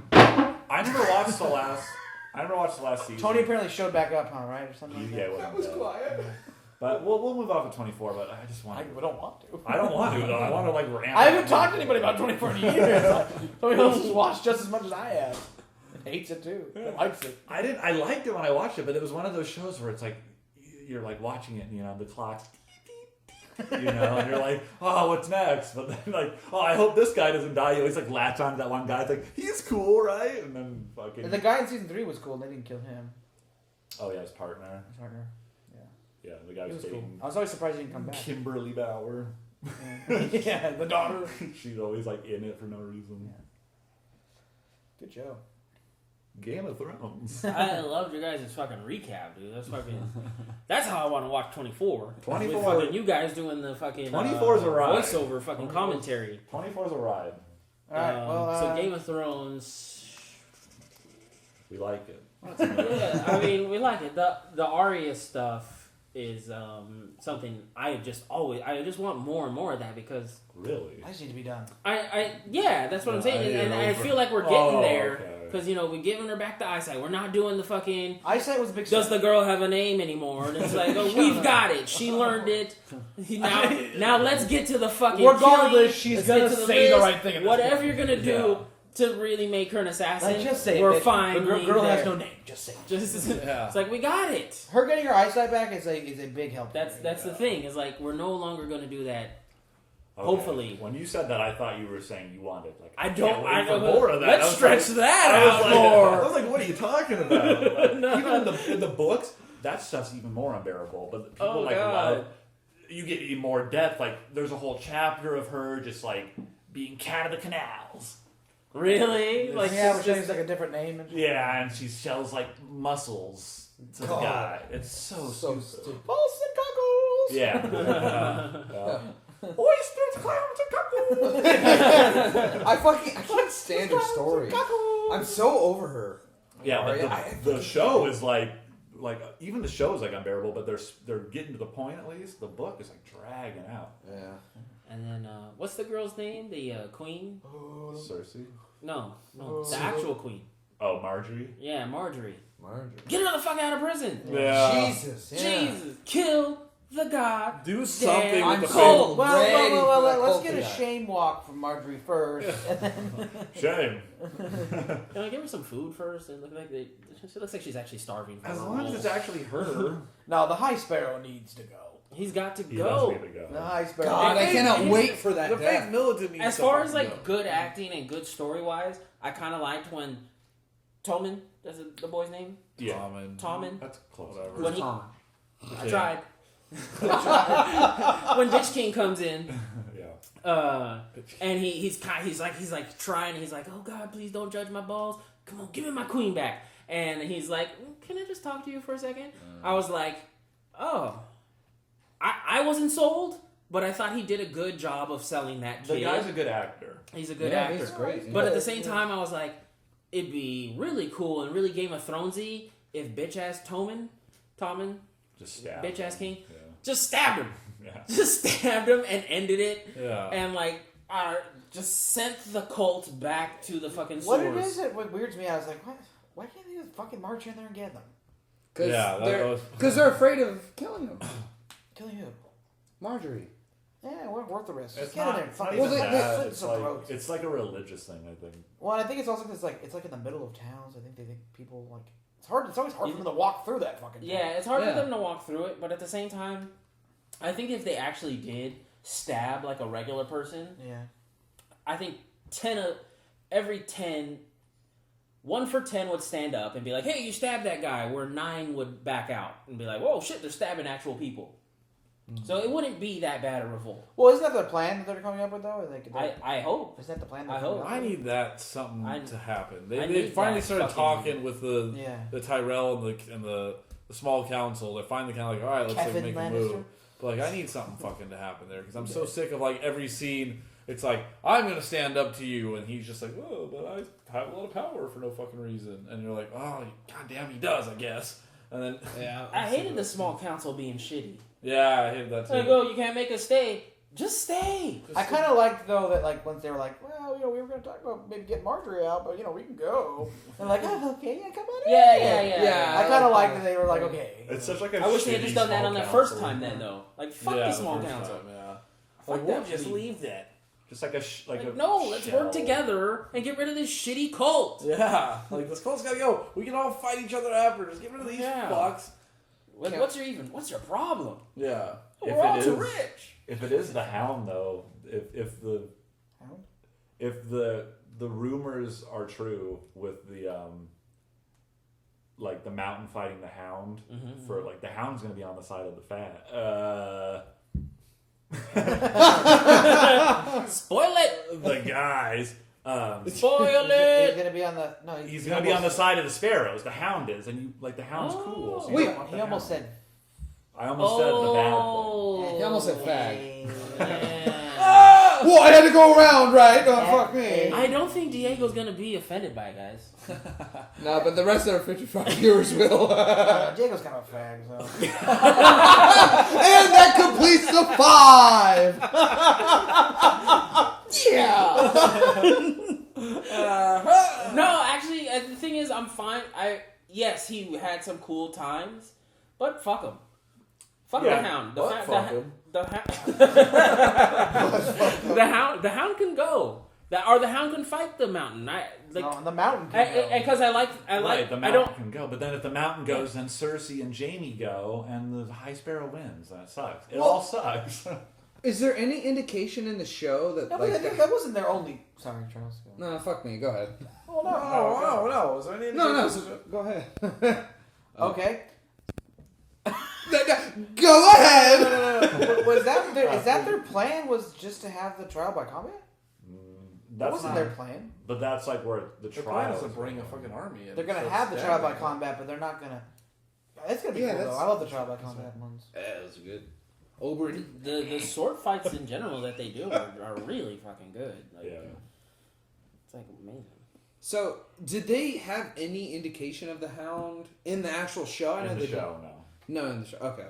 never watched the last season. Tony apparently showed back up, huh? Right, or something like Yeah, that. it That wasn't was bad. quiet. But we'll move off of 24. But I just want. I don't want to. I don't want to though. I want to like ramp. I haven't talked to anybody about 24 in years. Somebody else has watched just as much as I have. And hates it too. And likes it. I liked it when I watched it, but it was one of those shows where it's like you're like watching it, and, you know, the clock's you know, and you're like, oh, what's next? But then like, oh, I hope this guy doesn't die. You always like latch on to that one guy. It's like he's cool, right? And then fucking. And the guy in season 3 was cool. And they didn't kill him. Oh yeah, his partner. His partner. Yeah, the guy He was was cool. dating I was always surprised he didn't come back. Kimberly Bauer. Yeah, the daughter. She's always like in it for no reason. Good show. Game of Thrones. I loved your guys' fucking recap, dude. That's fucking. That's how I want to watch 24. 24. With fucking you guys doing the fucking 24 is a ride. voiceover fucking commentary. 24 is a ride. All right. Well, so Game of Thrones. We like it. Yeah, I mean we like it. The Arya stuff is something I just want more and more of that because Really? I just need to be done. yeah, that's what I'm saying, Yeah, and yeah, I over. feel like we're getting there Okay. because you know we're giving her back the eyesight. We're not doing the fucking. Eyesight was a big. Does the girl have a name anymore? And it's like, oh, we've got it. She learned it. Now let's get to the fucking. Regardless, killing. she's Let's gonna get to the say the list. right thing at this Whatever point. you're gonna do to really make her an assassin, Like, just say it. we're bitch. fine. The girl has no name. Just say it. Just Yeah. it's like we got it. Her getting her eyesight back is a big help. That's the thing. Is like we're no longer gonna do that. Okay. Hopefully. When you said that, I thought you were saying you wanted like. I can't don't. wait I for don't. more of that. Let's I was stretch like- that I was out like, more. I was like, what are you talking about? Like, even in the books, that stuff's even more unbearable. But people Oh, like God. love. You get even more depth. Like there's a whole chapter of her just like being cat of the canals. Really? Like yeah, it's which just is like a different name. And Yeah, and she sells like muscles to the God. guy. It's so So stupid. stupid. Pulse and cockles. Yeah. Oysters, clams, and cockles. I can't stand her story. I'm so over her. Yeah, but Arya, the show is like even the show is like unbearable, but they're getting to the point at least. The book is like dragging out. Yeah. And then what's the girl's name? The queen? Cersei. No, the actual queen. Oh, Marjorie. Yeah, Marjorie. Marjorie. Get her the fuck out of prison. Jesus. Yeah. Jesus, kill the god. Do something I'm with the cold. Well, ready for that let's cult get a guy. shame walk from Marjorie first. Shame. Can I give her some food first? It looks like she's actually starving. For As her long as role. it's actually her. No, the High Sparrow needs to go. He's got to He go. does need to The go. High Sparrow. God, I If- cannot if- wait for that The death. fake militant needs As to far as fucking like go. good acting and good story wise, I kind of liked when Tommen, that's the boy's name. Yeah. Tommen. That's close. Whatever. When he, Tom? I tried. When Bitch King comes in, Yeah. and he's like trying. He's like, oh God, please don't judge my balls. Come on, give me my queen back. And he's like, can I just talk to you for a second? I was like, oh, I wasn't sold, but I thought he did a good job of selling that kid. The guy's a good actor. He's a good Yeah, actor. he's great. But at the same time, I was like, it'd be really cool and really Game of Thronesy if bitch ass Tommen, Just stab. bitch ass King, Yeah. just stabbed him. Yeah. Just stabbed him and ended it. Yeah. And like, just sent the cult back to the fucking What source. it is that what weirds me out is like, what? Why can't they just fucking march in there and get them? Yeah, that was- Because they're afraid of killing them. Killing who? Marjorie. Yeah, we're worth the risk. It's Just get in not, there and it's not fucking even Well, they- that. slit It's some like, throats. it's like a religious thing, I think. Well, I think it's also because it's like in the middle of towns. I think they think people like it's hard. It's always hard for them to walk through that fucking. town. Yeah, it's hard Yeah. for them to walk through it, but at the same time, I think if they actually did stab like a regular person, Yeah. I think 1 for 10 would stand up and be like, hey, you stabbed that guy, where 9 would back out and be like, whoa, shit, they're stabbing actual people. So it wouldn't be that bad a revolt. Well, isn't that the plan that they're coming up with though? I hope. Is that the plan? I they're coming hope. up I with? need that something I- to happen. I They need finally that started fucking- talking with the Yeah. Tyrell and the small council. They're finally kind of like, all right, let's like Kevin make Lannister. a move. But like, I need something fucking to happen there because I'm so sick of like every scene. It's like I'm gonna stand up to you, and he's just like, oh, but I have a lot of power for no fucking reason, and you're like, oh, goddamn, he does, I guess. And then I hated the small council being shitty. Yeah, I hated that too. Like, oh, you can't make us stay. Just stay. I kind of liked though that like once they were like, well, we were going to talk about maybe getting Marjorie out, but we can go. And like, oh, okay, yeah, come on in. Yeah. I kind of liked that they were like, okay. It's such like a I wish they had shitty just done that small on the council. first time then, though. Like, fuck the small first council. time, yeah. Fuck Like, that, we'll just leave that. Just like a Like, no, let's work shell. together and get rid of this shitty cult. Yeah, like this cult's gotta go. We can all fight each other after. Just get rid of these Yeah. fucks. Like, what's your problem? Yeah. If We're all it too is- rich. If it is the Hound, though, if the Hound? if the rumors are true with the like the Mountain fighting the Hound for like the Hound's gonna be on the side of the Spoil it. the guys. Spoil He's it. going to be on the... No, He's gonna be on the side of the Sparrows. The Hound is, and you like the Hound's cool. So you Wait, don't want he the almost Hound. said... I almost said the bad Oh. He almost said fag. Yeah. Well, I had to go around, right? Don't fuck me. I don't think Diego's gonna be offended by it, guys. No, but the rest of our 55 viewers will. Diego's kind of a fag, so... And that completes the 5. Yeah. No, actually, the thing is, I'm fine. Yes, he had some cool times, but fuck him. Fuck Yeah. the Hound. What? Fuck him. The Hound can go. The Hound can fight the Mountain. No, the mountain can go. Because I like. Right, the I Mountain don't. can go, but then if the Mountain goes, then Cersei and Jaime go, and the High Sparrow wins. That sucks. It all sucks. Is there any indication in the show that No, but I think that wasn't their only... Sorry, Charles. Go. No, fuck me. Go ahead. Oh, No. Is there any No. indication- Go ahead. Okay. Go ahead. Was that is that their plan? Was just to have the trial by combat? That That's wasn't not, their plan. but that's like where the The trial plan is to is bring a going. fucking army in. They're gonna so have the it's trial by stabbing. combat, but they're not gonna. It's gonna be Yeah, cool though. that's- I love the trial by combat ones. Yeah, that's good. Oberyn. The sword fights in general that they do are really fucking good. Like, Yeah. It's like amazing. So, did they have any indication of the Hound in the actual show? I know In they the show, no. No, in the show. Okay.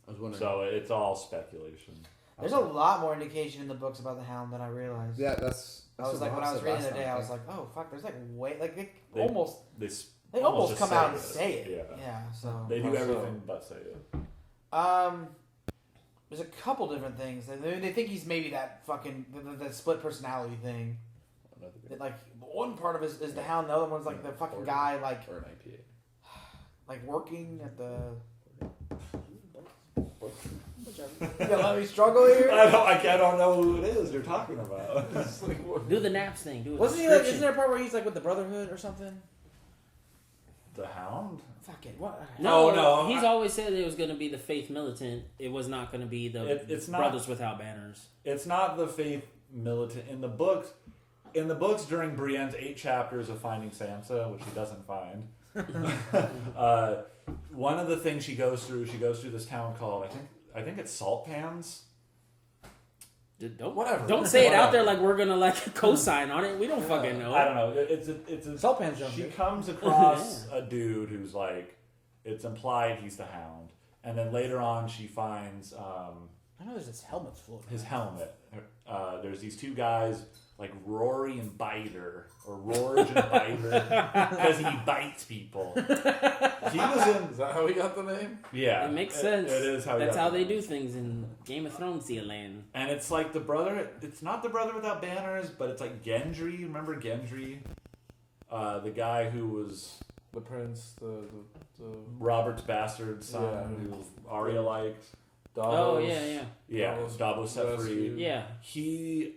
I was wondering. So it's all speculation. There's a lot more indication in the books about the Hound than I realized. yeah, that's. I was like, when I was reading the other day, I was like, oh fuck, there's like way like They- almost They they almost just come out and it. say it. Yeah. Yeah. So They do Also- everything but say it. there's a couple different things. They think he's maybe that fucking the split personality thing. That, like one part of it is the Hound, the other one's like the fucking guy like Or an IPA. like working at the. You gonna let me struggle here? I don't know who it is you're talking about. It's like, what- Do the naps thing. Do a Wasn't he like? description. Isn't there a part where he's like with the Brotherhood or something? The Hound? Fuck it. What? No, no, He's always said it was going to be the Faith Militant. It was not going to be the It's not- Brothers Without Banners. It's not the Faith Militant in the books. In the books, during Brienne's 8 chapters of finding Sansa, which she doesn't find, one of the things she goes through this town called I think it's Salt Pans. Don't Whatever. Don't say it out Whatever. there like we're gonna like co-sign on it. We don't fucking know. I don't know. It's a Salt Pans jump She dude. comes across a dude who's like, it's implied he's the Hound, and then later on she finds I know there's this helmet floating. his helmet. There's these two guys like Rory and Biter, or Rorge and Biter, because he bites people. He was in. Is that how he got the name? Yeah, It makes sense. It is how. he That's got how the they name. do things in Game of Thrones land. And it's like the brother. It's not the Brother Without Banners, but it's like Gendry. Remember Gendry, the guy who was The prince, the Robert's bastard son, Yeah. who Arya liked. Davos. Oh yeah. Yeah, Davos Davos set free. rescued. Yeah. He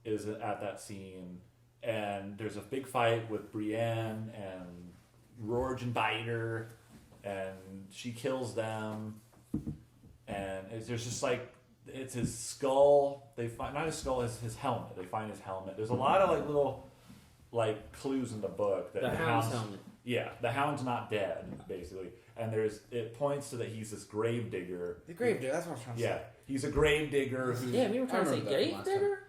is at that scene, and there's a big fight with Brienne and Rorge and Biter, and she kills them, and there's just like it's his skull. They find not his skull, his helmet. They find his helmet. There's a lot of like little like clues in the book that The Hound's helmet. Yeah, the Hound's not dead, basically. and it points to that he's this grave digger. The grave digger. That's what I was trying to Yeah, say. he's a grave digger. Who, Yeah, we were trying to say remember that grave last time. digger.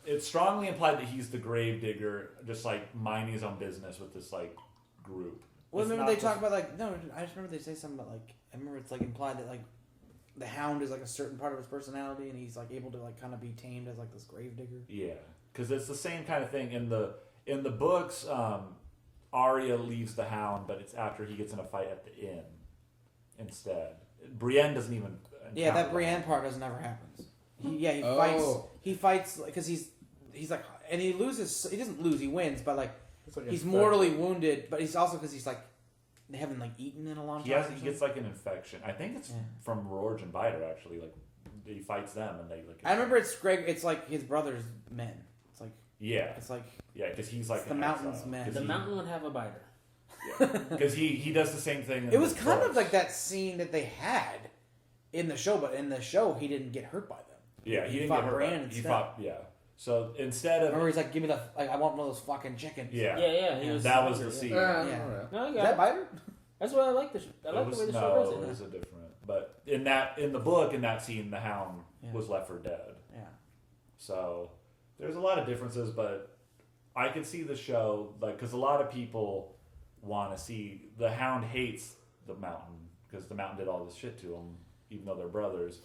it's strongly implied that he's the grave digger, just like minding his own business with this like group. Well, It's remember not they talk just- about like no. I just remember they say something about like I remember it's like implied that like the Hound is like a certain part of his personality, and he's like able to like kind of be tamed as like this grave digger. Yeah, because it's the same kind of thing in the books. Arya leaves the Hound, but it's after he gets in a fight at the inn instead. Brienne doesn't even. Yeah, that encounter Brienne the part doesn't ever happens. He Oh. fights. He fights because he's like, and he loses. He doesn't lose. He wins, but like It's he's mortally wounded. But he's also because he's like they haven't like eaten in a long time. Hound. or He gets something. like an infection. I think it's Yeah. from Rorge and Biter actually. Like he fights them and they like. I remember it's Greg. It's like his brother's men. It's like Yeah, because he's like it's the an mountain's exile. men. 'Cause The he- mountain would have a biter. Because he does the same thing. In It was the kind of books. like that scene that they had in the show, but in the show he didn't get hurt by them. Yeah, he didn't fought get hurt. Bran He instead. fought. Yeah. So instead of Remember he's like, "Give me the like, I want one of those fucking chickens." yeah, Yeah, he was. that was the hungry, scene. Yeah. No, I Is got that it. Biter? That's why I like the. I like the way the show does it it. was a different. But in the book, in that scene, the Hound Yeah. was left for dead. Yeah. So there's a lot of differences, but I could see the show like because a lot of people want to see the Hound hates the Mountain because the Mountain did all this shit to him, even though they're brothers.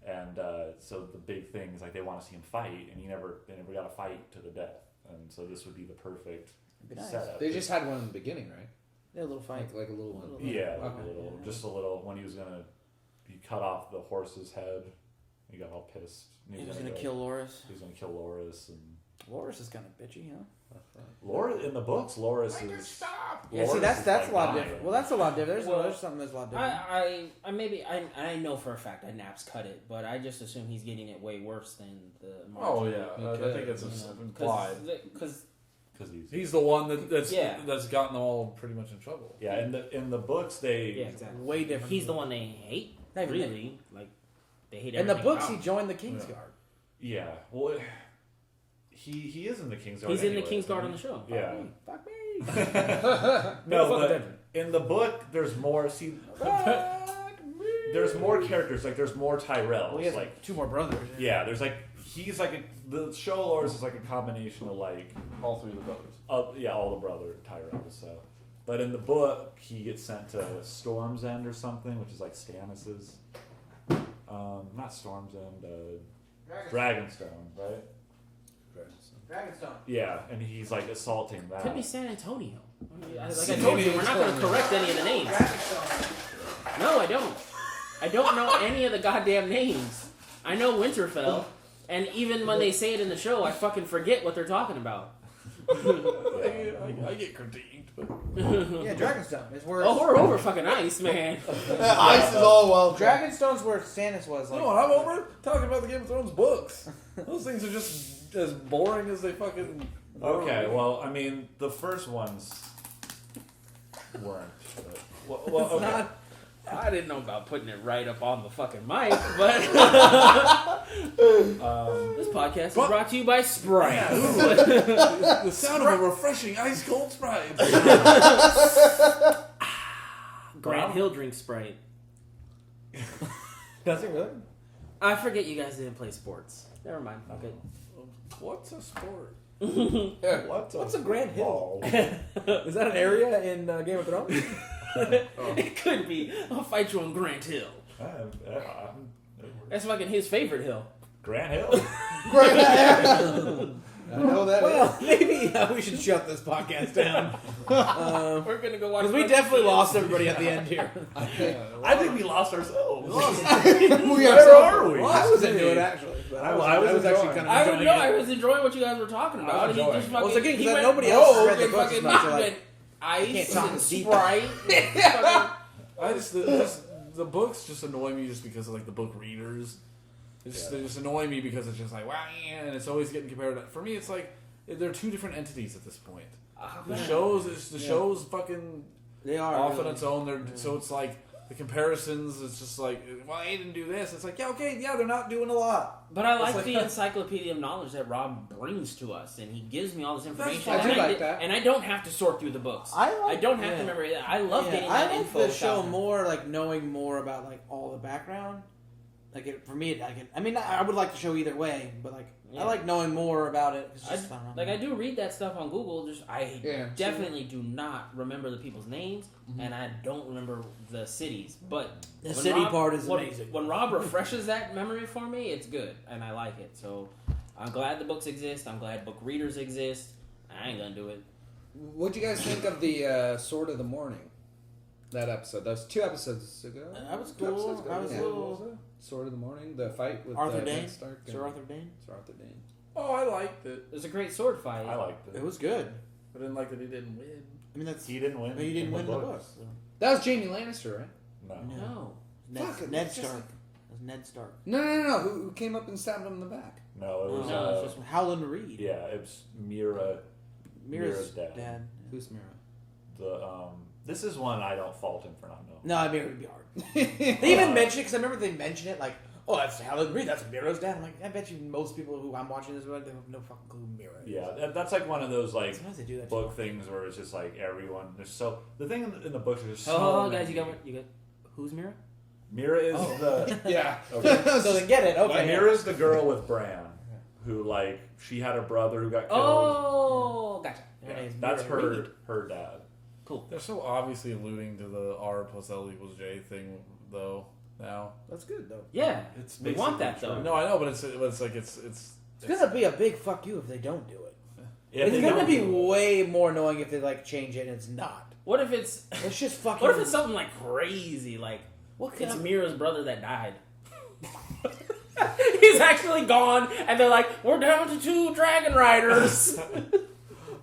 And so the big thing is like they want to see him fight, and they never got a fight to the death. And so this would be the perfect It'd be nice. setup. They just had one in the beginning, right? They had a little fight. Like a little one. Yeah, like Okay. a little, just a little. When he was gonna, he cut off the horse's head. He got all pissed. And He was gonna kill Loras. He was gonna kill Loras, and Loras is kind of bitchy, huh? Loras in the books. Loras is. Yeah, see, Loras that's is, that's like, a lot dying. different. Well, that's a lot different. Well, There's something that's a lot different. I maybe I know for a fact that Naps cut it, but I just assume he's getting it way worse than the. Oh yeah, I Okay. think it's implied. Because Because He's the one that's Yeah. that's gotten them all pretty much in trouble. yeah, in the books they yeah, exactly. Way different. He's the one they hate. Not even Really, like they hate. In the everything books, he about joined the Kingsguard. yeah well he is in the Kingsguard. him. He's in the anyway, King's isn't Guard he? on the show. Yeah. Fuck me. No, Fuck but them. in the book there's more. See, there's more characters. Like there's more Tyrells. Well, he has like two more brothers. yeah, there's like he's like the show Loras is like a combination of like All three of the brothers. all the brother Tyrells. So, but in the book he gets sent to Storm's End or something, which is like Stannis's. Not Storm's End, Dragonstone, right? Dragonstone. Yeah, and he's like assaulting that. Could be San Antonio. Like I told you, we're not going to correct any of the names. No, I don't. I don't know any of the goddamn names. I know Winterfell, and even when they say it in the show, I fucking forget what they're talking about. I get critiqued, but Yeah, Dragonstone is where. Oh, we're over fucking ice, man. Ice is all well. Dragonstone's where Stannis was. Like, no, I'm over talking about the Game of Thrones books. Those things are just as boring as they fucking. Okay, well, I mean, the first ones weren't. But, well, okay. I didn't know about putting it right up on the fucking mic, but this podcast is brought to you by Sprite. The sound of a refreshing ice cold Sprite. Grant Hill drinks Sprite. Does it really? I forget you guys didn't play sports. Never mind. Fuck it. What's a sport? What's a Grand Hill? Ball. Is that an area in Game of Thrones? It could be. I'll fight you on Grant Hill. That's fucking his favorite hill. Grant Hill. I know that. Well, maybe we should shut this podcast down. We're gonna go watch. Because we definitely lost everybody at the end here. I think we lost ourselves. we are Where so. are we? Well, I was into it actually. But I was actually enjoying kind of I enjoying know. it. I was enjoying what you guys were talking about. was He enjoying just it. fucking. Well, it's okay, 'cause he then went nobody else rogue read the and books fucking as much, so, like, went ice talk and as deep. Sprite. Fucking- I just the books just annoy me just because of like the book readers. They just annoy me because it's just like wow, and it's always getting compared to. For me, it's like they're two different entities at this point. The shows fucking They are off on really. its own. So it's like the comparisons. It's just like, well, they didn't do this. It's like, yeah, okay, yeah, they're not doing a lot. But I like like- the encyclopedia of knowledge that Rob brings to us, and he gives me all this information. fine. I do and like that. And I don't have to sort through the books. I don't have yeah. to remember it. I love Yeah, getting I that like info. the without show him. more, like knowing more about like all the background. Like for me, I mean, I would like the show either way, but like Yeah. I like knowing more about it. It's I, just fun. like I do read that stuff on Google. Just I Yeah. definitely do not remember the people's names, and I don't remember the cities. But The when city part is when- amazing. When Rob refreshes that memory for me, it's good, and I like it. So I'm glad the books exist. I'm glad book readers exist. I ain't gonna do it. What'd you guys think of the Sword of the Morning? That episode. That was 2 episodes ago. That was 2 cool. episodes ago, That was yeah. cool. What was it? Sword of the Morning. The fight with Arthur Ned Dane, Stark. Sir Arthur Dane. Sir Arthur Dane. Oh, I liked it. It was a great sword fight. I liked It it. was good. I didn't like that he didn't win. I mean, that's He didn't win. but he didn't win the book. books. So. That was Jamie Lannister, right? No. No. Fuck, Ned it's just Stark. like- It was Ned Stark. No. Who came up and stabbed him in the back? No, it was. No, it's just Howland Reed. yeah, it's Mira. Mira's Mira's dad. Who's Mira? The This is one I don't fault him for not knowing. No, I mean it would be hard. They even mentioned because I remember they mentioned it like, oh, that's Howland Reed. That's Mira's dad. I'm like, I bet you most people who I'm watching this with, they have no fucking clue who Mira is. Yeah, that's like one of those like Sometimes they do that. book things where it's just like everyone. There's so the thing in the books is so. Oh, many. guys, you got who's Mira? Mira is Oh. the Yeah. okay. So then get it. Okay. Mira's the girl with Bran, who like she had a brother who got killed. Oh, gotcha. Her name's That's Mira Reed. her dad. Cool. They're so obviously alluding to the R plus L equals J thing, though. Now That's good though. Yeah, It's we want that basically though. true. no, I know, but it's like It's gonna be a big fuck you if they don't do it. Yeah, It's they gonna don't be do it. way more annoying if they like change it and it's not. What if it's It's just fucking. what if it's something like crazy, like What kind it's of- Mira's brother that died? He's actually gone, and they're like, "We're down to 2 dragon riders."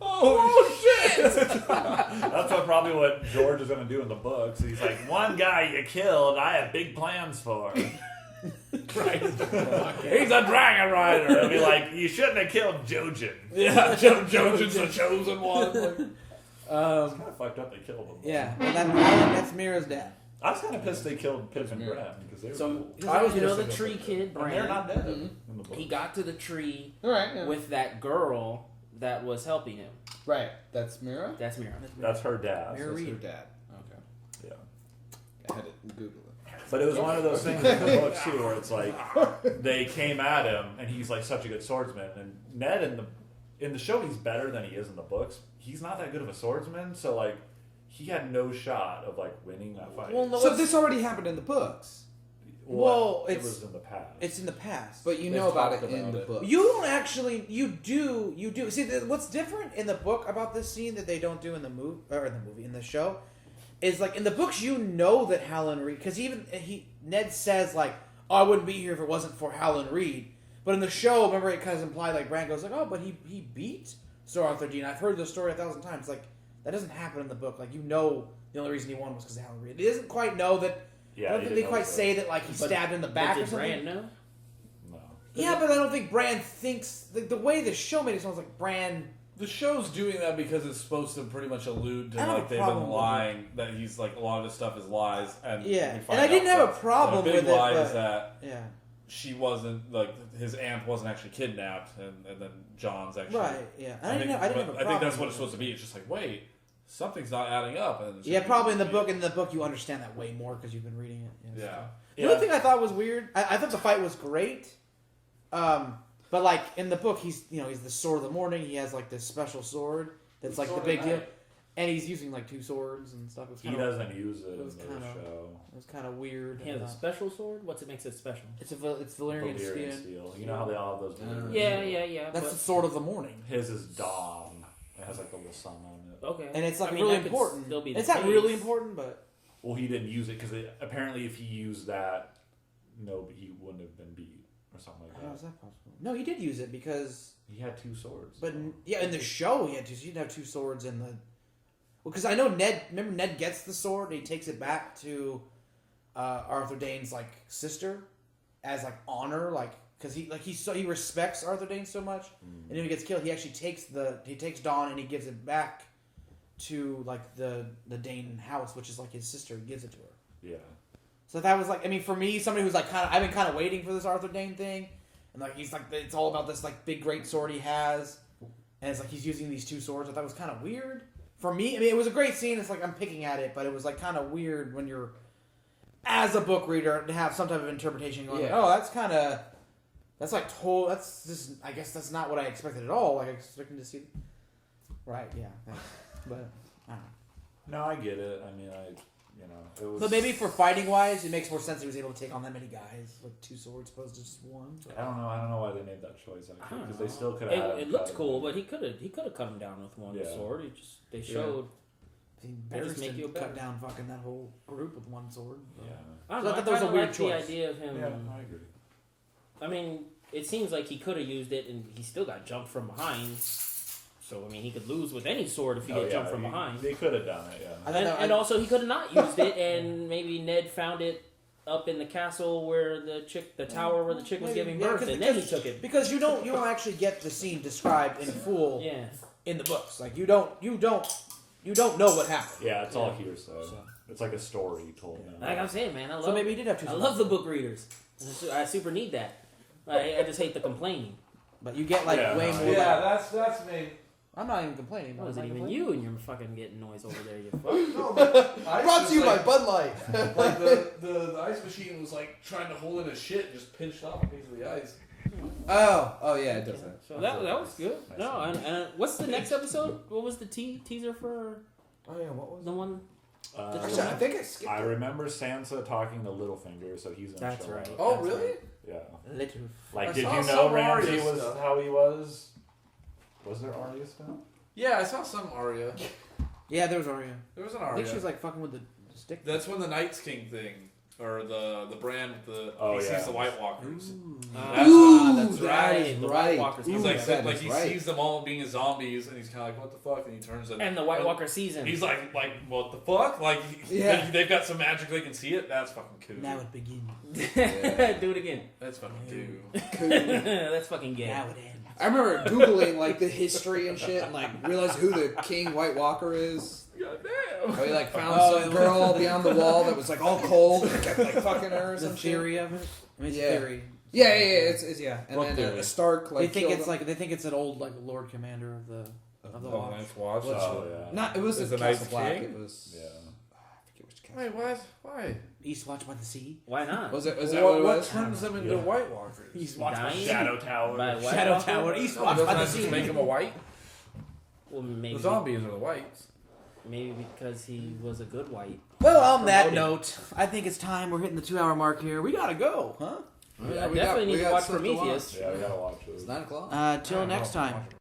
Oh shit! That's probably what George is going to do in the books. He's like, one guy you killed, I have big plans for. right. He's a dragon They'll rider. be like, you shouldn't have killed Jojen. Yeah, Jojen's the chosen one. Like, Kind of fucked up they killed him. Yeah, well, that's Mira's dad. I was kind of pissed they killed Pip and Bran because they were So cool. I was you know the pissed tree about kid, And Bran. they're not dead Mhm. in the book. He got to the tree All right. Yeah. with that girl that was helping him. Right. That's Mira. That's Mira. That's her dad. Mira That's her Reed. dad. Okay. Yeah. I had to Google it. But it was one of those things in the book too, where it's like they came at him, and he's like such a good swordsman. And Ned in the show, he's better than he is in the books. He's not that good of a swordsman, so like he had no shot of like winning that fight. Well, no, So it's- this already happened in the books, well, it it's- was in the past. it's in the past. but you They've know about it talked in about the it. book. You don't actually. You do. See, what's different in the book about this scene that they don't do in the movie or in the show, is like in the books you know that Howland Reed, because even Ned says like, "Oh, I wouldn't be here if it wasn't for Howland Reed." But in the show, remember it kind of implied like Bran goes like, "Oh, but he beat Sir Arthur Dean. I've heard the story 1,000 times." Like that doesn't happen in the book. Like you know, the only reason he won was because of Howland Reed. He doesn't quite know that. yeah, I don't he think they didn't quite know say that like he But- stabbed in the back But or did something. Bran know? No. Yeah, but I don't think Bran thinks the way the show made it sounds like Bran. the show's doing that because it's supposed to pretty much allude to I don't have like a they've problem been with lying that he's like a lot of his stuff is lies and Yeah, we and find I didn't out have a that problem the big with it, lie but- is that Yeah. she wasn't like his aunt wasn't actually kidnapped and then John's actually Right. Yeah. I think I didn't have a problem. I think that's what with it's supposed to be. It's just like wait, something's not adding up. And it's Yeah, just- probably in the book. In the book, you understand that way more because you've been reading it. Yeah. The other thing I thought was weird. I thought the fight was great. But like in the book, he's the Sword of the Morning. He has like this special sword that's like the big deal, and he's using like 2 swords and stuff. It's He kind of doesn't use it it was in the kinda- show. it was kind of weird. He has a special sword. What's it makes it special? It's Valyrian Valyrian steel. steel. You know how they all have those. Valyrian Yeah. That's but- the Sword of the Morning, His is Dawn. It has like a little sun on it. okay. and it's like I mean, really that could important. still be the It's not case. really important, but Well, he didn't use it because apparently if he used that, no, he wouldn't have been beat or something like how is that. that possible? No, he did use it because. He had 2 swords. But yeah, in the show he had 2. So he'd have 2 swords in the. Well, because I know Ned. Remember, Ned gets the sword and he takes it back to Arthur Dane's like sister as like honor, like because he respects Arthur Dane so much, and then he gets killed. He actually takes Dawn and he gives it back to like the Dane house, which is like his sister. He gives it to her. Yeah. So that was like, I mean, for me, somebody who's like I've been kind of waiting for this Arthur Dane thing, and like he's like, it's all about this like big great sword he has, and it's like he's using these two swords. I thought it was kind of weird for me. I mean, it was a great scene. It's like I'm picking at it, but it was like kind of weird when you're as a book reader to have some type of interpretation going. Yeah. Oh, that's like total. That's just. I guess that's not what I expected at all. Like I expected to see. Right. Yeah. Thanks. But I don't know. No, I get it. I mean, it was. But maybe for fighting wise, it makes more sense he was able to take on that many guys with two swords opposed to just one. I don't know why they made that choice actually, because they know. still could have. It looked cool, but he could have cut him down with one Yeah. sword. They showed. They just make you a cut better. down fucking that whole group with one sword. Yeah. I don't So I know. thought that was a kinda weird like choice. the idea of him. Yeah, I agree. I mean, it seems like he could have used it, and he still got jumped from behind. So I mean, he could lose with any sword if he get jumped from behind. They could have done it. Yeah. And also, he could have not used it, and maybe Ned found it up in the castle where the tower where the chick was giving birth, and then he took it. Because you don't actually get the scene described in full Yeah. in the books. Like you don't know what happened. Yeah, it's all hearsay. So- It's like a story told now. Like I'm saying, man, I love. So maybe he did have two I swords. love the book readers. I super need that. I just hate the complaining. But you get like Yeah, way no, more. Yeah, Like, that's me. I'm not even complaining. What is it I'm not even complaining. you and you're fucking getting noise over there? You fuck. No, but ice Brought was to you by like, Bud Light. like the ice machine was like trying to hold in a shit, just pinched off a piece of the ice. Oh yeah, it does that. So that was good. Nice. No, and what's the next episode? What was the teaser for Oh yeah, what was the one? Actually, I think I skipped. I remember Sansa talking to Littlefinger, so he's in That's show right. up. Oh That's really? right. Yeah. Little. Like, I did saw you know some Ramsay Arya was stuff. how he was? Was there Arya still? Yeah, I saw some Arya. Yeah, there was Arya. There was an I Arya. think she was like fucking with the stick. That's when the Night's King thing, or the brand with the Oh, he yeah. sees the White Walkers. Ooh, That's that right. is The right. White Walkers. He's Ooh, like that like is he right. sees them all being as zombies, and he's kind of like, what the fuck? And he turns And the White Walker season. He's like what the fuck? Like Yeah. they've got some magic they can see it. That's fucking cool. Now it begins. Do it again. That's fucking cool. That's fucking gay. Now it ends. I remember Googling like the history and shit, and like realized who the King White Walker is. Goddamn. How he like found some girl beyond the wall that was like all cold and kept like fucking her or The some shit. theory of it. I mean, it's Yeah. theory. Yeah, it's yeah. And What then theory? a Stark like They think killed it's him. like they think it's an old like Lord Commander of the Oh, Watch. nice watch. Oh, yeah. not. It was Is the the Night's Castle Black. King? It was. Yeah. I forget which castle. Wait, what? Why? Eastwatch by the Sea. Why not? Was it? Was that what it What was? turns them into Yeah. White Walkers? Eastwatch by the Dying? Sea. Shadow Tower. By White Shadow Walker? Tower. No, Eastwatch doesn't by that the just Sea. make them a white? Well, maybe The zombies are the whites. maybe because he was a good white. Well, on that Promoted. note, I think it's time. We're hitting the 2 hour mark here. We gotta go, huh? I definitely need to watch stuff Prometheus. Yeah, we gotta watch it. It's 9 o'clock. Till next time.